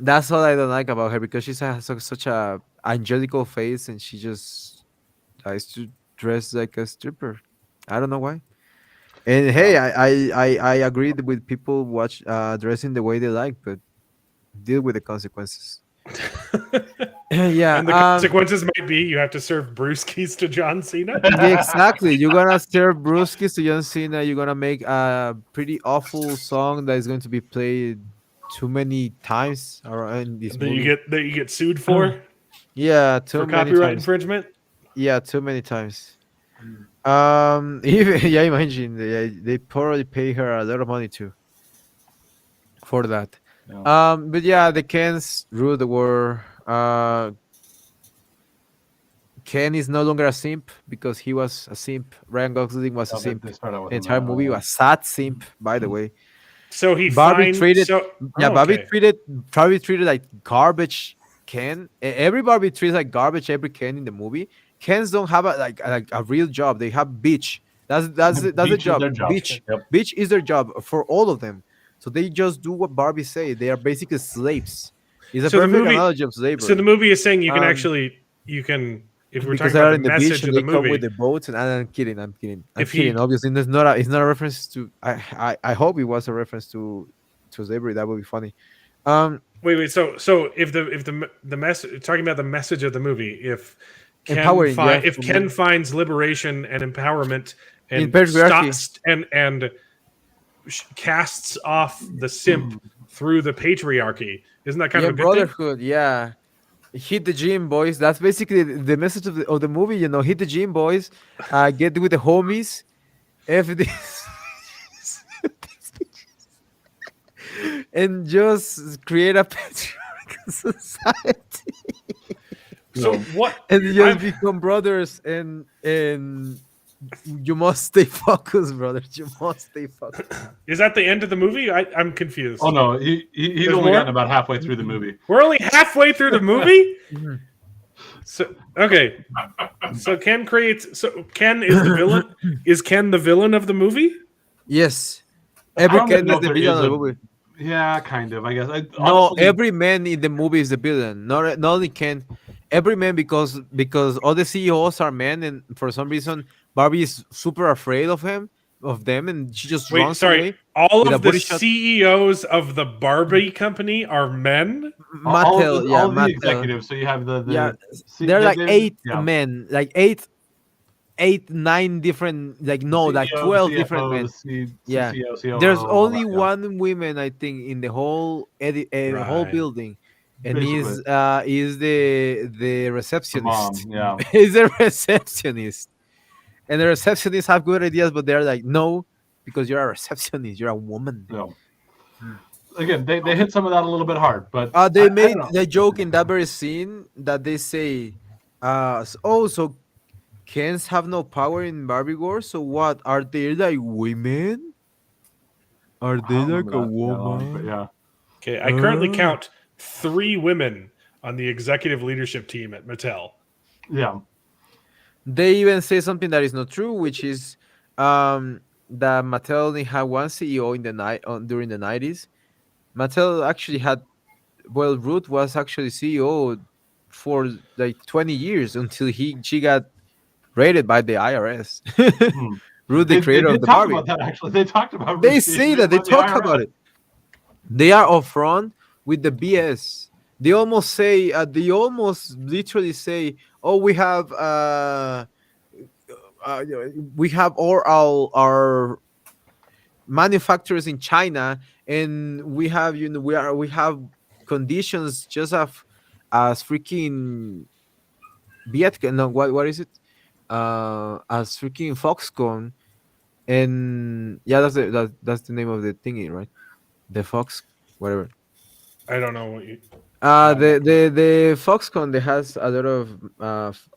That's all I don't like about her, because she's has such a angelical face, and she just likes to dress like a stripper. I don't know why. And hey, I agreed with people watch dressing the way they like, but deal with the consequences. Yeah. And the consequences might be you have to serve brewskis to John Cena. Yeah, exactly. You're gonna serve brewskis to John Cena. You're gonna make a pretty awful song that is going to be played too many times around this movie. That you get sued for Yeah, too for many copyright times. infringement. Yeah, too many times. Even yeah, imagine they probably pay her a lot of money too for that. Yeah. But yeah, the Kens rule the world. Ken is no longer a simp because he was a simp. Ryan Gosling was a Oh, simp. they start out with The him, entire movie was sad simp, by the way. So he Barbie fined. treated So yeah, okay. Barbie treated like garbage Ken. Every Barbie treats like garbage every Ken in the movie. Kens don't have a real job. They have bitch. That's the Beach is job. their job. Bitch. Yep. Bitch is their job for all of them. So they just do what Barbie say. They are basically slaves. It's a So the perfect movie- analogy of slavery. So the movie is saying you can Um, actually if we're because talking about they're in the the beach message and of they the come with movie. the boats, and I'm kidding. I'm kidding. I'm If kidding. he- Obviously, it's not a reference to. I hope it was a reference to slavery. That would be funny. Wait. So if the message talking about the message of the movie, if Empowering, yeah, if for Ken men. finds liberation and empowerment In and patriarchy. stops and casts off the simp through the patriarchy, isn't that kind Yeah, of a good thing? brotherhood. Yeah, hit the gym, boys. That's basically the message of the movie. You know, hit the gym, boys. Get with the homies. F this. And just create a patriarchal society. So No. what? And you just I'm- become brothers, and you must stay focused, brothers. You must stay focused. Is that the end of the movie? I'm confused. Oh no, he's There's only more? gotten about halfway through the movie. We're only halfway through the movie. Mhm. So okay, so Ken creates. So Ken is the villain. Is Ken the villain of the movie? Yes, I every don't even Ken know is if the there villain is of the a- movie. Yeah, kind of. I guess. No, Honestly, every man in the movie is the villain. Not only Ken, every man, because all the CEOs are men, and for some reason Barbie is super afraid of them, and she just Wait, runs sorry. away. All with a of the body shot. CEOs of the Barbie company are men. Mattel, yeah, all of the Mattel. executives. So you have the Yeah, see- there are like they- 8 yeah. men, like 9 different, like no, like CEO, 12 CFO, different men. Yeah. CCO, COO, There's all only that, yeah. one woman, I think, in the whole whole Right. building, and Basically. is the The receptionist. mom, yeah. Is the receptionist, and the receptionists have good ideas, but they're like, no, because you're a receptionist, you're a woman. No. Again, they hit some of that a little bit hard, but They I made don't know. the joke in that very scene that they say, so Kens have no power in Barbie Wars. So what are they, like women? Are I they don't like remember a that, woman? but yeah. Okay, I currently Ah. count 3 women on the executive leadership team at Mattel. Yeah. They even say something that is not true, which is that Mattel only had one CEO in the night during the 90s. Mattel actually had, well, Ruth was actually CEO for like 20 years until she got raided by the IRS. Hmm. Ruth, the They creator of did the talk Barbie. about that actually. They talked about They Ruth being say raided that they by the talk IRS. about it. They are upfront with the BS. They almost say, they almost literally say, "Oh, we have all our manufacturers in China, and we have we have conditions just as freaking Viet. No, what is it? As freaking Foxconn, and yeah, that's the name of the thingy, right? The Fox, whatever. I don't know what you. The Foxconn, they has a lot of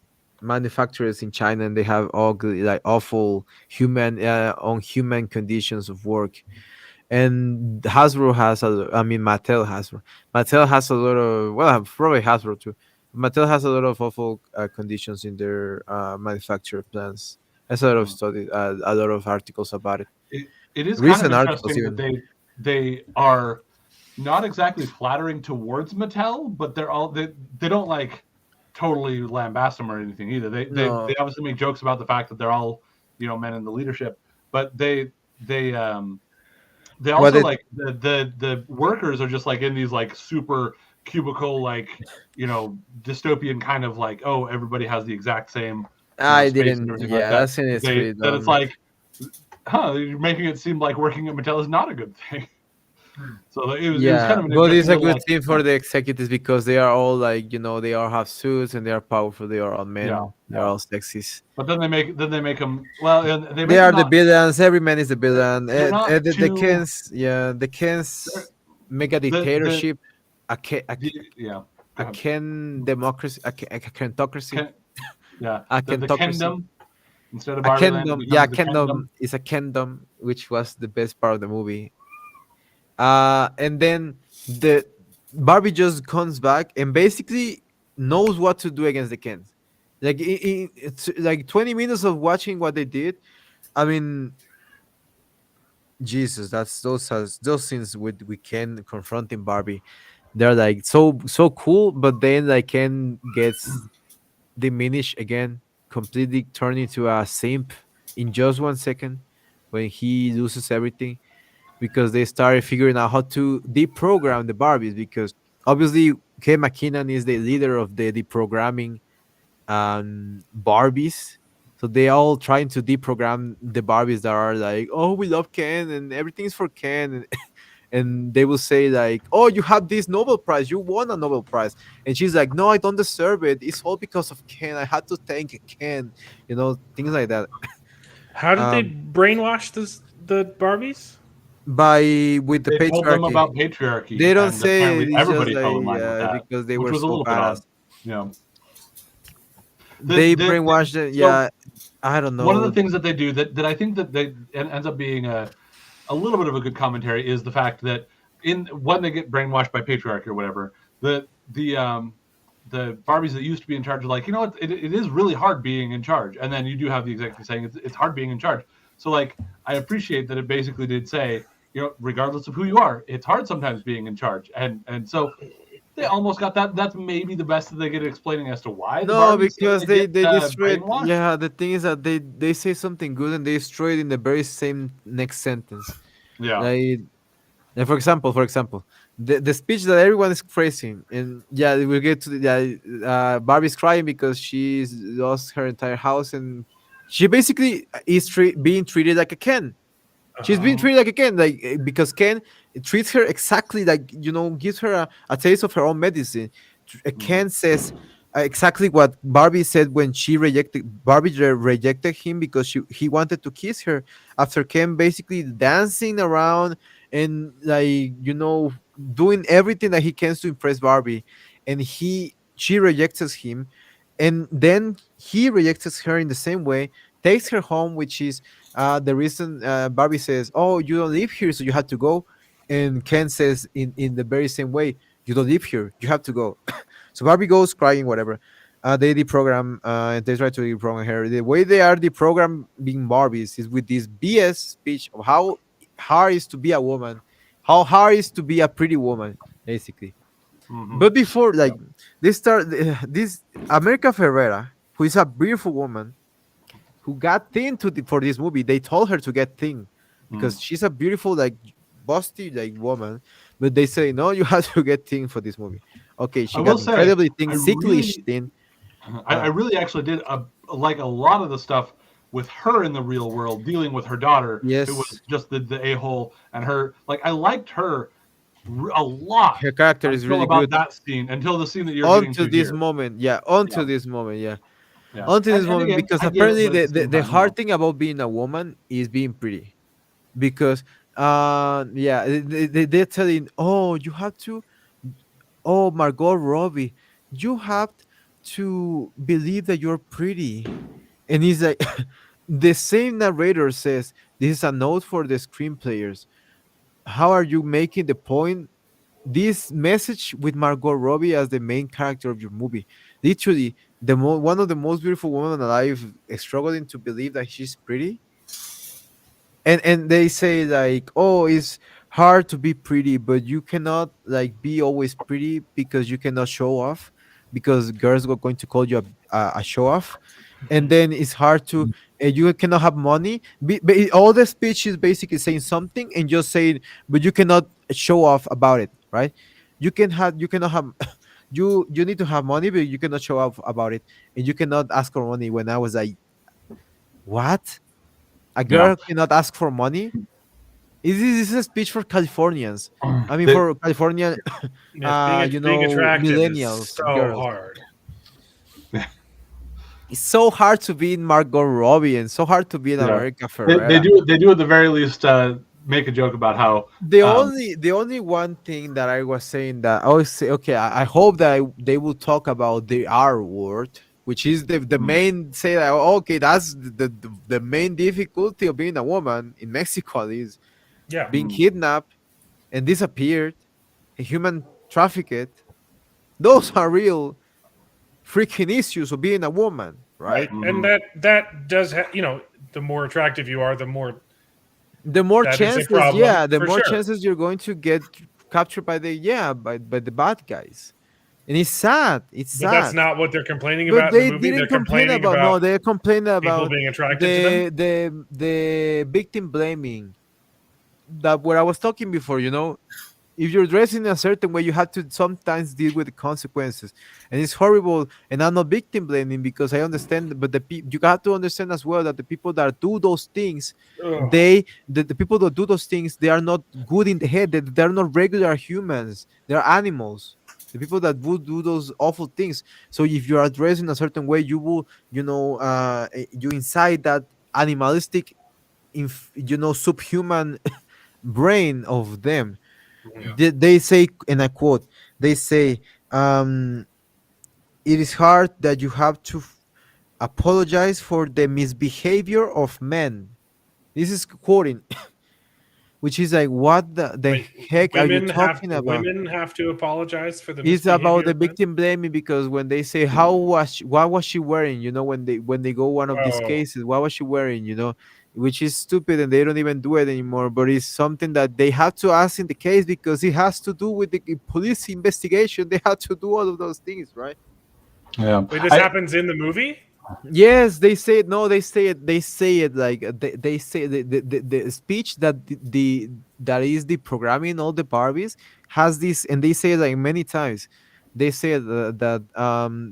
manufacturers in China, and they have ugly, like awful human on human conditions of work. And Hasbro has I mean Mattel has a lot of, well, probably Hasbro too. Mattel has a lot of awful conditions in their manufacturer plants. There's a lot of Mm. study, a lot of articles about it. It is kind of Recent articles interesting that even. they are not exactly flattering towards Mattel, but they don't like totally lambaste them or anything either. They No, obviously make jokes about the fact that they're all, men in the leadership, but they what also it like the workers are just like in these like super cubicle, like, dystopian kind of like, oh, everybody has the exact same, I space and didn't. everything like Yeah, that. that scene is They pretty that it's dumb. like, you're making it seem like working at Mattel is not a good thing. So it was kind Yeah, of an but it's interesting a little good like, thing for the executives because they are all like, they all have suits and they are powerful. They are all yeah, men. They are yeah. all sexist. But then they make them, well, and they They make them are the not, villains. Every man is the villain. they're not The too, Kens, yeah, the they're, Kens make a the dictatorship, yeah. Go a ahead. Ken democracy, a Kentocracy, Ken, yeah, a the Kentocracy, Kingdom instead of a Barbie Land, it Kingdom. Yeah, becomes the Kingdom Kingdom. is a Kingdom, which was the best part of the movie. And then the Barbie just comes back and basically knows what to do against the Kens. Like it's like 20 minutes of watching what they did. I mean, Jesus, that's those scenes with Ken confronting Barbie. They're like so cool, but then like Ken gets diminished again, completely turned into a simp in just 1 second when he loses everything because they started figuring out how to deprogram the Barbies because obviously Ken McKinnon is the leader of the deprogramming Barbies. So they all trying to deprogram the Barbies that are like, oh, we love Ken and everything's for Ken, and they will say like, oh, you have this Nobel Prize, you won a Nobel Prize, and she's like, no, I don't deserve it. It's all because of Ken. I had to thank Ken, things like that. How did they Um, brainwash the Barbies? by with the They told them patriarchy, about patriarchy, they don't and say apparently it. It's just everybody like fell in line with that, because they which were was a so little bit odd. badass. Yeah. The, They the, the brainwashed it. so Yeah, I don't one of know. the things that they do that I think that they ends up being a little bit of a good commentary is the fact that in when they get brainwashed by patriarchy or whatever, the Barbies that used to be in charge are like, you know what, it is really hard being in charge, and then you do have the executive saying it's hard being in charge. So like, I appreciate that it basically did say, regardless of who you are, it's hard sometimes being in charge, and so they almost got that. That's maybe the best that they get explaining as to why the No, Barbies seem because to they get they destroyed. brainwashed. Yeah, the thing is that they say something good and they destroy it in the very same next sentence. Yeah. Like, and for example, the speech that everyone is praising, and yeah, we get to the yeah, Barbie's crying because she's lost her entire house, and she basically is being treated like a Ken. She's being Mhm. treated like a Ken, like because Ken treats her exactly like gives her a taste of her own medicine. Mhm. Ken says exactly what Barbie said when she rejected rejected him because he wanted to kiss her after Ken basically dancing around and like doing everything that he can to impress Barbie, and she rejects him, and then he rejects her in the same way, takes her home, which is the reason Barbie says, "Oh, you don't live here, so you have to go," and Ken says in the very same way, "You don't live here, you have to go." So Barbie goes crying, whatever. They deprogram, and they try to deprogram her. The way they are deprogramming Barbies is with this BS speech of how hard it is to be a woman, how hard it is to be a pretty woman, basically. Mhm. But before, like, Yep. they start this America Ferrera, who is a beautiful woman, who got thin for this movie. They told her to get thin Mm. because she's a beautiful, like, busty, like, woman. But they say no, you have to get thin for this movie. Okay, I she will got say, incredibly thin, I sicklish really, thin. I really actually did like a lot of the stuff with her in the real world, dealing with her daughter, who was Yes, just the a hole, and her like I liked her a lot her character is until really about good. that scene, until the scene that you're getting Onto to this here. moment, yeah, Yeah, onto this moment, yeah, yeah, onto this and moment, again, because I get it, apparently but at the, the the, same the time, hard thing about being a woman is being pretty. Because they're telling, oh, you have to oh, Margot Robbie, you have to believe that you're pretty. And he's like, the same narrator says, this is a note for the screenplayers. How are you making the point? This message with Margot Robbie as the main character of your movie. Literally, one of the most beautiful women alive is struggling to believe that she's pretty, and they say like, oh, it's hard to be pretty, but you cannot like be always pretty because you cannot show off, because girls are going to call you a show off. And then it's hard to you cannot have money, but all the speech is basically saying something and just saying, but you cannot show off about it, right? You cannot have you need to have money, but you cannot show off about it, and you cannot ask for money. When I was like, what, a Yeah. girl cannot ask for money? Is a speech for Californians. I mean, They- for California, Yeah, being attractive is millennials, so girls. hard. It's so hard to be in Margot Robbie and so hard to be in Yeah. America they Ferrera. do at the very least make a joke about how The only one thing that I was saying, that I always say, okay, I hope that they will talk about the R word, which is the main, say that, okay, that's the main difficulty of being a woman in Mexico is Yeah. being kidnapped and disappeared, and human trafficked. Those are real freaking issues of being a woman, right? Right. And that does the more attractive you are, the more The more that is a chances, problem, the for more sure. chances you're going to get captured by by the bad guys. And it's sad. It's But sad. that's not what they're complaining But about in they the movie. They're didn't complain complaining about, no, about they're complaining people about being attracted to them. the victim blaming, that what I was talking before, if you're dressed in a certain way, you have to sometimes deal with the consequences, and it's horrible. And I'm not victim blaming, because I understand, but you have to understand as well that the people that do those things, Ugh. the people that do those things, they are not good in the head. They're not regular humans. They're animals. The people that would do those awful things. So if you are dressed in a certain way, you will, you inside that animalistic, subhuman brain of them. Yeah. They say, and I quote, they say, it is hard that you have to apologize for the misbehavior of men. This is quoting, which is like, what the Wait, heck are you talking about? women have to apologize for the It's about misbehavior the of men? victim blaming, because when they say, what was she wearing, when they go one of these Oh. cases, what was she wearing, which is stupid, and they don't even do it anymore. But it's something that they have to ask in the case, because it has to do with the police investigation. They have to do all of those things, right? yeah. Wait, this happens in the movie? Yes, they say it. No, they say it. They say it like they say the speech that that is the programming all the Barbies has this, and they say it like many times. They say that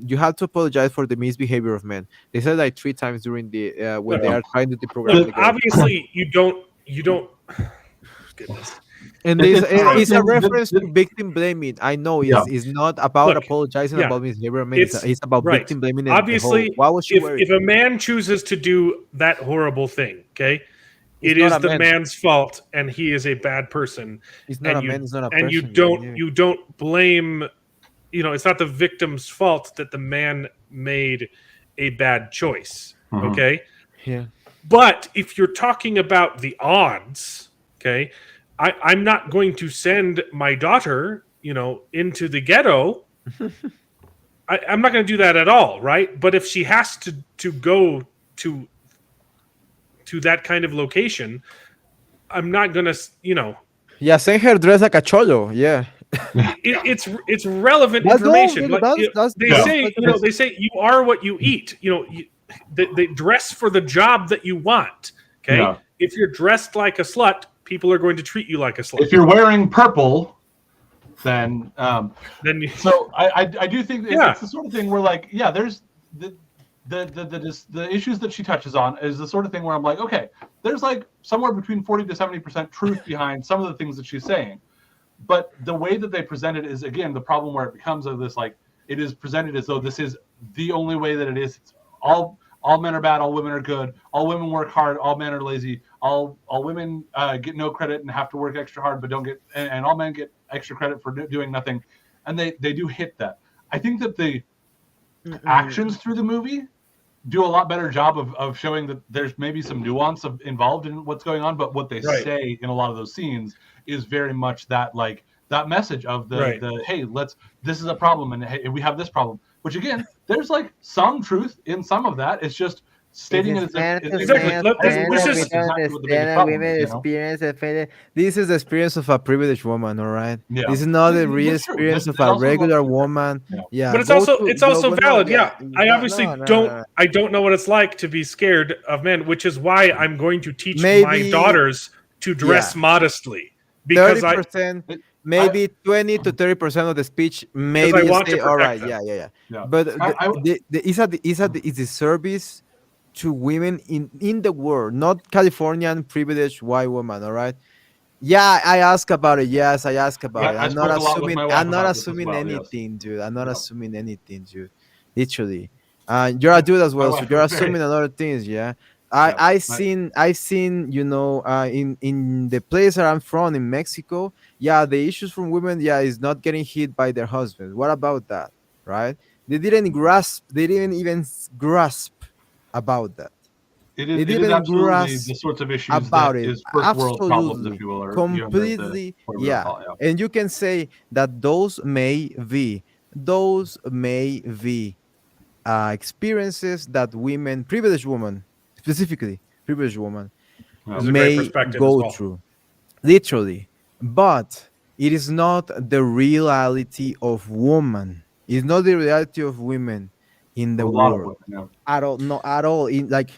you have to apologize for the misbehavior of men. They said like 3 times during the when they Yeah. are trying to deprogram Look, the girl. obviously you don't goodness. And it's a reference to victim blaming. I know it's not about Look, apologizing yeah, about misbehavior of men. It's about right. victim blaming. And Obviously, the whole, why was she wearing? if a man chooses to do that horrible thing, okay, It's it not is a the man. man's fault, and he is a bad person. It's not and a you, man. It's not a and person. you don't blame. It's not the victim's fault that the man made a bad choice. Mhm. Okay. Yeah. But if you're talking about the odds, okay, I'm not going to send my daughter, into the ghetto. I'm not going to do that at all, right? But if she has to go to that kind of location, I'm not going to, Yeah, send her dress like a cholo. Yeah. it's relevant That's information. no, Like, that's they yeah. say, they say you are what you eat. They dress for the job that you want. Okay, Yeah. if you're dressed like a slut, people are going to treat you like a slut. If you're wearing purple, then Then you, so I do think Yeah. it's the sort of thing where, like, yeah, there's the issues that she touches on is the sort of thing where I'm like, okay, there's like somewhere between 40 to 70% truth behind some of the things that she's saying, but the way that they present it is, again, the problem where it becomes of this, like, it is presented as though this is the only way that it is. It's all men are bad, all women are good, all women work hard, all men are lazy, all women get no credit and have to work extra hard but don't get, and all men get extra credit for doing nothing. and they do hit that. I think that the actions through the movie do a lot better job of showing that there's maybe some nuance involved in what's going on, but what they say in a lot of those scenes is very much that like that message of the hey, this is a problem, and hey, we have this problem, which again, there's like some truth in some of that. It's just stating it as exactly. This is exactly what the biggest problem is, experience. This is the experience of a privileged woman, all right? Yeah. This is not the real That's true. experience This of a also regular goes- woman. Yeah, but it's go also to- it's go- also go- no, valid. yeah, I no, obviously no, no, don't. no. I don't know what it's like to be scared of men, which is why I'm going to teach my Maybe- daughters to dress Yeah. modestly because 30%, maybe 20 to 30% of the speech, maybe I you want to say, all right, protect them. yeah. Yeah. But I- it's a service to women in the world, not Californian privileged white woman, all right? Yeah, I ask about it. Yes, I ask about it. I I'm not spoke a lot with assuming. my wife I'm not about this as assuming well, yes. anything, dude. I'm not Yeah. assuming anything, dude. Literally, you're a dude as well, so wife you're is very- assuming a lot of things. Yeah, Yeah, I seen, you know, in the place that I'm from in Mexico. Yeah, the issues from women, yeah, is not getting hit by their husbands. What about that, right? They didn't grasp. They didn't even grasp about that. It They is didn't absolutely grasp the sorts of issues about that it. is first world problems, Absolutely, if you will, or completely, whatever you yeah. call it, And you can say that those may be experiences that women, privileged women, specifically privileged women, It's a great may perspective as go well. through, literally. But it is not the reality of woman. It's not the reality of women in the A lot of world women, at all. No, at all. In like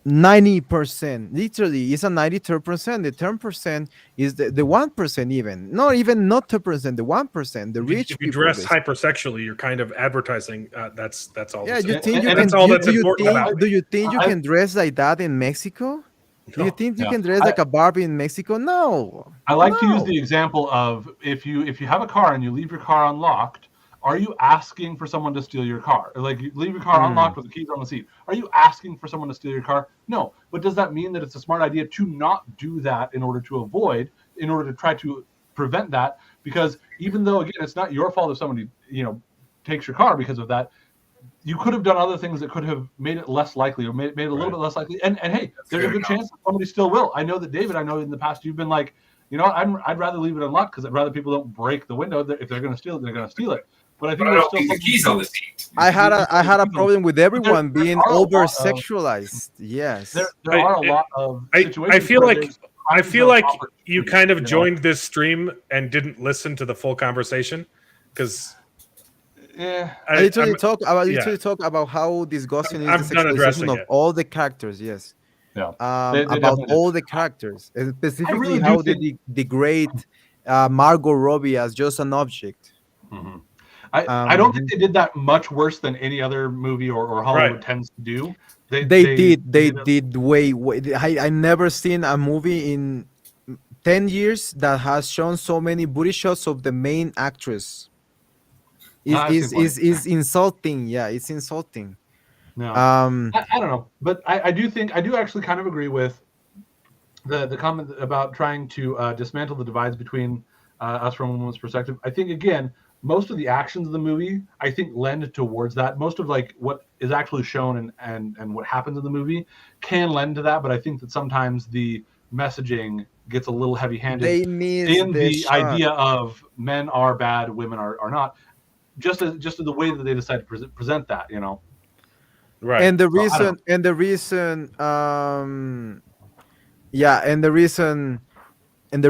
90%, literally, it's a 93%. The 10% is the 1%, even not 2%, the 1%, the rich If you people. dress basically. hypersexually, you're kind of advertising. That's all. Yeah, that's you it. think you and can? that's all that's Do you important think? about it. Do you think you I- can dress like that in Mexico? Do you No. think you Yeah. can dress like a Barbie in Mexico? No. I like to use No. the example of if you have a car and you leave your car unlocked, are you asking for someone to steal your car? Or like you leave your car unlocked with the keys on the seat. Are you asking for someone to steal your car? No. But does that mean that it's a smart idea to not do that in order to try to prevent that? Because even though again it's not your fault if somebody, takes your car because of that, you could have done other things that could have made it less likely or made it a little bit less likely. And hey, there's a fair good enough. chance that somebody still will. I know that David, in the past you've been like, I'd rather leave it unlocked because I'd rather people don't break the window. If they're going to steal it, they're going to steal it. But I think But I there's don't still think the some keys on people- the seat. I had a problem with everyone there being are a lot over of- sexualized. Yes. There I- are a lot of I situations. feel where like there's I kinds feel of like you opportunities, kind of know? joined this stream and didn't listen to the full conversation because Yeah. I literally yeah. talk about how disgusting I'm is the done addressing sexualization of it. all the characters. Yes. Yeah. They About definitely do. all the characters, and specifically really do how they think- degrade Margot Robbie as just an object. Mhm. I don't think they did that much worse than any other movie or Hollywood Right. tends to do. They it- did way. I never seen a movie in 10 years that has shown so many booty shots of the main actress. I've Is seen plenty. is insulting. Yeah, it's insulting. No. Um, I don't know, but I do actually kind of agree with the comment about trying to dismantle the divides between us from a woman's perspective. I think again, most of the actions of the movie, I think, lend towards that. Most of like what is actually shown and what happens in the movie can lend to that, but I think that sometimes the messaging gets a little heavy-handed they miss in the shot. idea of men are bad, women are not. Just in the way that they decide to present that, right. And the Well, I don't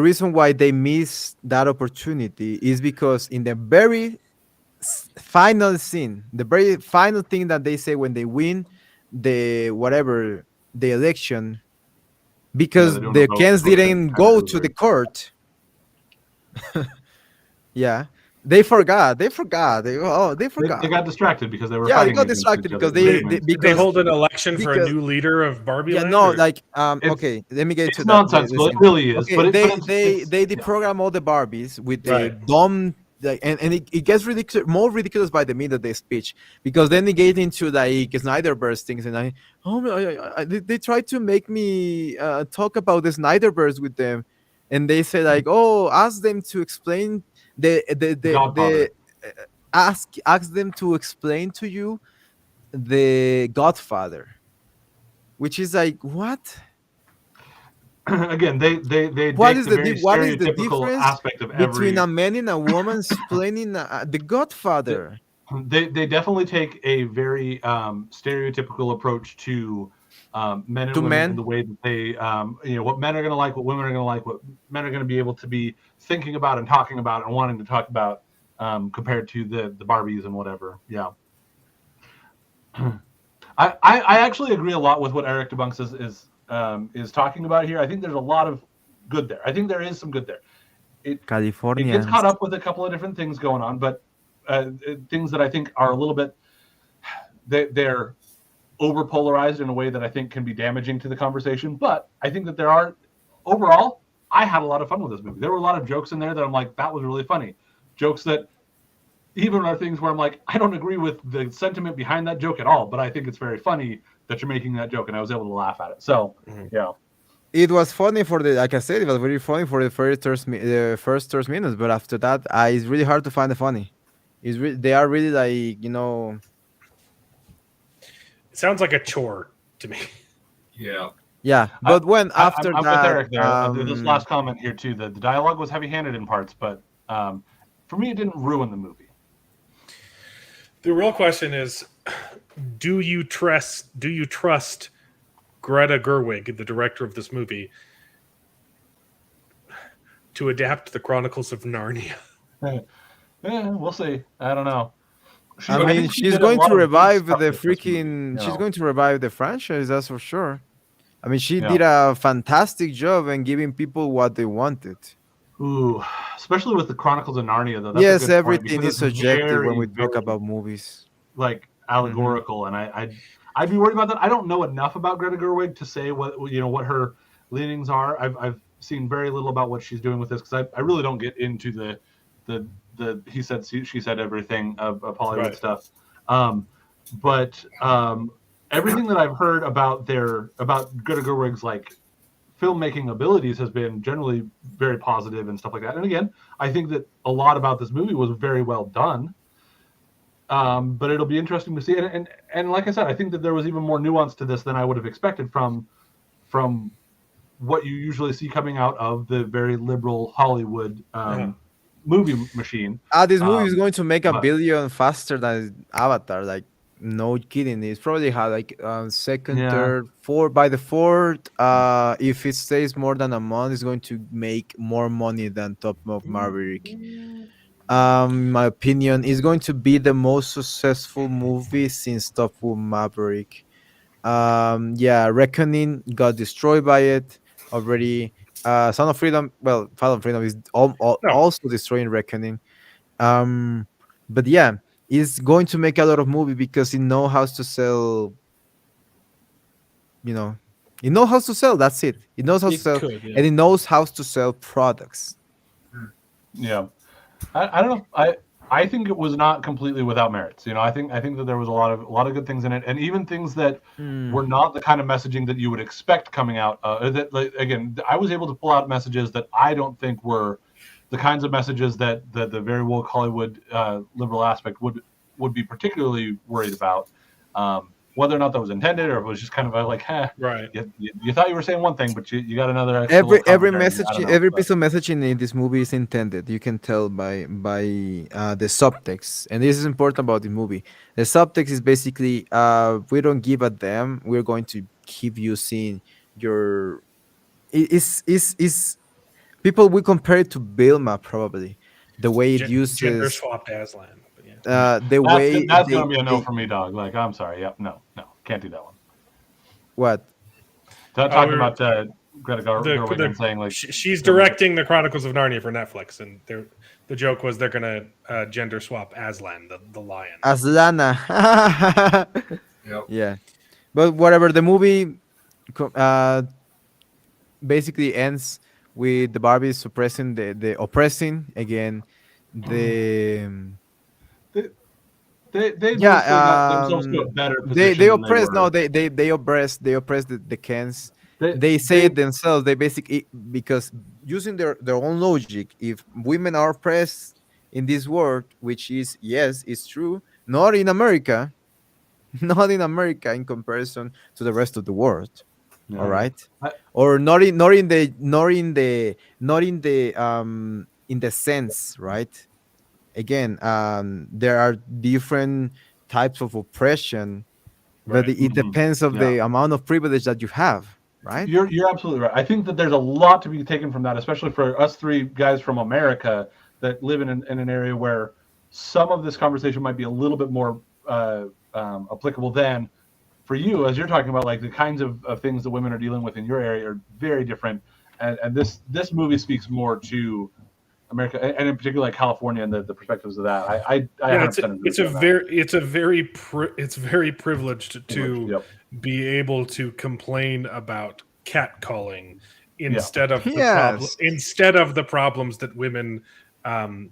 reason why they miss that opportunity is because in the very final scene, the very final thing that they say when they win the election, because they don't the vote Kens for it, didn't kind go of to the weird. court. Yeah, they forgot. They forgot. They forgot. They got distracted because they were Yeah, they fighting got against distracted each because other. they Did they because hold an election for a because- new leader of Barbie yeah, Land? no, or- like It's- okay, let me get it's to nonsensical. that. It really is. Okay, But they it's- deprogram all the Barbies with the Right. dumb, like, and it gets ridiculous, more ridiculous by the minute they speech, because then they get into like Snyderverse things, and they try to make me talk about the Snyderverse with them, and they say like, oh, ask them to explain Godfather. Ask them to explain to you the Godfather, which is like what? Again, they What take is the the very what is the stereotypical difference aspect of between every. a man and a woman explaining the Godfather They definitely take a very stereotypical approach to men and to women in men? the way that they what men are going to like, what women are going to like, what men are going to be able to be thinking about and talking about and wanting to talk about, compared to the Barbies and whatever. Yeah. I actually agree a lot with what Eric Debunks is talking about here. I think there's a lot of good there. I think there is some good there. It gets Californians. caught up with a couple of different things going on, but things that I think are a little bit they're over polarized in a way that I think can be damaging to the conversation. But I think that there are overall, I had a lot of fun with this movie. There were a lot of jokes in there that I'm like, that was really funny. Jokes that even are things where I'm like, I don't agree with the sentiment behind that joke at all, but I think it's very funny that you're making that joke, and I was able to laugh at it. So yeah. It was funny for the, like I said, it was very funny for the first 30 minutes, but after that, it's really hard to find the funny. They are really like, It sounds like a chore to me. Yeah. yeah. But when after I'm with that, Eric there. This last comment here too. The dialogue was heavy-handed in parts, but for me, it didn't ruin the movie. The real question is, do you trust Greta Gerwig, the director of this movie, to adapt the Chronicles of Narnia? Yeah, we'll see. I don't know. I mean, think she she's did a going lot to of good revive stuff the with this movie, freaking. you She's know. going to revive the franchise. That's for sure. I mean, she Yeah. did a fantastic job in giving people what they wanted. Ooh, especially with the Chronicles of Narnia, though. That's a Yes, good point, everything because is it's subjective when very, we talk very, about movies. like allegorical, and I'd be worried about that. I don't know enough about Greta Gerwig to say what her leanings are. I've seen very little about what she's doing with this, because I really don't get into the he said she said everything of Hollywood Right. stuff. But everything that I've heard about Greta Gerwig's like filmmaking abilities has been generally very positive and stuff like that. And again, I think that a lot about this movie was very well done. But it'll be interesting to see. And like I said, I think that there was even more nuance to this than I would have expected from what you usually see coming out of the very liberal Hollywood movie machine. This movie is going to make $1 but- billion faster than Avatar. Like, no kidding. It's probably had like second, Yeah. third, fourth. By the fourth, if it stays more than a month, it's going to make more money than Top of Maverick. My opinion is going to be the most successful movie since Top Gun Maverick. Yeah, Reckoning got destroyed by it already. Son of Freedom, well, Fall of Freedom is also destroying Reckoning. But yeah, it's going to make a lot of movie because it knows how to sell. It knows how to sell. That's it. It knows how to sell, and it knows how to sell products. Yeah, I don't know. I think it was not completely without merits. I think that there was a lot of good things in it, and even things that were not the kind of messaging that you would expect coming out. That, like, again, I was able to pull out messages that I don't think were the kinds of messages that the very woke Hollywood liberal aspect would be particularly worried about. Whether or not that was intended, or if it was just kind of like, right. You thought you were saying one thing, but you got another. Every message, every piece of messaging in this movie is intended. You can tell by the subtext, and this is important about the movie. The subtext is basically, we don't give a damn. We're going to keep using your. Is people we compare it to Bilma probably, the way it uses gender swapped Aslan. Yeah. That's gonna be a no for me, dog. Like, I'm sorry. Yep, no, can't do that one. What? Talking about Greta Gerwig and saying like she's directing the Chronicles of Narnia for Netflix, and the joke was they're gonna gender swap Aslan, the lion. Aslana. Yep. Yeah, but whatever. The movie basically ends with the Barbies suppressing the oppressing again the. They got themselves to a better position. They oppress. No, they oppress the Kens. They say it themselves. They basically, because using their own logic, if women are oppressed, in this world, which is, yes, it's true, not in America, not in America in comparison to the rest of the world. All Yeah. right, I, or not in the sense, right? Again, there are different types of oppression, but Right. it mhm, depends of yeah. the amount of privilege that you have, right? You're absolutely right. I think that there's a lot to be taken from that, especially for us three guys from America that live in an area where some of this conversation might be a little bit more applicable than for you, as you're talking about, like the kinds of things that women are dealing with in your area are very different. And this movie speaks more to America, and in particular, like California and the perspectives of that. I Yeah, 100% agree with you on that. it's very privileged Privilege. to Yep. be able to complain about catcalling Yeah. Yes. instead of the problems that women um,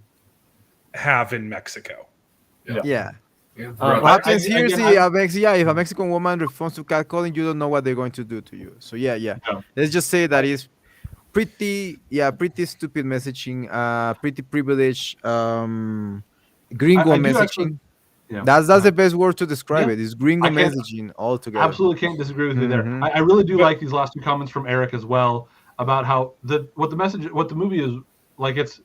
have in Mexico. Yeah. Yeah. Yeah. And Um, throughout What I, the I happens here is again, the I yeah, if a Mexican woman responds to catcalling, you don't know what they're going to do to you. So yeah, yeah. yeah. Let's just say that is pretty, yeah, pretty stupid messaging, pretty privileged, gringo I do actually. messaging. Yeah. That's the best word to describe Yeah. it. Is gringo I can't. messaging altogether. Absolutely can't disagree with you there. Mm-hmm. I really do But like these last two comments from Eric as well about how what the movie is like. It's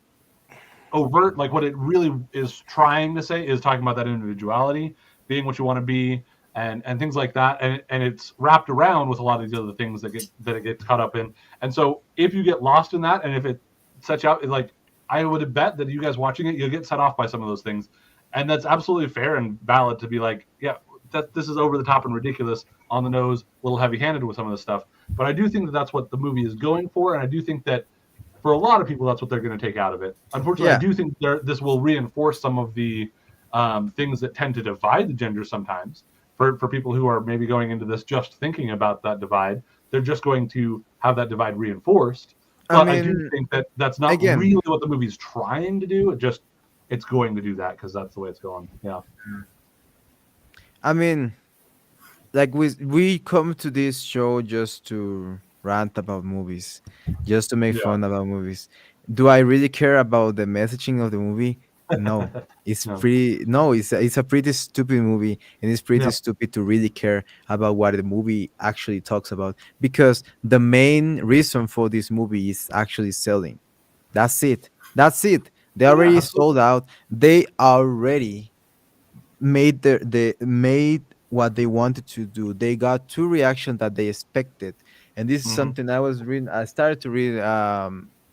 overt, like what it really is trying to say is talking about that individuality, being what you want to be, and things like that. And it's wrapped around with a lot of these other things that it gets caught up in. And so if you get lost in that, and if it sets you out, like I would bet that you guys watching it, you'll get set off by some of those things. And that's absolutely fair and valid to be like, yeah, that this is over the top and ridiculous, on the nose, a little heavy handed with some of this stuff. But I do think that that's what the movie is going for, and I do think that for a lot of people, that's what they're going to take out of it. Unfortunately, I Yeah. do think this will reinforce some of the things that tend to divide the genders sometimes. For people who are maybe going into this just thinking about that divide, they're just going to have that divide reinforced. I But I do mean, think that that's not again, really what the movie's trying to do. It's going to do that because that's the way it's going. Yeah. I mean, like we come to this show just to rant about movies, just to make Yeah. fun about movies. Do I really care about the messaging of the movie? No. It's No. pretty no, it's a pretty stupid movie, and it's pretty Yeah. stupid to really care about what the movie actually talks about, because the main reason for this movie is actually selling. That's it. That's it. They Yeah. already Absolutely. sold out. They already made what they wanted to do. They got two reactions that they expected, and this is Mm-hmm. something I was reading. I started to read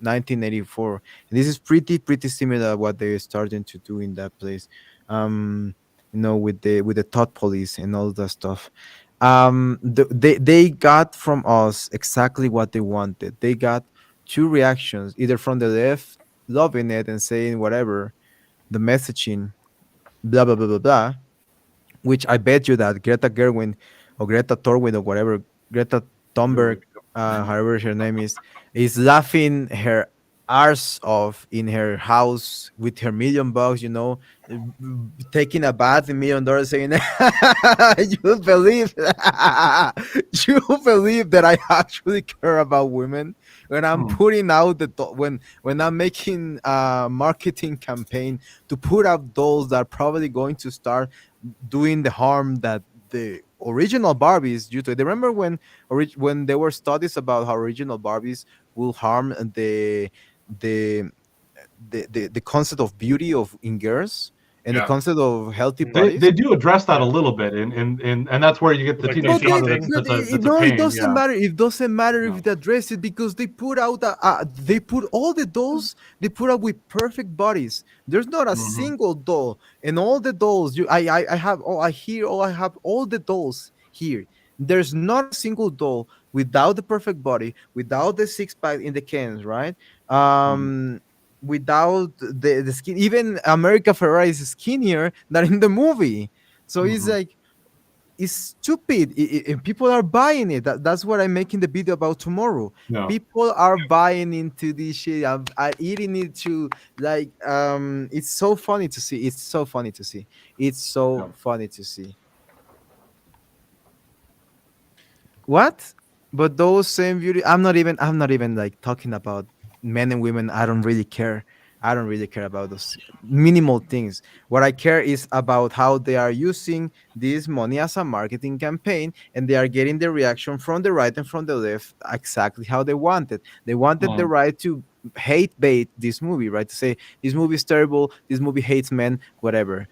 1984, and this is pretty similar what they're starting to do in that place. With the thought police and all that stuff. They got from us exactly what they wanted. They got two reactions, either from the left loving it and saying whatever the messaging, blah blah blah blah blah, which I bet you that Greta Gerwin or Greta Thorwin or whatever, Greta There we Thunberg, however her name is laughing her arse off in her house with her $1 million, taking a bath in $1 million, saying, "You believe, you believe that I actually care about women when I'm go. putting out when I'm making a marketing campaign to put out those that are probably going to start doing the harm that the original Barbies due to it. Remember when there were studies about how original Barbies will harm the the concept of beauty of in girls and the Yeah. concept of healthy They bodies. do address that a Yeah. little bit, and that's where you get the Like the teenage But feet they, daughter thing. but that's a no, it pain. doesn't Yeah. matter. It doesn't matter if No. they address it because they put out they put all the dolls they put out with perfect bodies. There's not a Hmm. single doll, and all the dolls I have all I hear all I have all the dolls here. There's not a single doll without the perfect body, without the six pack in the cans, right? Hmm. Without the skin. Even America Ferrera is skinnier than in the movie. So it's Hmm. like it's stupid, and people are buying it. That's what I'm making the video about tomorrow. No. People are buying into this shit. I'm eating it too. Like it's so funny to see. It's so funny to see. It's so No. funny to see. What? But those same beauty. I'm not even like talking about men and women. I don't really care. I don't really care about those minimal things. What I care is about how they are using this money as a marketing campaign, and they are getting the reaction from the right and from the left exactly how they wanted. They wanted the Mm. right to hate bait this movie, right? To say this movie is terrible, this movie hates men, whatever.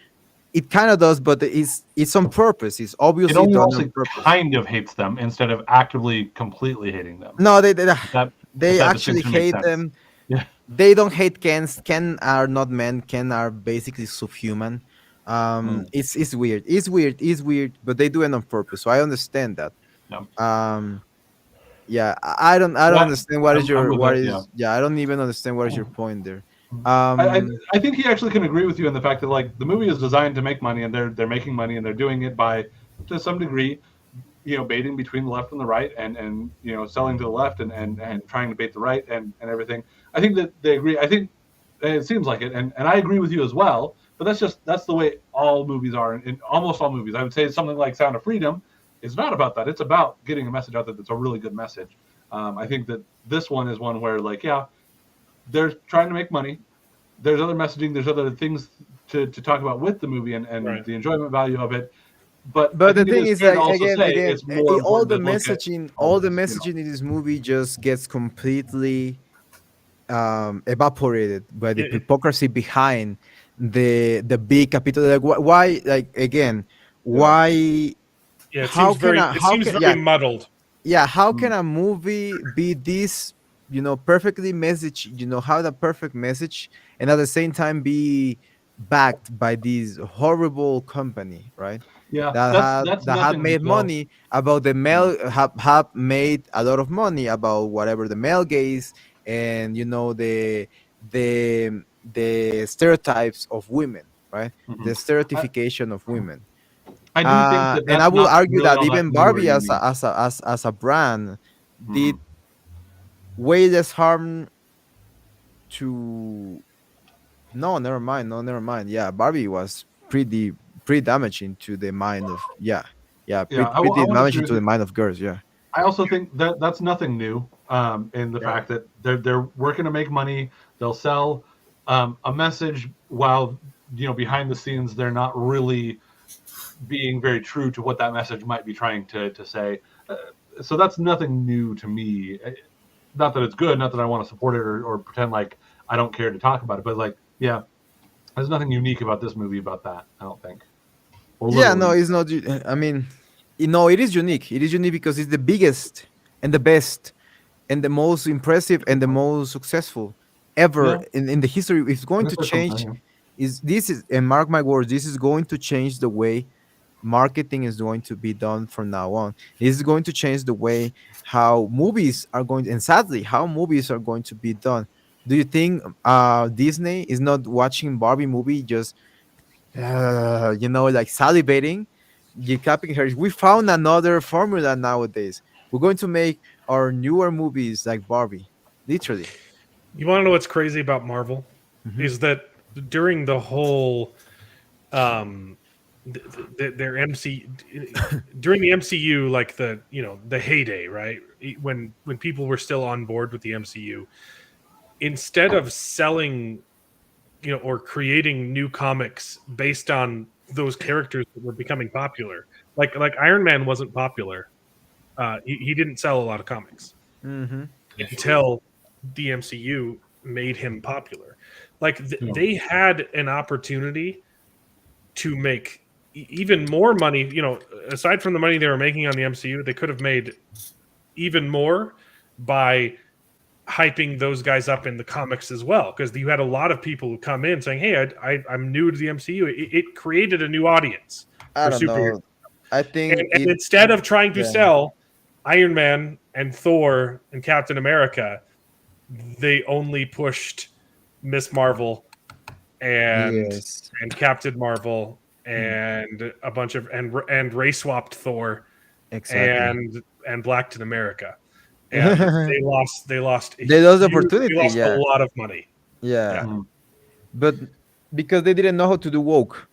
It kind of does, but it's on purpose. It's It obviously only done on mostly purpose. kind of hates them instead of actively completely hating them. No, If that if they that actually distinction makes hate sense. them. Yeah. They don't hate Kens. Ken are not men. Ken are basically subhuman. Mm. It's weird. It's weird. It's weird. But they do it on purpose, so I understand that. Yeah. Yeah, I don't Yeah. understand what is I'm your with what that. Yeah. is yeah. I don't even understand what is your point there. I, I Um, I think he actually can agree with you in the fact that like the movie is designed to make money and they're making money and they're doing it by to some degree baiting between the left and the right and selling to the left and trying to bait the right and everything. I think that they agree. I think it seems like it and I agree with you as well, but that's the way all movies are in almost all movies. I would say something like Sound of Freedom is not about that. It's about getting a message out there that's a really good message. I think that this one is one where like yeah, they're trying to make money. There's other messaging, there's other things to talk about with the movie and Right. the enjoyment value of it. But I but the think it thing is is fair to that also say again, it's more all important the to look at messaging, all all the this. messaging in this movie just gets completely evaporated by the It, hypocrisy behind the big capital. Like why? Like again, Yeah. why? yeah, it How seems can very I? it How seems can very yeah? muddled. Yeah, how Mm. can a movie be this, perfectly message, have the perfect message, and at the same time be backed by this horrible company, right? Yeah, that had that's that had nothing. made Well, money about the mm, male, have made a lot of money about whatever the male gaze, and the stereotypes of women, right? The mhm. I, stereotypification of women. I do think that And I that's will not argue really that all that even new or Barbie unique. as a brand did Mhm. way less harm to. No, never mind. No, never mind. Yeah, Barbie was pretty damaging to the mind of, yeah, Yeah, I pretty want to agree damaging with to the you. mind of girls. Yeah, I also think that that's nothing new in the Right. fact that they're working to make money. They'll sell a message while behind the scenes they're not really being very true to what that message might be trying to say. So that's nothing new to me. Not that it's good, not that I want to support it or pretend like I don't care to talk about it, but like, yeah, there's nothing unique about this movie about that. I don't think, or yeah. little. No, it's not. I mean, it is unique. It is unique because it's the biggest and the best and the most impressive and the most successful ever Yeah, in the history. It's I going guess to there's something. change. Yeah. And mark my words, this is going to change the way marketing is going to be done from now on. This is going to change the way how movies are going, and sadly, how movies are going to be done. Do you think Disney is not watching Barbie movie just like salivating, you capping her? We found another formula nowadays. We're going to make our newer movies like Barbie, literally. You want to know what's crazy about Marvel Hmm. is that during the whole um their MC during the MCU, like the heyday, right? When people were still on board with the MCU, instead of selling, or creating new comics based on those characters that were becoming popular, like Iron Man wasn't popular. He didn't sell a lot of comics Hmm. initially. until the MCU made him popular. Like Yeah. they had an opportunity to make even more money. Aside from the money they were making on the MCU, they could have made even more by hyping those guys up in the comics as well. Because you had a lot of people who come in saying, "Hey, I'm new to the MCU." It created a new audience I for don't superheroes, know. I and, think and it. instead of trying to Yeah. sell Iron Man and Thor and Captain America, they only pushed Miss Marvel and Yes. Captain Marvel Hmm. and a bunch of and race swapped Thor Exactly. and Black America, and They they lost a lost the huge they opportunity. lost a Yeah. lot of money. Yeah. Yeah, Hmm. But because they didn't know how to do woke.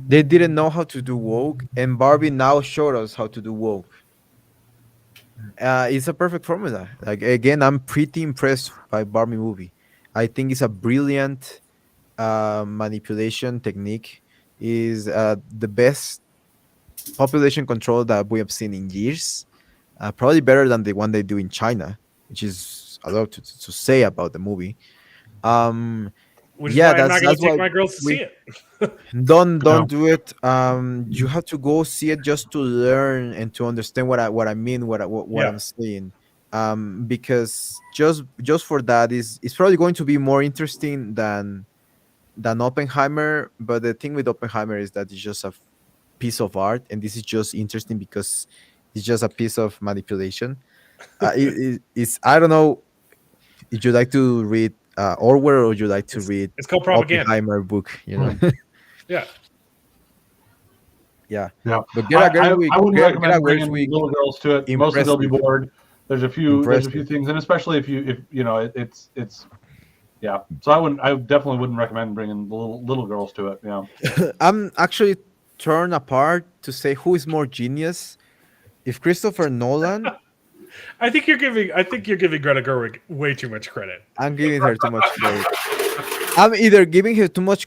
They didn't know how to do woke, and Barbie now showed us how to do woke. It's a perfect formula. Like again, I'm pretty impressed by Barbie movie. I think it's a brilliant. manipulation technique is the best population control that we have seen in years. Probably better than the one they do in China, which is a lot to say about the movie. Um, Which is yeah, why I'm not going that's to take why my girls to see we it. don't No. do it. You have to go see it just to learn and to understand what I mean, what Yeah. I'm saying. Because just for that is it's probably going to be more interesting than Oppenheimer. But the thing with Oppenheimer is that it's just a piece of art, and this is just interesting because it's just a piece of manipulation. It's I don't know if you like to read Orwell or you like to read It's called propaganda. Oppenheimer book. Yeah. Yeah, Yeah, but I wouldn't recommend Greta bringing Gerwig little girls to it. Mostly they'll be impressive, bored. There's a few impressive. things, and especially if it's yeah. So I definitely wouldn't recommend bringing little girls to it. Yeah, I'm actually torn apart to say who is more genius. If Christopher Nolan, I think you're giving Greta Gerwig way too much credit. I'm giving her too much credit. I'm either giving her too much.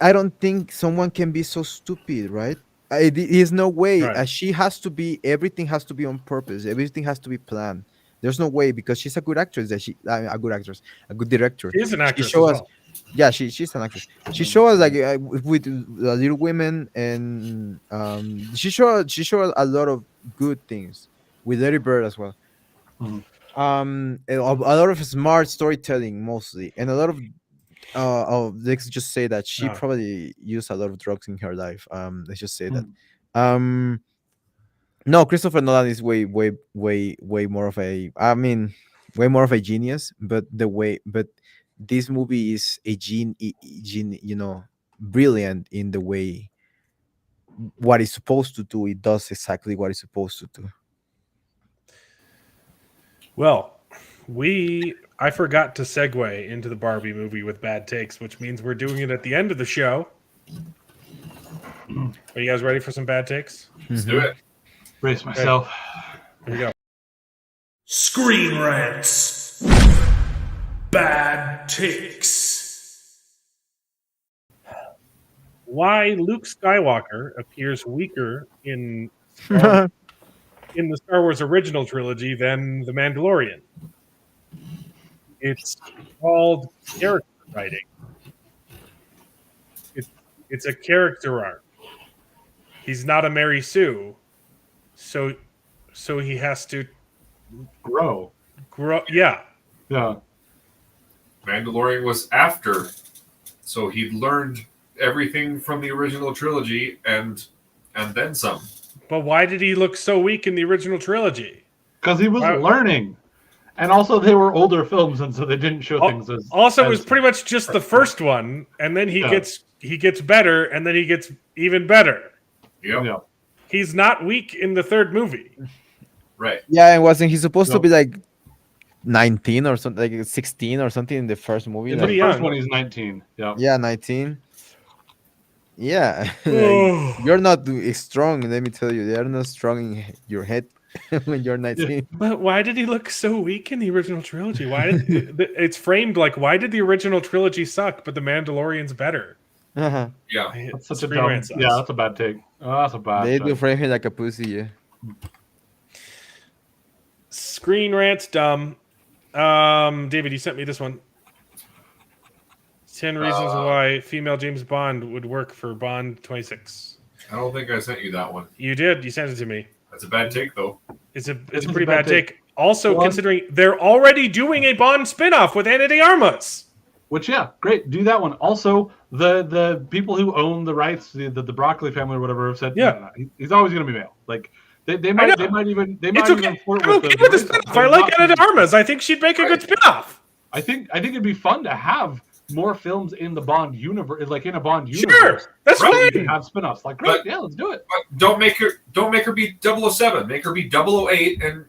I don't think someone can be so stupid, right? There's no way. Right. She has to be. Everything has to be on purpose. Everything has to be planned. There's no way because she's a good actress. A good actress, a good director. She is an She actress show as us. well. Yeah, she's an actress. She show us like with Little Women, and she showed a lot of good things with Lady Bird as well. Mhm. And a lot of smart storytelling mostly, and a lot of let's just say that she No. probably used a lot of drugs in her life. Let's just say that. Mhm. Um, no, Christopher Nolan is way more of a. I mean, way more of a genius. But this movie is a gene. Brilliant in the way what it's supposed to do. It does exactly what it's supposed to do. Well, I forgot to segue into the Barbie movie with bad takes, which means we're doing it at the end of the show. Are you guys ready for some bad takes? Let's do it. brace myself. Here we go. Screen Rants. Bad takes. Why Luke Skywalker appears weaker in the Star Wars original trilogy than the Mandalorian. It's called character writing. It's a character arc. He's not a Mary Sue, so he has to Grow. grow. Yeah, Yeah. Mandalorian was after, so he'd learned everything from the original trilogy and then some. but why did he look so weak in the original trilogy? Because he was Wow. learning, and also they were older films, and so they didn't show things as. Also, it as, was pretty much just the first one, and then he Yeah. gets better, and then he gets even better. Yep. Yeah. He's not weak in the third movie. Right. Yeah, and wasn't he supposed to No. be like 19 or something, like 16 or something in the first movie? In Like, the Pretty first young. one, he's 19. Yeah. yeah, 19. Yeah, Oh. you're not strong. Let me tell you, you're not strong in your head when you're 19. But why did he look so weak in the original trilogy? Why did it's framed like why did the original trilogy suck, but the Mandalorian's better? Uh-huh. Yeah. That's such a Screen dumb. Rant sucks. Yeah, that's a bad take. Oh, that's a bad. They do take. frame him like a pussy. Yeah. Screen Rant's dumb. David, you sent me this one. 10 reasons why female James Bond would work for Bond 26. I don't think I sent you that one. You did. You sent it to me. That's a bad take, though. It's a is pretty a bad bad take. take. Also, Well, considering they're already doing a Bond spinoff with Ana de Armas. Which, yeah, great. Do that one. Also, the people who own the rights, the Broccoli family or whatever, have said, Yeah. no, he's always going to be male. Like they might know. even It's okay. even flirt I'm okay with the race, spinoff. but I like not- Ana de Armas. I think she'd make a good spinoff. I think it'd be fun to have more films in the Bond universe, like in a Bond Sure, universe. that's Right, you fine. can have spin-offs. Like, great, But- yeah, let's do it. But don't make her be 007. Make her be 008, and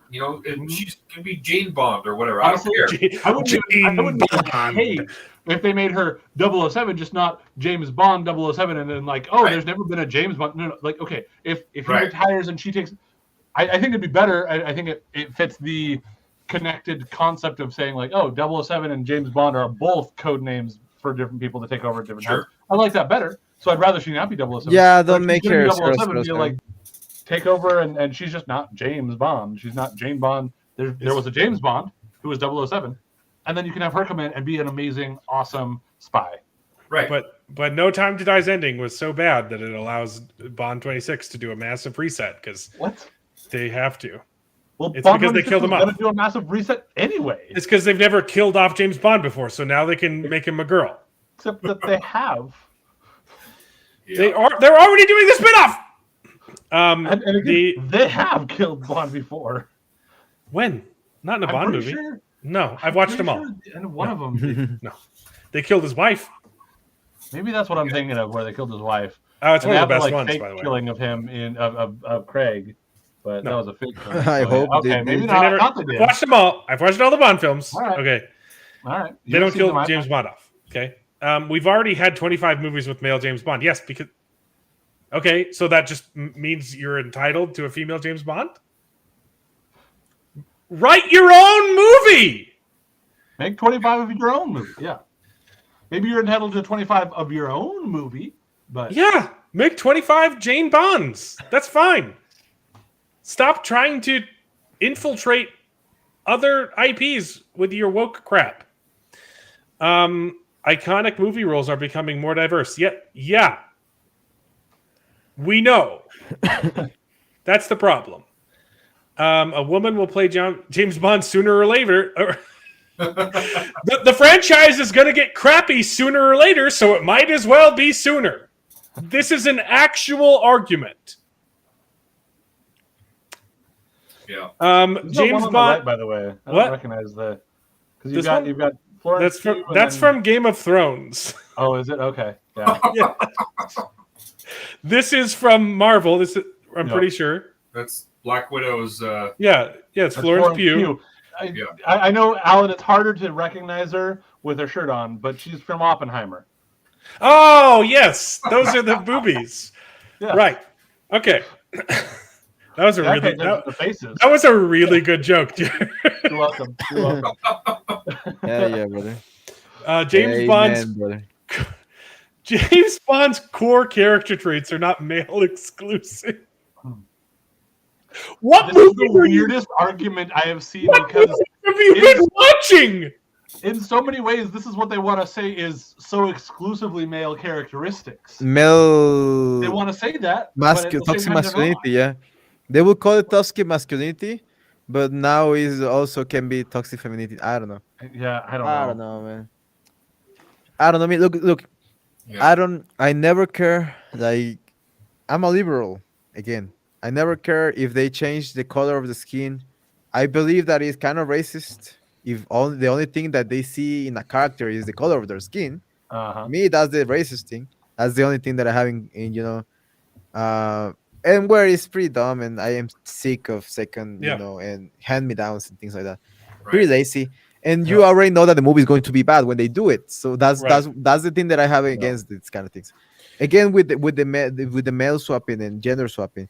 she can be Jane Bond or whatever. I don't Honestly, care. I wouldn't even Bond. hate if they made her 007, just not James Bond 007, and then like, oh, Right. there's never been a James Bond. No, like, okay, if he Right. retires and she takes, I think it'd be better. I think it fits the connected concept of saying like, oh, 007 and James Bond are both code names for different people to take over at different Sure. times. I like that better. So I'd rather she not be 007. Yeah, But don't if make she's gonna her be Sarah 007, be Snow. like take over, and she's just not James Bond. She's not Jane Bond. There was a James Bond who was 007, and then you can have her come in and be an amazing, awesome spy. Right. But No Time to Die's ending was so bad that it allows Bond 26 to do a massive reset because What? they have to. Well, It's Bond because they 26 killed him was off. gonna do a massive reset anyway. It's because they've never killed off James Bond before, so now they can make him a girl. Except that they have. They're already doing the spinoff. And again, they have killed Bond before. When? Not in a I'm Bond pretty movie. sure. No, I've watched them all. And one of them. No, they killed his wife. Maybe that's what I'm thinking of, where they killed his wife. Oh, it's And one of the they best have, ones, fake by the way. killing of him of Craig, but that was a fake killing. I hope Okay, they maybe did. not. They never Not they did. watched them all. I've watched all the Bond films. All right. Okay, All right. they don't kill James James Bond off. Okay, we've already had 25 movies with male James Bond. Yes, because okay, so that just means you're entitled to a female James Bond. Write your own movie. Make 25 of your own movie. Yeah. Maybe you're entitled to 25 of your own movie, but Yeah, make 25 Jane Bonds. That's fine. Stop trying to infiltrate other IPs with your woke crap. Iconic movie roles are becoming more diverse. Yeah. We know. That's the problem. A woman will play James Bond sooner or later. The franchise is going to get crappy sooner or later, so it might as well be sooner. This is an actual argument. Yeah. James Bond, Bond. by the way. I What? don't recognize the because This you've got Florence. That's from Pugh and that's then- from Game of Thrones. Oh, is it? Okay. Yeah. Yeah. This is from Marvel. I'm Yeah. pretty sure. That's Black Widow's. Yeah, it's That's Florence Pugh. I, I know, Alan, it's harder to recognize her with her shirt on, but she's from Oppenheimer. Oh yes, those are the boobies. Yeah. Right. Okay. That was a Yeah, really the faces. that was a really good joke, dude. You're welcome. You're welcome. Yeah, brother. James Amen, Bond's brother. James Bond's core character traits are not male exclusive. What This is movie the were you? weirdest argument I have seen What because movie have you been watching? in so many ways, this is what they want to say is so exclusively male characteristics. Male They want to say that. but at the same toxic time, they're not. masculinity, yeah. They will call it toxic masculinity, but now is also can be toxic femininity. I don't know. Yeah, I I don't don't know. know, man. I don't know. I mean, look. Yeah. I never care. Like, I'm a liberal again. I never care if they change the color of the skin. I believe that it's kind of racist. If the only thing that they see in a character is the color of their skin, Uh-huh. me, that's the racist thing. That's the only thing that I have in and where it's pretty dumb, and I am sick of second, Yeah. and hand-me-downs and things like that. Right. Pretty lazy. And you already know that the movie is going to be bad when they do it. So that's Right. that's the thing that I have against these kind of things. Again, with the male swapping and gender swapping.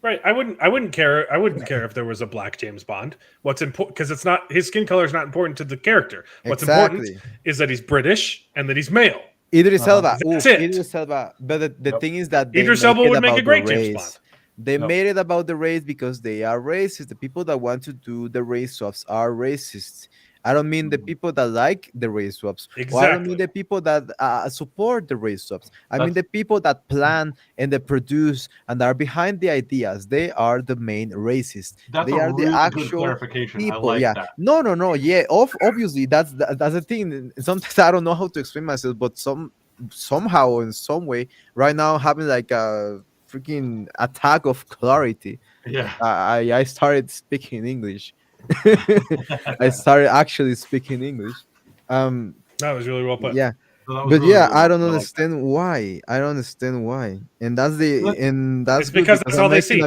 Right. I wouldn't care. I wouldn't care if there was a black James Bond. What's important because it's not his skin color is not important to the character. What's important is that he's British and that he's male. Idris Elba. That's Ooh, it. Idris Elba. But the thing is that they Idris make Elba it would make a about great the James race. Bond. They made it about the race because they are racist. The people that want to do the race swaps are racist. I don't mean the people that like the race swaps. Or I don't Exactly. mean the people that support the race swaps. I mean the people that plan and they produce and are behind the ideas. They are the main racists. That's They a are really the good actual clarification. people. I like Yeah. that. No. Yeah. Obviously, that's the thing. Sometimes I don't know how to explain myself, but somehow in some way, right now, having like a freaking attack of clarity. Yeah. I started speaking English. I started actually speaking English. That was really well put. Yeah, So that was but really yeah, good. I don't like that. understand why. I don't understand why, and that's Look, It's because that's all they see.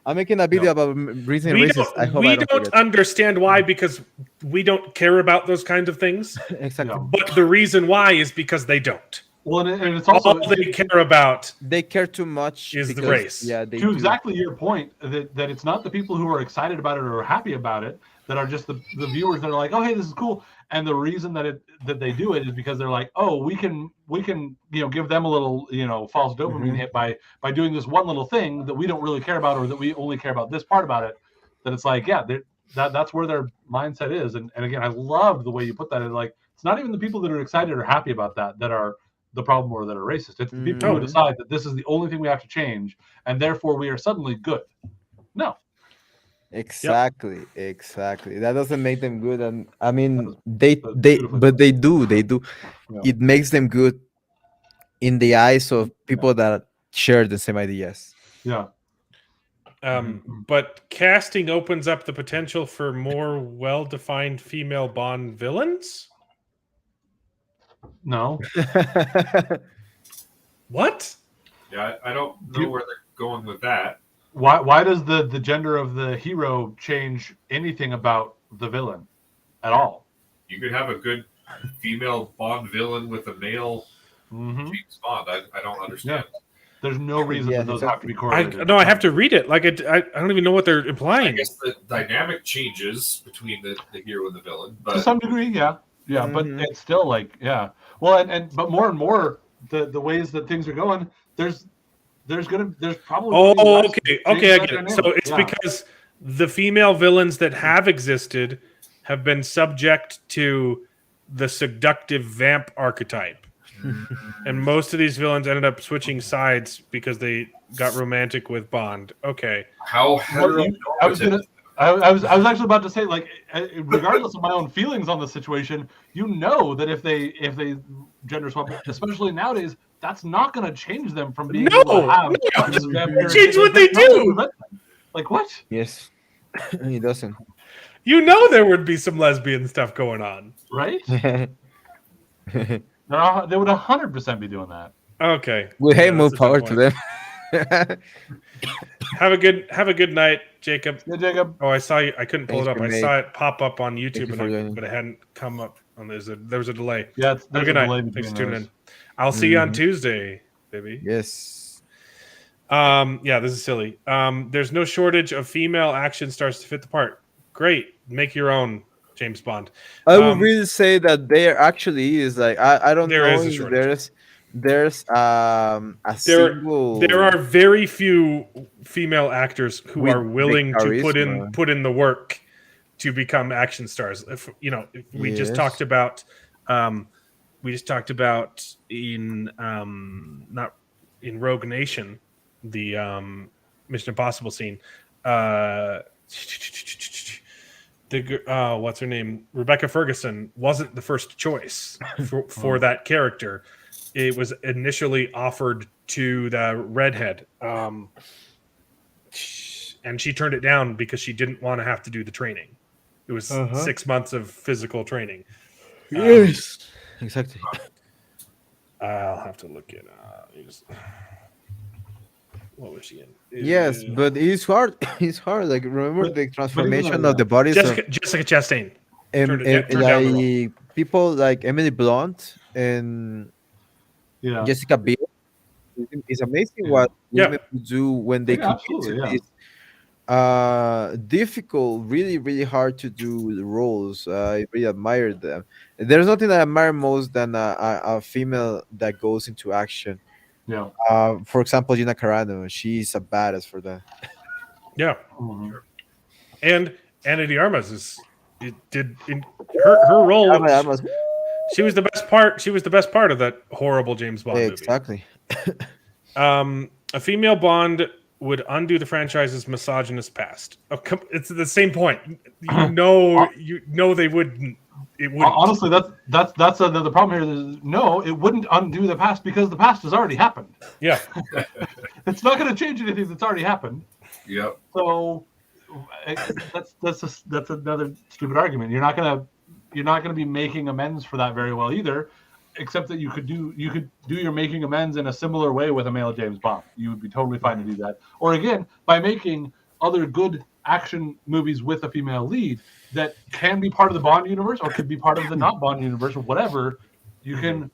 I'm making a video about reason We racist. I don't, hope we I don't don't forget. understand why because we don't care about those kinds of things. Exactly. Yeah. But the reason why is because they don't. Well, and it's also all they care about They care too much. is the because, race. Yeah, they to do. exactly your point that it's not the people who are excited about it or are happy about it that are just the viewers that are like, oh, hey, this is cool. And the reason that they do it is because they're like, oh, we can give them a little false dopamine hit by doing this one little thing that we don't really care about, or that we only care about this part about it. That it's like, yeah, that's where their mindset is. And again, I love the way you put that. Like, it's not even the people that are excited or happy about that are the problem or that are racist. It's the people who decide that this is the only thing we have to change, and therefore we are suddenly good. No. Exactly. That doesn't make them good, and I mean that's beautiful. but they do. Yeah. It makes them good in the eyes of people that share the same ideas. Yeah. But casting opens up the potential for more well-defined female Bond villains. No. What? Yeah, I don't know where they're going with that. Why does the gender of the hero change anything about the villain at all? You could have a good female Bond villain with a male James Bond. I don't understand. Yeah. There's no reason Yeah, that those have to be correlated. I have to read it. Like, I don't even know what they're I implying. guess the dynamic changes between the hero and the villain, but To some degree, yeah. But it's still like, yeah. Well, but more and more the ways that things are going, there's probably okay, I get it. So it's because the female villains that have existed have been subject to the seductive vamp archetype. And most of these villains ended up switching sides because they got romantic with Bond. Okay. how I was actually about to say, like, regardless of my own feelings on the situation, that if they gender swap, especially nowadays, that's not going to change them from being able to have change what they do. Like, what? Yes, he doesn't. There would be some lesbian stuff going on, right? They would 100% be doing that. Okay. Well, hey, more power to them. Have a good night, Jacob. Yeah, Jacob. Oh, I saw you. I couldn't pull Thanks it up. for I saw it pop up on YouTube, joining. but it hadn't come up. There was a delay. Yeah, have a there's good a delay night. Thanks for between tuning those. in. I'll see you on Tuesday, baby. Yes. Yeah, this is silly. There's no shortage of female action stars to fit the part. Great, make your own James Bond. I would really say that there actually is, like, I don't There know is a if shortage. there's single. There are very few female actors who With are willing big to charisma. put in the work to become action stars. If we just Yes. talked about in not in Rogue Nation, the Mission Impossible scene. What's her name? Rebecca Ferguson wasn't the first choice for that character. It was initially offered to the redhead, and she turned it down because she didn't want to have to do the training. It was 6 months of physical training. Yes, exactly. I'll have to look it up. What was she in? Yes, but it's hard. It's hard. Like, remember the transformation of the bodies Jessica Chastain. Turned it down the role. like people like Emily Blunt and Jessica Biel. It's amazing what women do when they compete to this difficult, really, really hard to do the roles. I really admire them. There's nothing that I admire most than a female that goes into action. Yeah. For example, Gina Carano, she's a badass for that. Yeah. And Ana de Armas her role. Armas. She was the best part. She was the best part of that horrible James Bond movie. Exactly. A female Bond would undo the franchise's misogynist past. It's the same point. They wouldn't. It wouldn't. Honestly, that's the problem here. No, it wouldn't undo the past because the past has already happened. Yeah. It's not going to change anything that's already happened. Yep. So that's another stupid argument. You're not gonna be making amends for that very well either, except that you could do your making amends in a similar way with a male James Bond. You would be totally fine to do that. Or again, by making other good action movies with a female lead that can be part of the Bond universe or could be part of the not Bond universe or whatever. You can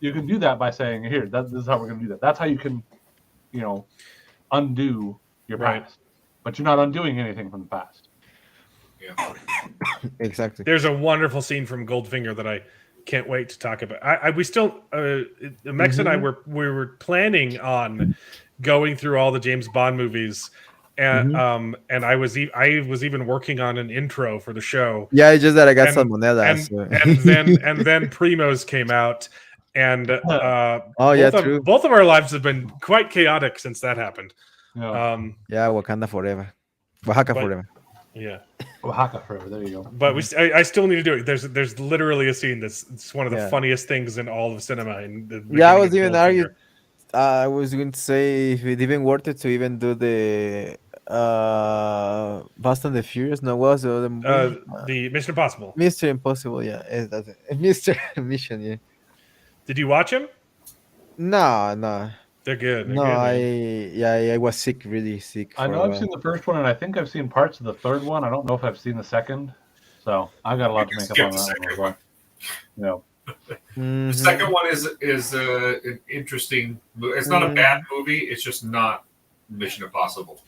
you can do that by saying, here, this is how we're going to do that. That's how you can, undo your past. But you're not undoing anything from the past. Yeah. Exactly. There's a wonderful scene from Goldfinger that I can't wait to talk about. We still, Mex and I were planning on going through all the James Bond movies, and I was even working on an intro for the show. Yeah, it's just that I got salmonella. And then Primos came out, and true. Both of our lives have been quite chaotic since that happened. Yeah, Wakanda forever, Oaxaca forever. Yeah, Oaxaca forever. There you go. but I still need to do it. There's literally a scene it's one of the funniest things in all of cinema. I was even arguing. I was going to say if it even worth it to even do the Fast and the Furious. No, what was the other movie? The Mission Impossible. Mr. Impossible, yeah, that's it. Mr. Mission, yeah. Did you watch him? No. They're good. I was sick, really sick. I know I've seen the first one, and I think I've seen parts of the third one. I don't know if I've seen the second, so I've got a lot to make up on that one as well. The second one is an interesting. It's not a bad movie. It's just not Mission Impossible.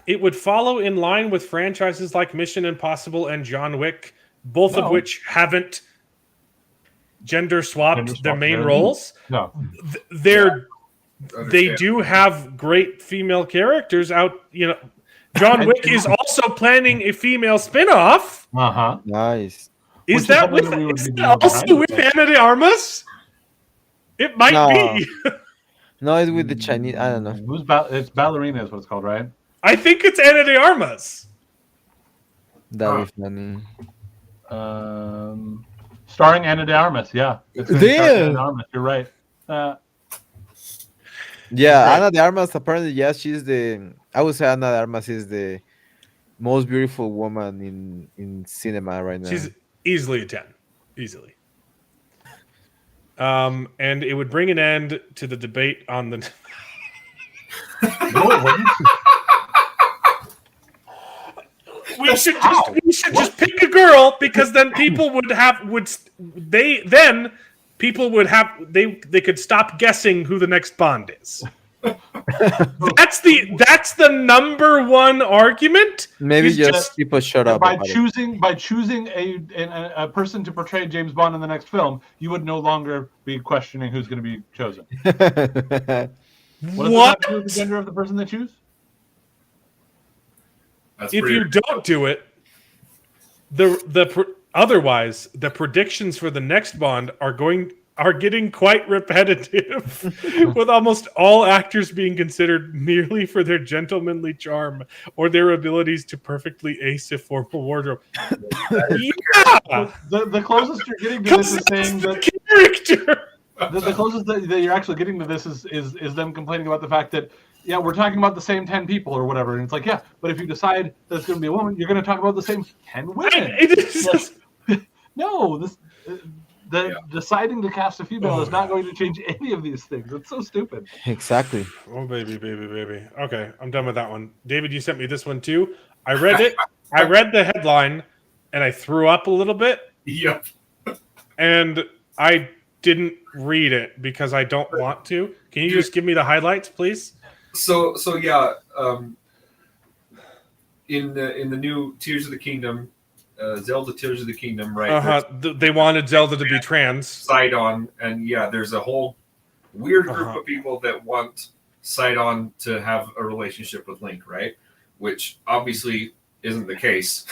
It would follow in line with franchises like Mission Impossible and John Wick, both of which haven't gender swapped their main roles. No, they do have great female characters out. John Wick is also planning a female spin-off. Nice. Is that also with Ana de Armas? It might be. No, it's with the Chinese. I don't know. It's Ballerina is what it's called, right? I think it's Ana de Armas. That was funny. Starring Ana de Armas, yeah. It's Ana de Armas, you're right. Ana de Armas, apparently, she's I would say Ana de Armas is the most beautiful woman in cinema right now. She's easily a 10. Easily. And it would bring an end to the debate on the... No, it wouldn't. We should just pick a girl, because then people they could stop guessing who the next Bond is. That's the number one argument. Maybe just people shut up. By choosing a person to portray James Bond in the next film, you would no longer be questioning who's going to be chosen. What does that do with the gender of the person they choose? If you don't do it, otherwise the predictions for the next Bond are getting quite repetitive, with almost all actors being considered merely for their gentlemanly charm or their abilities to perfectly ace a formal wardrobe. The closest you're getting to this is saying that character. The closest that you're actually getting to this is them complaining about the fact that we're talking about the same 10 people or whatever, and it's like but if you decide that it's going to be a woman, you're going to talk about the same 10 women. No, deciding to cast a female is not going to change any of these things. It's so stupid. Exactly. Oh, baby. Okay, I'm done with that one. David, you sent me this one too. I read it. I read the headline, and I threw up a little bit. Yep. And I didn't read it because I don't want to. Can you just give me the highlights, please? So in the new Tears of the Kingdom, Zelda Tears of the Kingdom, right? They wanted Zelda to be trans. Sidon, and there's a whole weird group of people that want Sidon to have a relationship with Link, right? Which obviously isn't the case,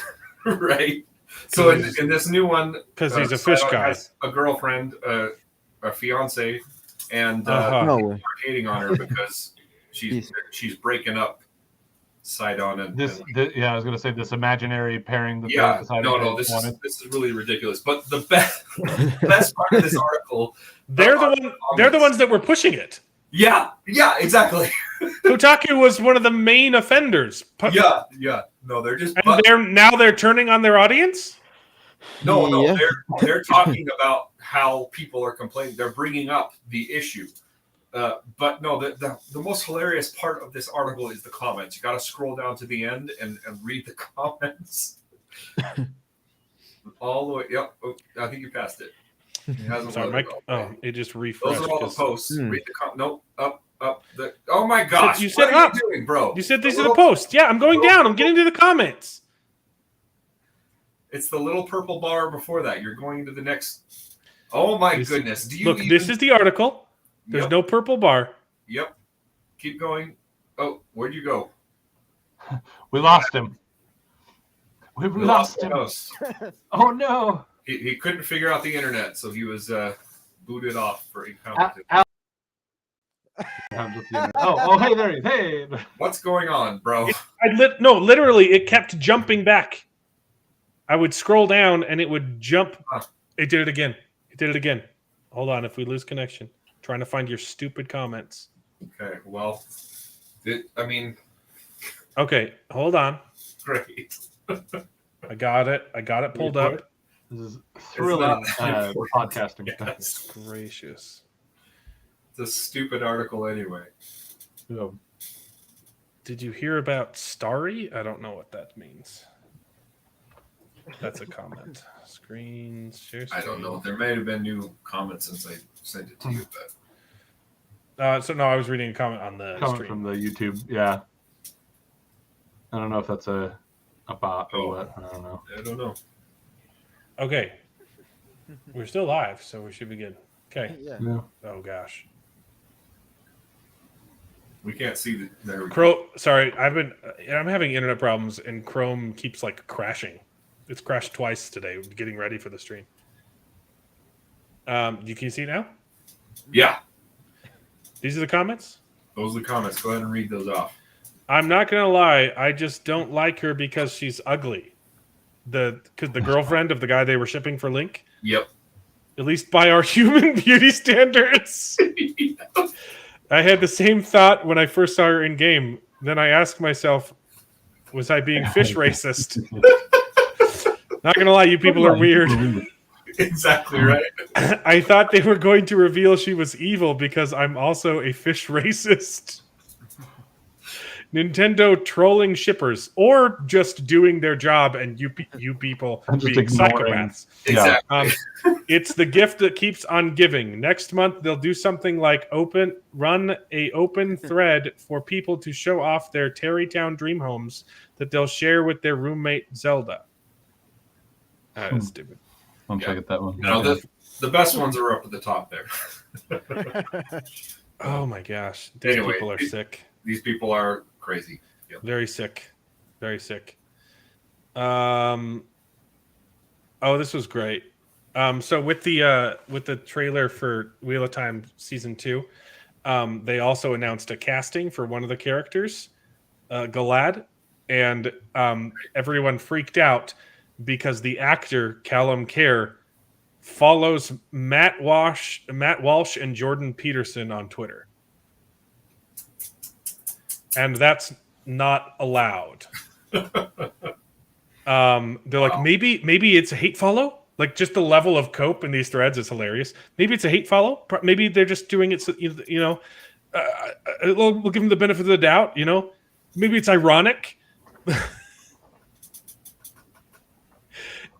right? So in this new one, because he's a fish guy, has a girlfriend, a fiance, and no hating on her because she's breaking up Sidon and this. I was going to say this imaginary pairing. This is really ridiculous. But the best part of this article, they're the ones that were pushing it. Yeah, exactly. Kotaku was one of the main offenders. No, they're just. And they're turning on their audience. No, they're talking about how people are complaining. They're bringing up the issue. But no, the most hilarious part of this article is the comments. You got to scroll down to the end and read the comments all the way. Yep, I think you passed it. He hasn't Sorry, loaded Mike. all Oh, the way. it just refreshed. Those are all the 'cause- posts. Hmm. Read the nope, up. Oh my gosh! You said what are up. you doing, bro? You said The these are the little- posts. Yeah, I'm going down. I'm getting to the comments. It's the little purple bar before that. You're going to the next. Oh my This- goodness! Do you Look, this is the article. There's Yep. no purple bar. Yep. Keep going. Oh, where'd you go? We lost him. We We lost the him. host. Oh no. He couldn't figure out the internet, so he was booted off for incompetence. Oh, hey, there he is. Hey. What's going on, bro? Literally, it kept jumping back. I would scroll down and it would jump. Huh. It did it again. It did it again. Hold on. If we lose connection, trying to find your stupid comments. Okay, well, Okay, hold on. great. I got it. I got it pulled up. This is thrilling not podcasting. Yes. Gracious. It's a stupid article anyway. Yeah. Did you hear about Starry? I don't know what that means. That's a comment. Screen share. I don't know. There may have been new comments since I sent it to you, but So no, I was reading a comment on the Coming stream. from the YouTube, yeah. I don't know if that's a bot or what. I don't know. I don't know. Okay, we're still live, so we should be good. Okay. Yeah. Yeah. Oh gosh. We can't see the. There we go. Chrome. Sorry, I'm having internet problems, and Chrome keeps like crashing. It's crashed twice today. Getting ready for the stream. You can see now. Yeah, These are the comments. those are the comments. Go ahead and read those off. I'm not gonna lie. I just don't like her because she's ugly. Because the girlfriend of the guy they were shipping for Link. Yep. At least by our human beauty standards. I had the same thought when I first saw her in game. Then I asked myself, was I being fish racist? Not gonna lie, you people are weird. Exactly right. I thought they were going to reveal she was evil because I'm also a fish racist. Nintendo trolling shippers or just doing their job and you people Just being ignoring. psychopaths. Exactly. It's the gift that keeps on giving. Next month they'll do something like run a open thread for people to show off their Terrytown dream homes that they'll share with their roommate Zelda. That's stupid. I'll check it that one. No, the best ones are up at the top there. Oh my gosh. These Anyway, people are sick. These people are crazy. Yep. Very sick. Very sick. Oh, this was great. So with the trailer for Wheel of Time season 2, they also announced a casting for one of the characters, Galad, and everyone freaked out because the actor Callum Kerr follows Matt Walsh and Jordan Peterson on Twitter. And that's not allowed. They're like, maybe it's a hate follow. Like, just the level of cope in these threads is hilarious. Maybe it's a hate follow. Maybe they're just doing it so, we'll give them the benefit of the doubt, Maybe it's ironic.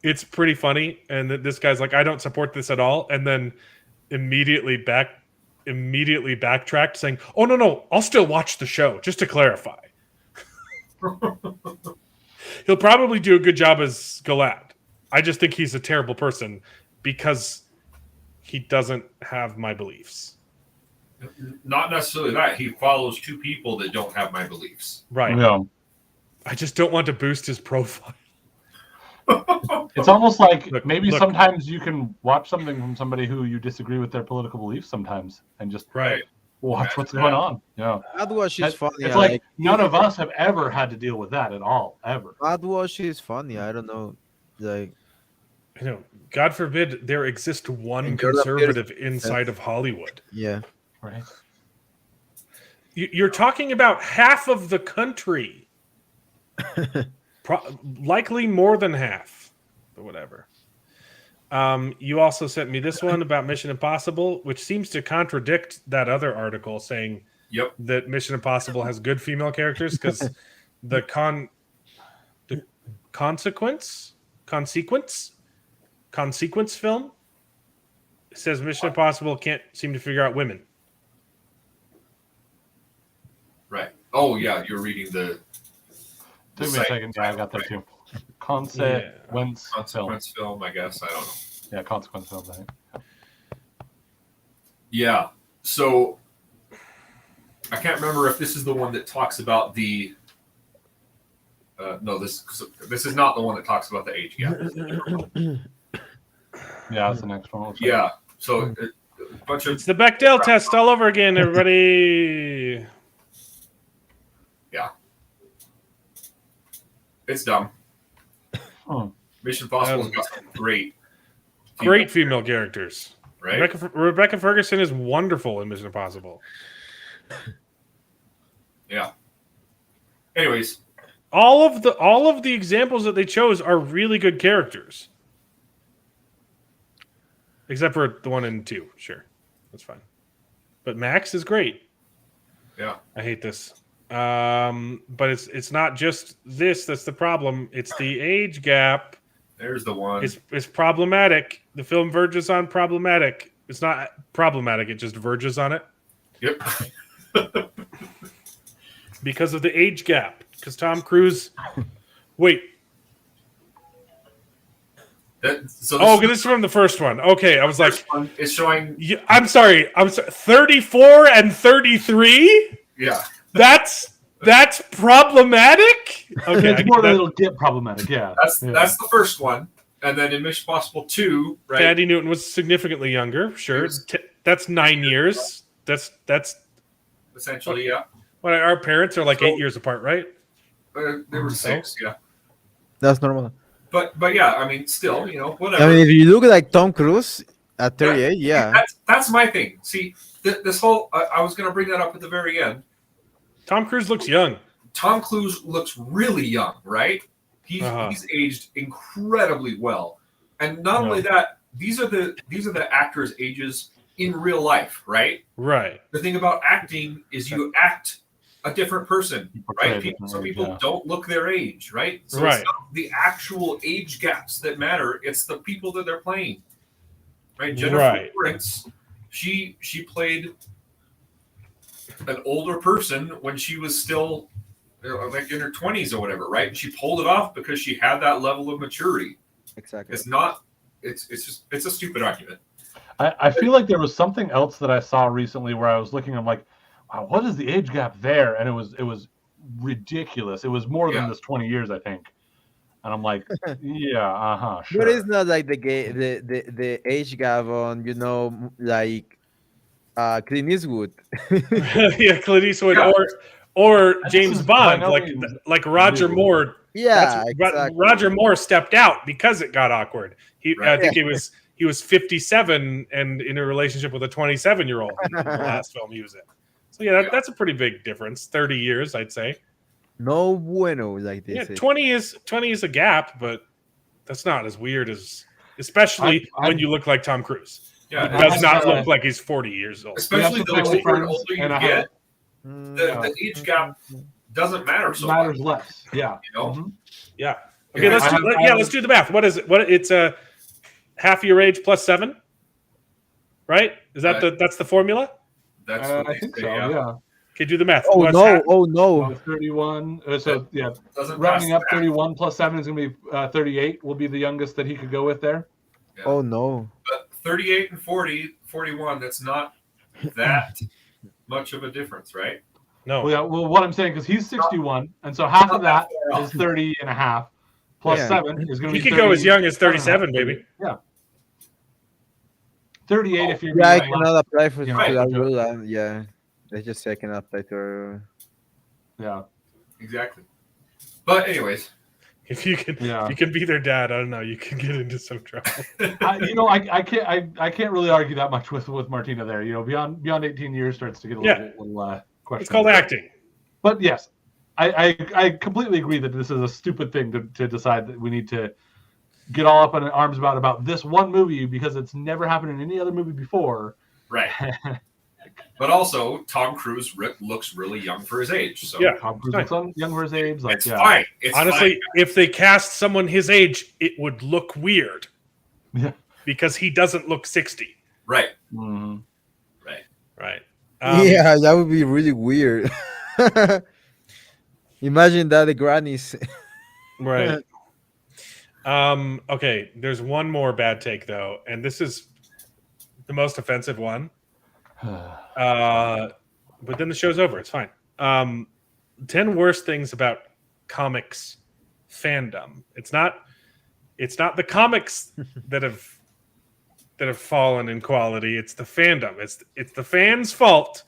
It's pretty funny. And this guy's like, I don't support this at all. And then immediately backtracked saying, oh, no, I'll still watch the show, just to clarify. He'll probably do a good job as Galad. I just think he's a terrible person because he doesn't have my beliefs. Not necessarily that. He follows two people that don't have my beliefs. Right. Yeah. I just don't want to boost his profile. It's almost like Look. sometimes you can watch something from somebody who you disagree with their political beliefs sometimes and just Right. watch what's going on. Yeah. Adwash is funny. It's I like none of us have ever had to deal with that at all, ever. Adwash is funny. I don't know. Like, God forbid there exist one And Jordan conservative inside of Hollywood. yeah. Right. You're talking about half of the country. Likely more than half, but whatever. You also sent me this one about Mission Impossible, which seems to contradict that other article saying Yep. that Mission Impossible has good female characters because the consequence film says Mission Impossible can't seem to figure out women. Right. Oh yeah, you're reading the Took me a second. Yeah, I got that too. Consequence film. Consequence film, I guess. I don't know. Yeah, consequence film. Right? Yeah. So I can't remember if this is the one that talks about the. No, this is not the one that talks about the age gap. Yeah, that's the next one. Yeah. So a bunch of It's the Bechdel test all over again, everybody. yeah. It's dumb. Mission Impossible's got some great female characters. Right. Rebecca Ferguson is wonderful in Mission Impossible. Yeah. Anyways, all of the examples that they chose are really good characters. Except for the 1 and 2, sure. That's fine. But Max is great. Yeah. I hate this. But it's not just this that's the problem. It's the age gap. There's the one. It's problematic. The film verges on problematic. It's not problematic, it just verges on it. Yep. Because of the age gap. Because Tom Cruise wait. This is from the first one. Okay, I was like, it's showing. I'm sorry. 34 and 33. Yeah, that's problematic. Okay, it's more that it'll get problematic. Yeah, that's the first one, and then in Mission Impossible 2, right? Thandie Newton was significantly younger. Sure, that's 9 years. That's essentially yeah. Well, our parents are like 8 years apart, right? They were 6. Yeah, That's normal. But yeah, I mean, still, whatever. I mean, if you look like Tom Cruise at 38, yeah. That's my thing. See, this whole I was going to bring that up at the very end. Tom Cruise looks young. Tom Cruise looks really young, right? He's aged incredibly well, and not only that, these are the actors' ages in real life, right? Right. The thing about acting is you act a different person, right? Some people don't look their age, right? So it's not the actual age gaps that matter. It's the people that they're playing, right? Jennifer Lawrence, she played an older person when she was still like in her 20s or whatever, right? And she pulled it off because she had that level of maturity. Exactly. It's a stupid argument. I feel like there was something else that I saw recently where I was looking, I'm like, wow, what is the age gap there? And it was ridiculous. It was more than this 20 years, I think. And I'm like, yeah, sure. But it's not like the age gap on, like Clint Eastwood. Yeah, Clint Eastwood or James Bond, like Roger Moore. Yeah, exactly. Roger Moore stepped out because it got awkward. I think he was 57 and in a relationship with a 27-year-old in the last film he was in. So that's a pretty big difference. 30 years, I'd say. No bueno, like this. Yeah, 20 is a gap, but that's not as weird as, especially when you look like Tom Cruise. Yeah, he does not look like he's 40 years old. Especially the older you get, the age gap doesn't matter so much. Matters less. Yeah. Yeah. Okay, let's do the math. What is it? It's a half your age plus 7, right? Is that that's the formula? That's what I think so. Yeah. Okay, do the math. Oh no! 31. So rounding up, 31 plus 7 is going to be 38. Will be the youngest that he could go with there. Yeah. Oh no! But 38 and 41. That's not that much of a difference, right? No. Well, what I'm saying, because he's 61, and so half of that is 30 and a half, plus 7 is going to be. He could go as young as 37, baby. Yeah. 38 if you're. Yeah, I cannot apply for that rule. Yeah, let's just say I cannot apply to. Yeah. Exactly. But anyways, if you can be their dad, I don't know, you can get into some trouble. I can't really argue that much with Martina there. Beyond 18 years starts to get a little question. It's called acting. But yes, I completely agree that this is a stupid thing to decide that we need to get all up in arms about this one movie because it's never happened in any other movie before. Right. But also, Tom Cruise looks really young for his age. So Tom Cruise looks young for his age. It's fine. Honestly, if they cast someone his age, it would look weird. Yeah. Because he doesn't look 60. Right. Mhm. Right. Yeah, that would be really weird. Imagine that the grannies. Right. Okay, there's one more bad take though, and this is the most offensive one. But then the show's over. It's fine. 10 worst things about comics fandom. It's not the comics that have fallen in quality. It's the fandom. It's the fans' fault.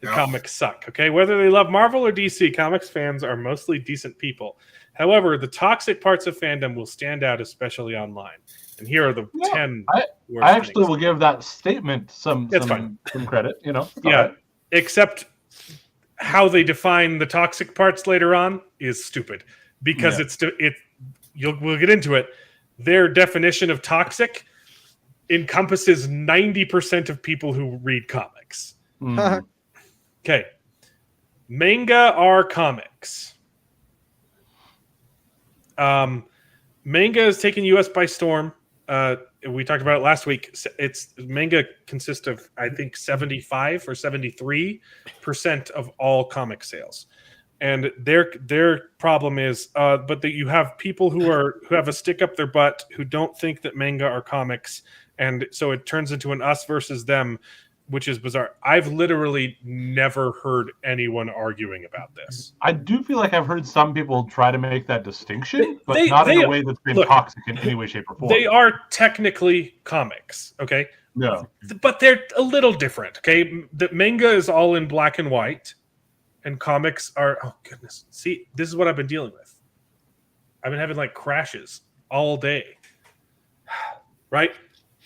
The comics suck. Okay, whether they love Marvel or DC, comics fans are mostly decent people. However, the toxic parts of fandom will stand out, especially online. And here are the 10 worst I actually things. will give that statement some credit. You know, Yeah, right. Except how they define the toxic parts later on is stupid because we'll get into it. Their definition of toxic encompasses 90% of people who read comics. Okay. Manga are comics. Manga is taking US by storm. We talked about it last week. Manga consists of, I think, 75 or 73% of all comic sales. And their problem is, but that you have people who have a stick up their butt who don't think that manga are comics, and so it turns into an us versus them, which is bizarre. I've literally never heard anyone arguing about this. I do feel like I've heard some people try to make that distinction, but not in a way that's been toxic in any way, shape, or form. They are technically comics, okay? Yeah. But they're a little different, okay? The manga is all in black and white, and comics are, oh goodness. See, this is what I've been dealing with. I've been having like crashes all day. Right?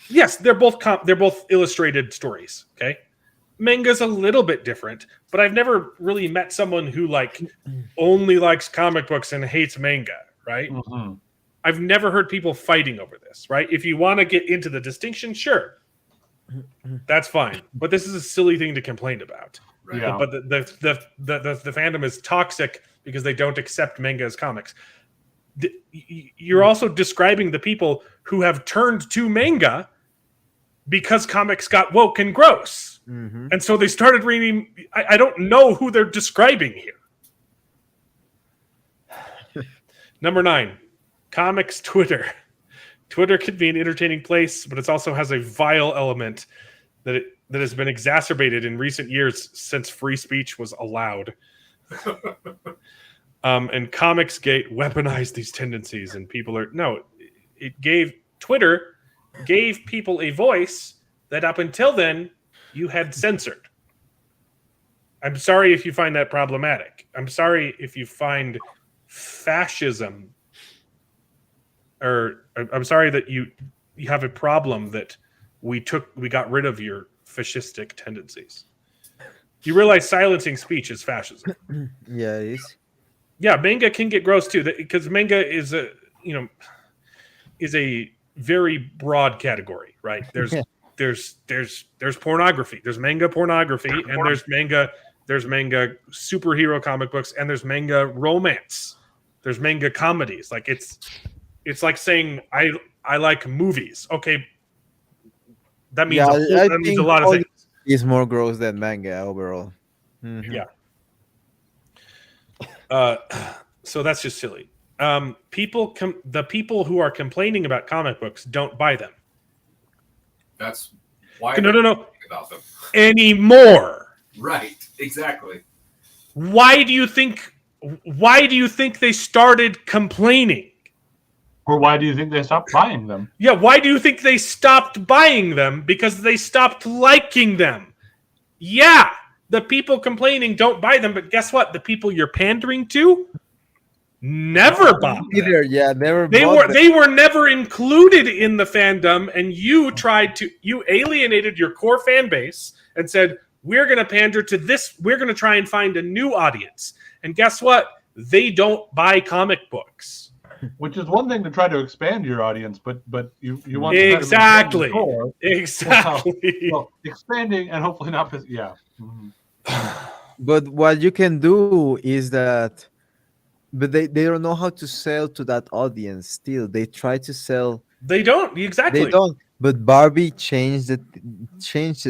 Yes, they're both illustrated stories, okay? Manga's a little bit different, but I've never really met someone who like only likes comic books and hates manga, right? Mm-hmm. I've never heard people fighting over this, right? If you want to get into the distinction, sure. That's fine. But this is a silly thing to complain about. Right. Yeah. But the fandom is toxic because they don't accept manga as comics. You're also describing the people who have turned to manga because comics got woke and gross. Mm-hmm. And so they started reading. I don't know who they're describing here. Number 9, comics Twitter. Twitter could be an entertaining place, but it also has a vile element that has been exacerbated in recent years since free speech was allowed. And Comicsgate weaponized these tendencies, and Twitter gave people a voice that up until then you had censored. I'm sorry if you find that problematic. I'm sorry if you find fascism, or I'm sorry that you have a problem that we got rid of your fascistic tendencies. You realize silencing speech is fascism. Yeah, it is. Yeah, manga can get gross too, because manga is a very broad category, right? There's pornography, there's manga pornography, and there's manga superhero comic books, and there's manga romance, there's manga comedies. Like it's like saying I like movies. Okay, that means that means a lot of things. It's more gross than manga overall. Mm-hmm. Yeah. So that's just silly. The people who are complaining about comic books don't buy them. That's why no about them anymore. Right, exactly. Why do you think they started complaining? Or why do you think they stopped buying them? Yeah, why do you think they stopped buying them? Because they stopped liking them. Yeah, the people complaining don't buy them, but guess what? The people you're pandering to never bought them. Either, yeah, never. They were never included in the fandom, and you alienated your core fan base and said, we're going to pander to this. We're going to try and find a new audience. And guess what? They don't buy comic books. Which is one thing to try to expand your audience, but you want exactly. to well, expanding and hopefully not. Yeah. Mm-hmm. But what you can do is that, but they don't know how to sell to that audience. Still, they try to sell. They don't exactly. They don't. But Barbie changed it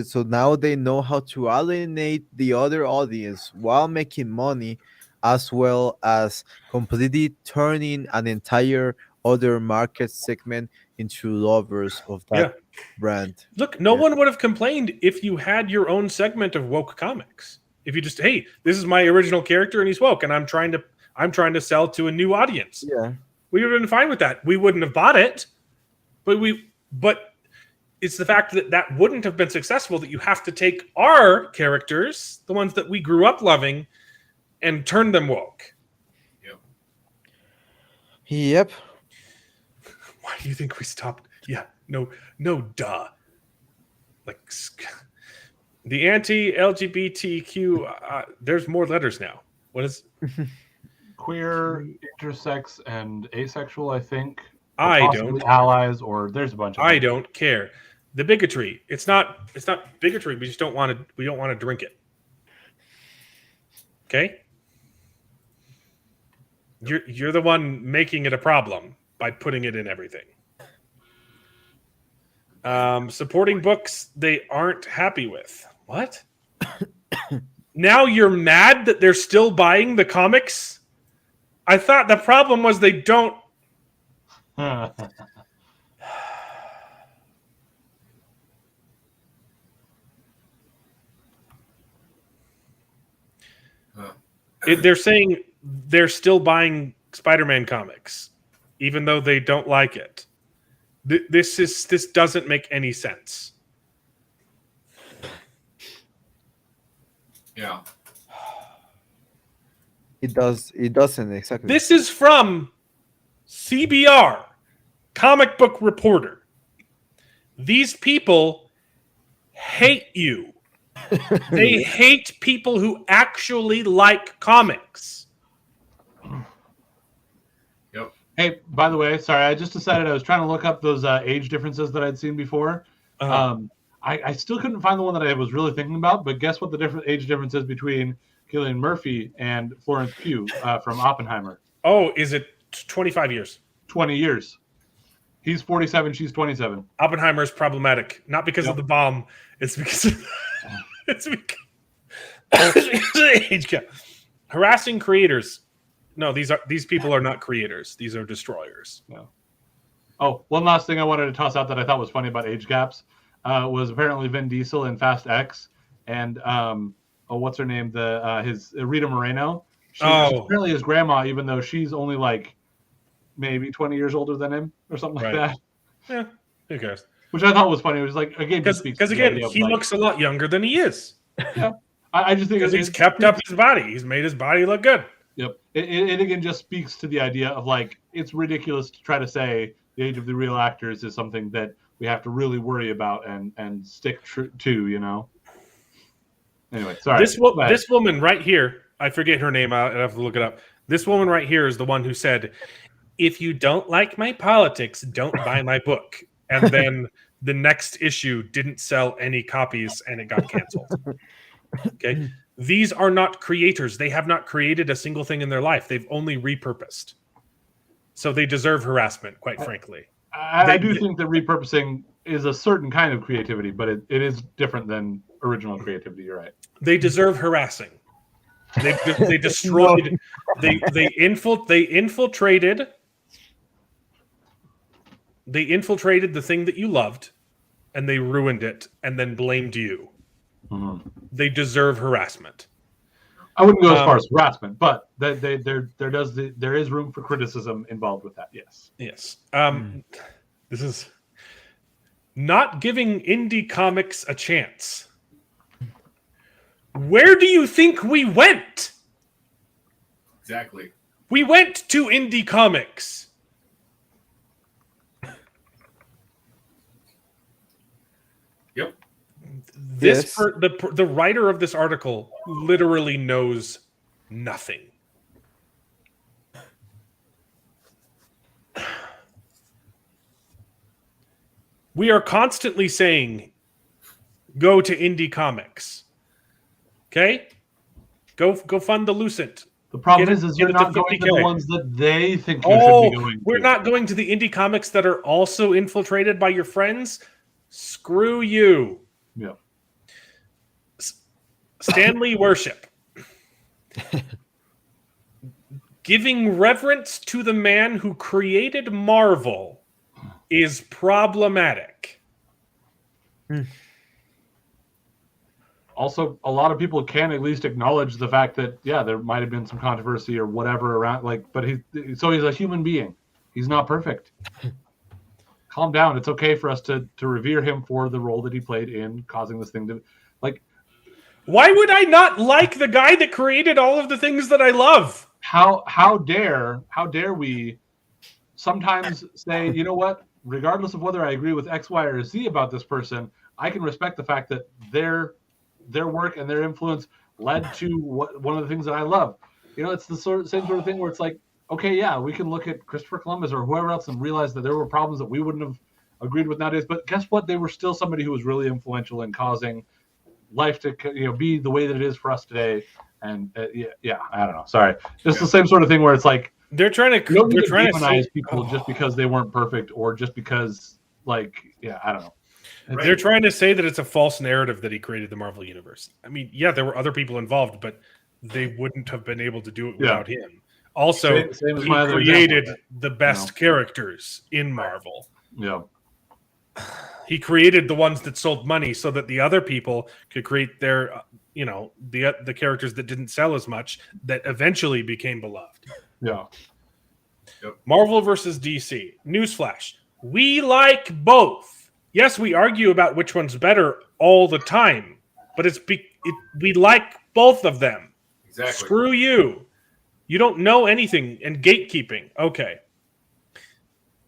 so now they know how to alienate the other audience while making money, as well as completely turning an entire other market segment into lovers of Yeah. that brand. Look, no Yeah. one would have complained if you had your own segment of woke comics. If you just, hey, this is my original character and he's woke, and I'm trying to sell to a new audience. Yeah. We would have been fine with that. We wouldn't have bought it, but it's the fact that that wouldn't have been successful, that you have to take our characters, the ones that we grew up loving, and turn them woke. Yep. Why do you think we stopped? Yeah, no, duh. Like the anti-LGBTQ, there's more letters now. What is Queer, intersex, and asexual, I think. Or I possibly don't. Allies, or there's a bunch of I them. don't care. The bigotry. It's not bigotry. We just don't want to. We don't want to drink it. Okay. You're the one making it a problem by putting it in everything. Supporting books they aren't happy with. What? Now you're mad that they're still buying the comics? I thought the problem was they don't. They're saying they're still buying Spider-Man comics, even though they don't like it. This doesn't make any sense. Yeah. It does. It doesn't exactly. This is from CBR, Comic Book Reporter. These people hate you. They hate people who actually like comics. Yep. Hey, by the way, sorry, I just decided I was trying to look up those age differences that I'd seen before. I still couldn't find the one that I was really thinking about, but guess what the different age difference is between Cillian Murphy and Florence Pugh from Oppenheimer? Oh, is it 25 years? 20 years. He's 47, she's 27. Oppenheimer is problematic, not because of the bomb. It's because it's because of the age gap. Harassing creators. No, these people are not creators. These are destroyers. No. Oh, one last thing I wanted to toss out that I thought was funny about age gaps was apparently Vin Diesel in Fast X and what's her name? His Rita Moreno. She's apparently his grandma, even though she's only like maybe 20 years older than him or something like that. Yeah, who cares? Which I thought was funny. It was like again because again he looks a lot younger than he is. Yeah, I just think because he's kept up his body. He's made his body look good. Yep. It again just speaks to the idea of like it's ridiculous to try to say the age of the real actors is something that we have to really worry about and stick to, you know. Anyway, sorry. This woman right here, I forget her name. I have to look it up. This woman right here is the one who said, "If you don't like my politics, don't buy my book." And then the next issue didn't sell any copies and it got canceled. Okay. These are not creators. They have not created a single thing in their life. They've only repurposed. So they deserve harassment, quite frankly. I do think that repurposing is a certain kind of creativity, but it is different than original creativity. You're right. They deserve harassing. They destroyed. They infiltrated. They infiltrated the thing that you loved, and they ruined it, and then blamed you. Mm-hmm. They deserve harassment. I wouldn't go as far as harassment, but there is room for criticism involved with that. Yes. Yes. This is not giving indie comics a chance. Where do you think we went? Exactly. We went to indie comics. Yep. The writer of this article literally knows nothing. We are constantly saying, go to indie comics. Okay? Go fund the Lucent. The problem is you're not going to the ones that they think you should be going to. We're not going to the indie comics that are also infiltrated by your friends. Screw you. Yeah. Stanley worship. Giving reverence to the man who created Marvel is problematic. Also, a lot of people can at least acknowledge the fact that, yeah, there might have been some controversy or whatever around, like, but he's a human being. He's not perfect. Calm down. It's okay for us to revere him for the role that he played in causing this thing to, like. Why would I not like the guy that created all of the things that I love? How dare we sometimes say, you know what, regardless of whether I agree with X, Y, or Z about this person, I can respect the fact that their work and their influence led to one of the things that I love. You know, it's the same sort of thing where it's like, okay, yeah, we can look at Christopher Columbus or whoever else and realize that there were problems that we wouldn't have agreed with nowadays. But guess what? They were still somebody who was really influential in causing life to, be the way that it is for us today. And yeah, I don't know. Sorry, just the same sort of thing where it's like they're trying to demonize people just because they weren't perfect or just because, like, yeah, I don't know. They're trying to say that it's a false narrative that he created the Marvel Universe. I mean, yeah, there were other people involved, but they wouldn't have been able to do it without him. Also, same as he my other created example. the best characters in Marvel. Yeah. He created the ones that sold money so that the other people could create their, the characters that didn't sell as much that eventually became beloved. Yeah. Yep. Marvel versus DC. Newsflash. We like both. Yes, we argue about which one's better all the time, but we like both of them. Exactly. Screw you. You don't know anything, and gatekeeping. Okay.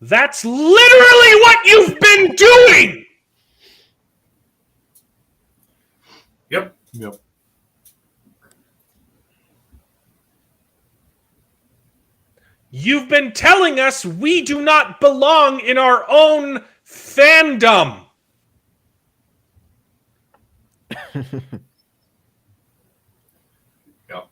That's literally what you've been doing! Yep. You've been telling us we do not belong in our own fandom. Yep.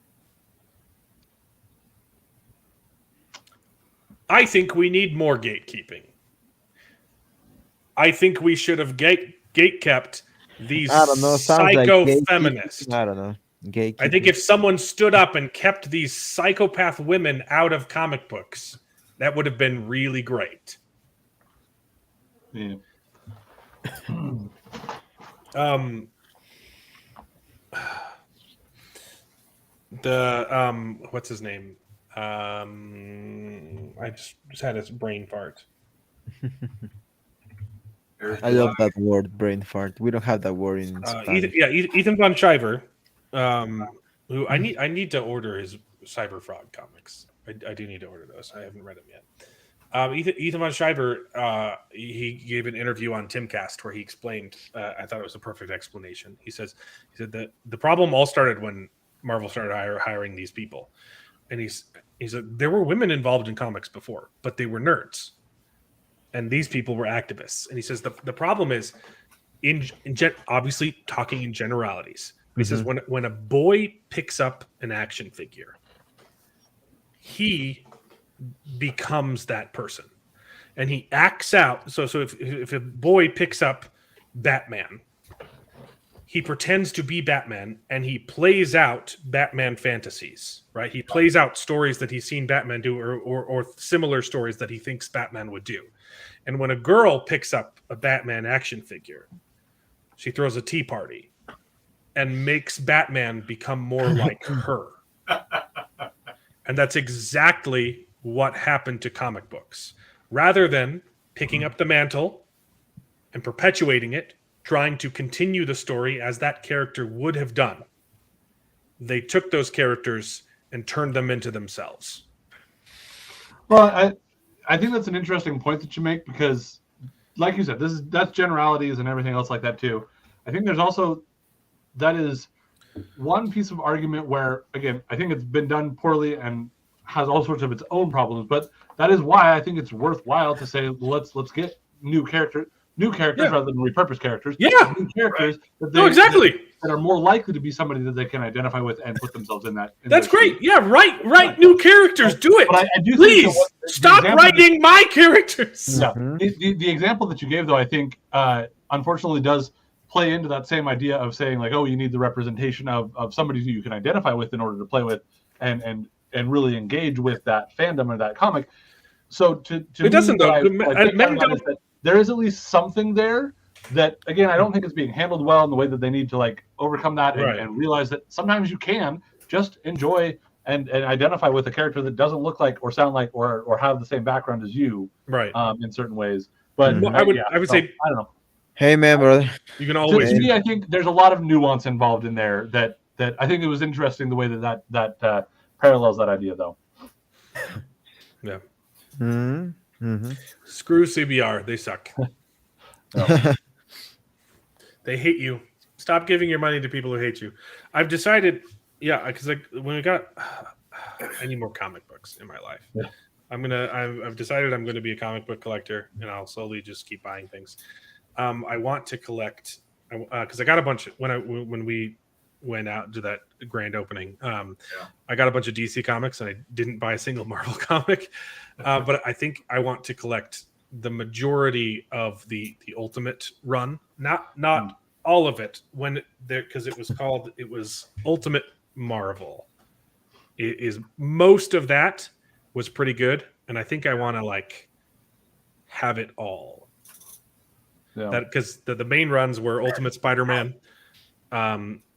I think we need more gatekeeping. I think we should have gate-kept these psycho-feminists. I don't know. I think if someone stood up and kept these psychopath women out of comic books, that would have been really great. Yeah. What's his name? I just had his brain fart. I love that word, brain fart. We don't have that word in Spanish. Ethan Von Sciver, who I need to order his Cyber Frog comics. I do need to order those. I haven't read them yet. Ethan Von Sciver, he gave an interview on Timcast where he explained. I thought it was a perfect explanation. He said that the problem all started when Marvel started hiring these people, and he said there were women involved in comics before, but they were nerds, and these people were activists. And he says the problem is obviously talking in generalities. He says when a boy picks up an action figure, he becomes that person, and he acts out. So if a boy picks up Batman, he pretends to be Batman, and he plays out Batman fantasies, right? He plays out stories that he's seen Batman do, or similar stories that he thinks Batman would do. And when a girl picks up a Batman action figure, she throws a tea party and makes Batman become more like her. And that's exactly what happened to comic books. Rather than picking up the mantle and perpetuating it, trying to continue the story as that character would have done, they took those characters and turned them into themselves. Well, I think that's an interesting point that you make, because, like you said, that's generalities and everything else like that too. I think there's also, that is one piece of argument where, again, I think it's been done poorly and has all sorts of its own problems, but that is why I think it's worthwhile to say let's get new characters. new characters rather than repurposed characters. Yeah. New characters exactly. that are more likely to be somebody that they can identify with and put themselves in that. That's great. Yeah, write new characters. Do it. But I do Please think stop writing my characters. Yeah. The example that you gave, though, I think, unfortunately does play into that same idea of saying, like, oh, you need the representation of somebody who you can identify with in order to play with and really engage with that fandom or that comic. So to it doesn't, though. There is at least something there that, again, I don't think it's being handled well in the way that they need to, like, overcome that and realize that sometimes you can just enjoy and identify with a character that doesn't look like or sound like or have the same background as you, in certain ways. But I would say, I don't know. Hey, man, brother. You can always. To me, I think there's a lot of nuance involved in there that I think it was interesting the way that parallels that idea, though. Yeah. Mm-hmm. Screw CBR. They suck. They hate you. Stop giving your money to people who hate you. I've decided, because when we got, I need more comic books in my life. Yeah. I've decided I'm going to be a comic book collector, and I'll slowly just keep buying things. I want to collect because I got a bunch when we went out to that grand opening. I got a bunch of DC comics, and I didn't buy a single Marvel comic. But I think I want to collect the majority of the Ultimate run, not all of it, because it was Ultimate Marvel. It is most of that was pretty good, and I think I want to have it all. Yeah. That because the main runs were Ultimate Spider-Man,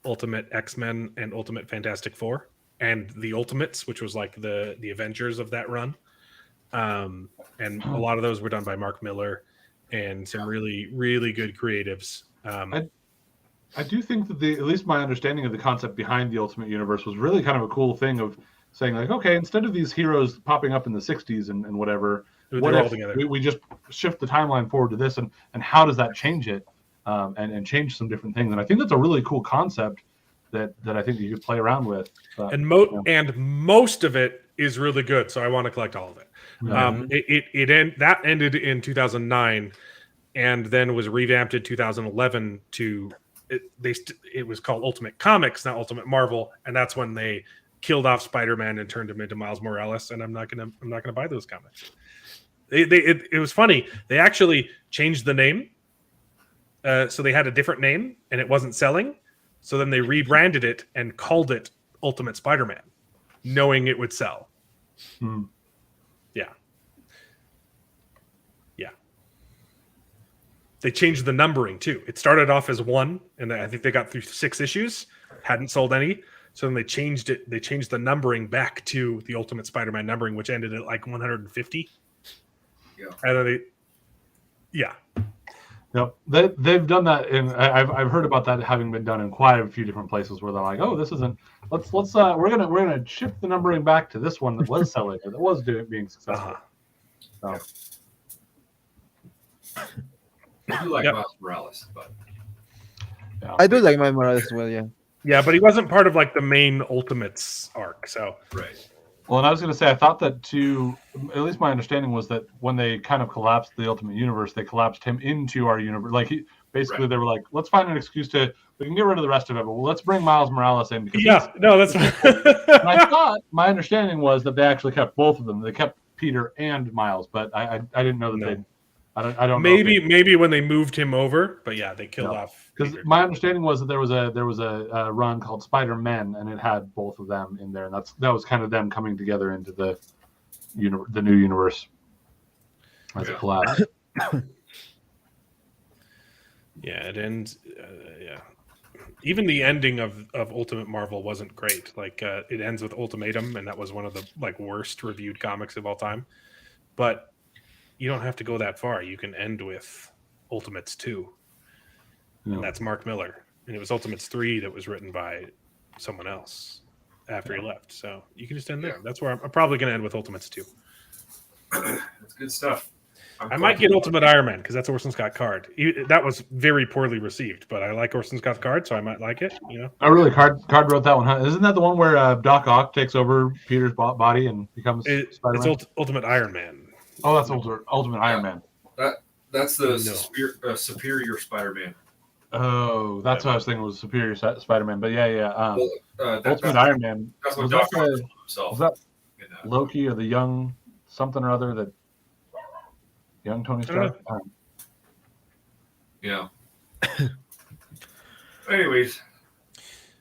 Ultimate X-Men, and Ultimate Fantastic Four, and the Ultimates, which was like the Avengers of that run. And a lot of those were done by Mark Miller and some really, really good creatives. I do think that at least my understanding of the concept behind the Ultimate Universe was really kind of a cool thing of saying, like, okay, instead of these heroes popping up in the 60s and whatever, what if we just shift the timeline forward to this, and how does that change it, and change some different things? And I think that's a really cool concept that I think you could play around with. And most of it is really good, so I want to collect all of it. That ended in 2009, and then was revamped in 2011 to it was called Ultimate Comics, not Ultimate Marvel, and that's when they killed off Spider-Man and turned him into Miles Morales. And I'm not gonna buy those comics. It was funny. They actually changed the name, so they had a different name, and it wasn't selling. So then they rebranded it and called it Ultimate Spider-Man, knowing it would sell. Yeah. They changed the numbering too. It started off as 1, and I think they got through 6 issues, hadn't sold any. So then they changed it. They changed the numbering back to the Ultimate Spider-Man numbering, which ended at like 150. Yeah. And then they've done that, and I've heard about that having been done in quite a few different places where they're like, oh, this isn't. We're gonna shift the numbering back to this one that was selling or that was being successful. I do like Miles Morales, but I do like Miles Morales as well. Yeah, but he wasn't part of like the main Ultimates arc. So right. Well, and I was going to say, I thought that too. At least my understanding was that when they kind of collapsed the Ultimate Universe, they collapsed him into our universe. Like basically, they were like, let's find an excuse we can get rid of the rest of it, but let's bring Miles Morales in. Because that's. And I thought my understanding was that they actually kept both of them. They kept Peter and Miles, but I didn't know that they. I don't. Maybe when they moved him over, but yeah, they killed off. Because my understanding was that there was a run called Spider-Men, and it had both of them in there, and that was kind of them coming together into the new universe as a collab. It ends. Even the ending of Ultimate Marvel wasn't great. Like it ends with Ultimatum, and that was one of the worst reviewed comics of all time. But you don't have to go that far. You can end with Ultimates 2. And that's Mark Miller. And it was Ultimates 3 that was written by someone else after he left. So you can just end there. That's where I'm probably going to end with Ultimates 2. That's good stuff. I might get Ultimate Iron Man because that's Orson Scott Card. That was very poorly received, but I like Orson Scott Card, so I might like it. Oh, really? Card wrote that one, huh? Isn't that the one where Doc Ock takes over Peter's body and becomes Spider-Man? It's Ultimate Iron Man. Oh, that's Ultimate Iron Man. That's the No. superior Spider-Man. Oh, that's what I was thinking was Superior Spider-Man. But yeah. Ultimate Iron Man. That's what Was Doc that, Ock the, himself. was that in, Loki or the young something or other that young Tony Stark? Yeah. Anyways,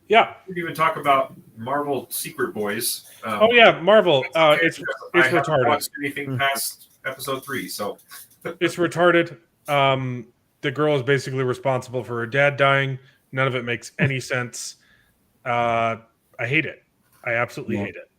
Yeah. we can even talk about Marvel Secret Boys. Oh yeah, Marvel. It's I haven't retarded. watched anything past episode 3, so It's retarded. The girl is basically responsible for her dad dying. None of it makes any sense. I hate it. I absolutely hate it.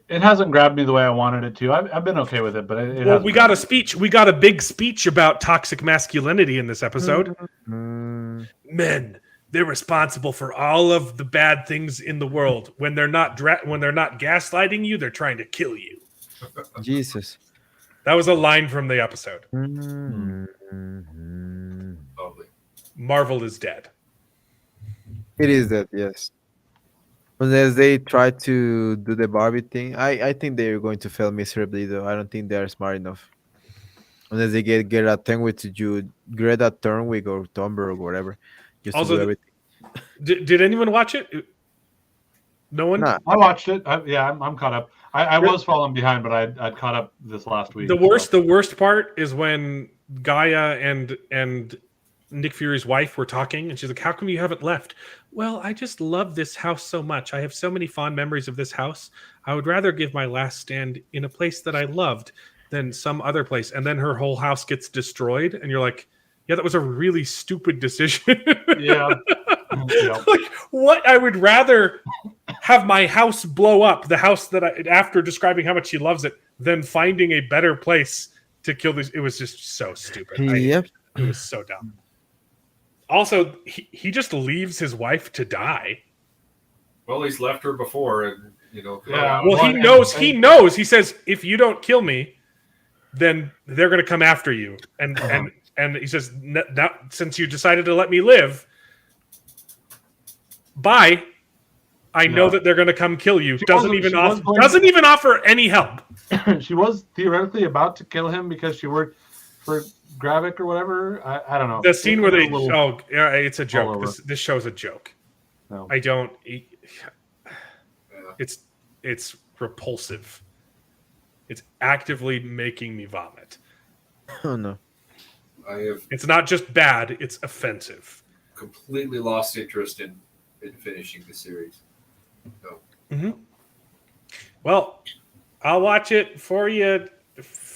It hasn't grabbed me the way I wanted it to. I've been okay with it, but it Well, hasn't we got a grabbed speech. We got a big speech about toxic masculinity in this episode. Mm, Men, they're responsible for all of the bad things in the world. When they're not gaslighting you, they're trying to kill you. Jesus. That was a line from the episode. Mm, probably. Marvel is dead. It is that, yes. Unless they try to do the Barbie thing, I think they're going to fail miserably. Though I don't think they're smart enough. Unless they get a thing with Greta Thunberg or Thunberg or whatever, just to do Also, everything. did anyone watch it? No one. Nah, I watched it. I'm caught up. I was falling behind, but I'd caught up this last week. The worst part is when Gaia and Nick Fury's wife were talking, and she's like, "How come you haven't left?" Well, I just love this house so much. I have so many fond memories of this house. I would rather give my last stand in a place that I loved than some other place. And then her whole house gets destroyed, and you're like, "Yeah, that was a really stupid decision." Yeah. Like, what? I would rather have my house blow up, the house that after describing how much she loves it, than finding a better place to kill these. It was just so stupid. Yep. It was so dumb. Also, he just leaves his wife to die. Well, he's left her before, and Yeah. Well, he knows. He knows. He says, "If you don't kill me, then they're going to come after you." And he says, "Now, since you decided to let me live, bye. I know that they're going to come kill you." Doesn't even offer any help. She was theoretically about to kill him because she worked for Gravik or whatever. I don't know. The scene where it's a joke. This show's a joke. No. I don't. It's repulsive. It's actively making me vomit. Oh no. I have It's not just bad; it's offensive. completely lost interest in finishing the series. No. Mm-hmm. Well, I'll watch it for you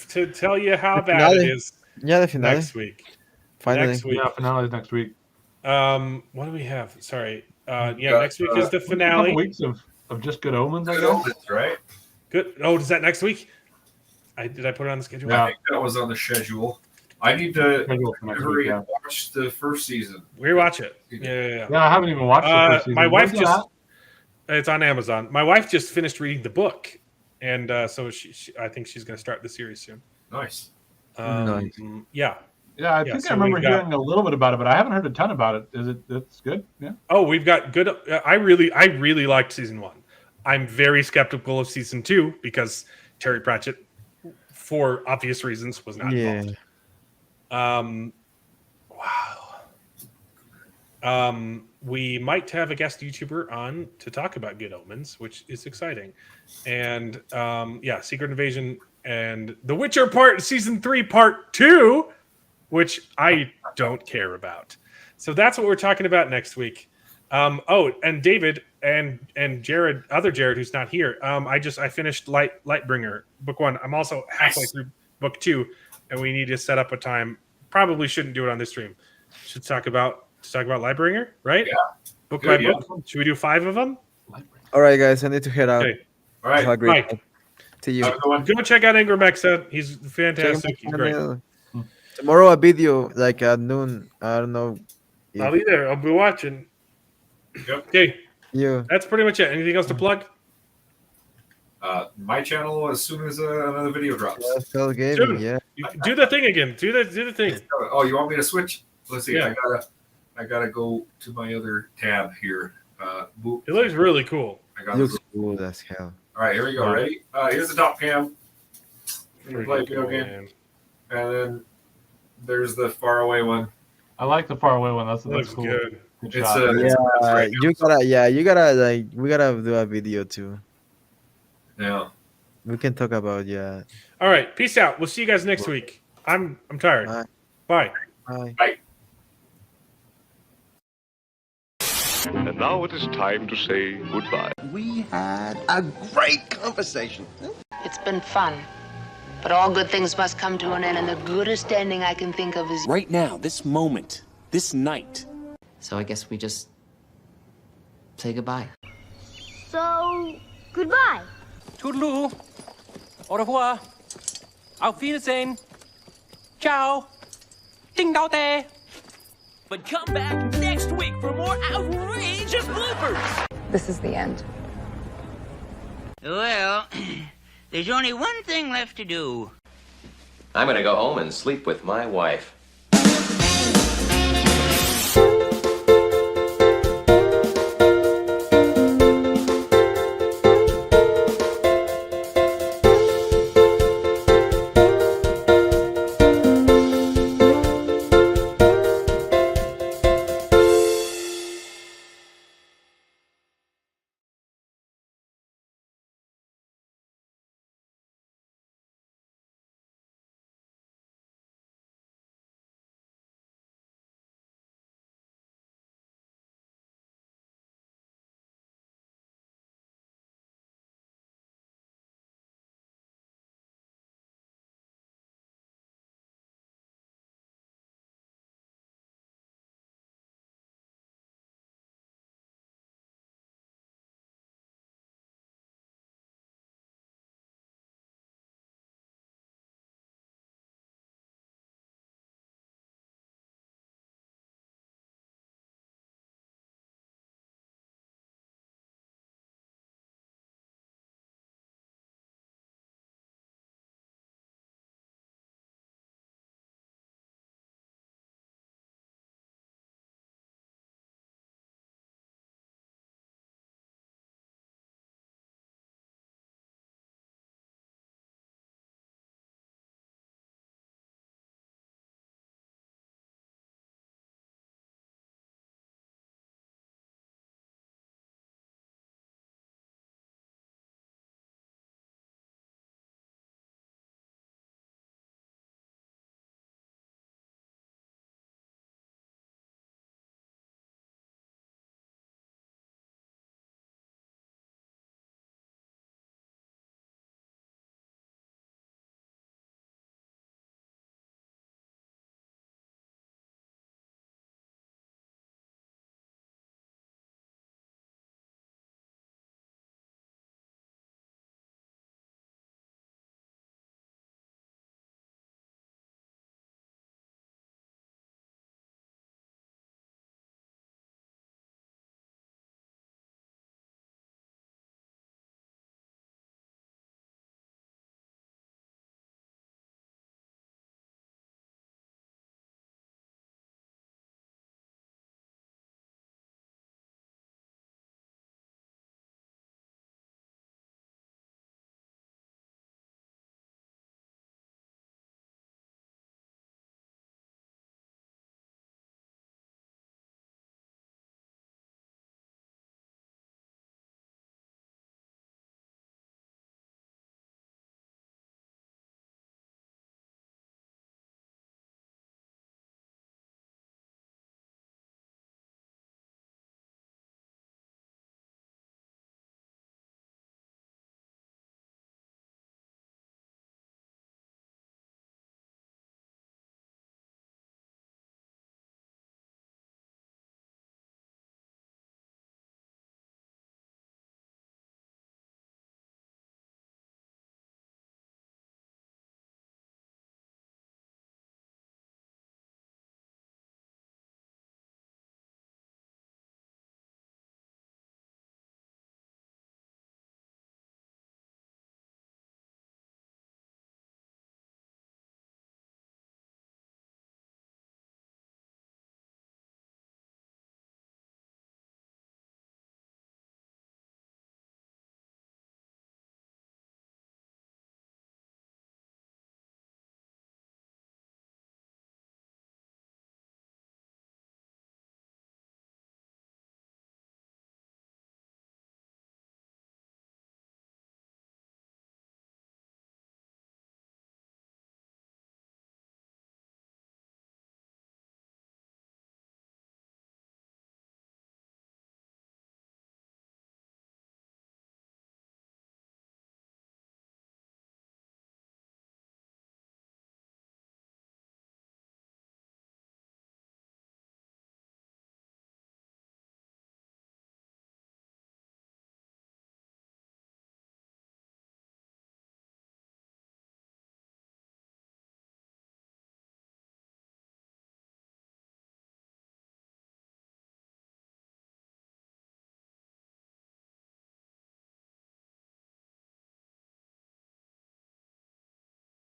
to tell you how bad it is. Yeah, the finale. Next week. Finally. Next week. Yeah, finale next week. What do we have? Sorry. Next week is the A couple finale. weeks of just good omens, I Good guess. Omens, right? Good. Oh, is that next week? Did I put it on the schedule? Yeah. I think that was on the schedule. I need to Schedule for next hurry week, yeah. and watch the first season. We watch it. Yeah. Yeah, I haven't even watched the first season. My wife Where's it at? it's on Amazon. My wife just finished reading the book, and so I think she's going to start the series soon. Nice. Yeah. Yeah, I think so I remember we've got- hearing a little bit about it, but I haven't heard a ton about it. It's good? Yeah. Oh, we've got good. I really liked season 1. I'm very skeptical of season 2 because Terry Pratchett, for obvious reasons, was not involved. Wow. We might have a guest YouTuber on to talk about Good Omens, which is exciting. And Secret Invasion and The Witcher season 3 part 2, which I don't care about. So that's what we're talking about next week. And David and Jared, other Jared who's not here. I finished Lightbringer book 1. I'm also halfway through book 2, and we need to set up a time. Probably shouldn't do it on this stream. Should talk about Lightbringer, right? Yeah. Book Good, by book. Should we do 5 of them? All right, guys, I need to head out. Okay. All right. Have a great Mike. night. See you. Have a good one. Go check out Ingram Mexa. He's fantastic. He's Check great. my channel. Tomorrow a video like at noon. I don't know. I'll be there. I'll be watching. Yep. Okay, Yeah. that's pretty much it. Anything else to plug? My channel as soon as another video drops. Still gaming. Dude. Yeah. Do the thing again. Do the thing. Oh, you want me to switch? Let's see. Yeah. I gotta go to my other tab here. Boop. It looks really cool. I got Looks cool as hell. All right, here we go. Ready? Here's the top cam. Play a video game, Man. and then There's the faraway one. I like the faraway one. That's Looks cool. good. Good It's shot. You gotta like we gotta do a video too. Yeah. We can talk about All right, peace out. We'll see you guys next week. I'm tired. Bye. Bye. Bye. And now it is time to say goodbye. We had a great conversation. It's been fun. But all good things must come to an end, and the goodest ending I can think of is... Right now, this moment, this night. So I guess we just say goodbye. So, goodbye. Toodaloo. Au revoir. Auf Wiedersehen. Ciao. Ding dao day. But come back next week for more outrageous bloopers. This is the end. Well, there's only one thing left to do. I'm gonna go home and sleep with my wife.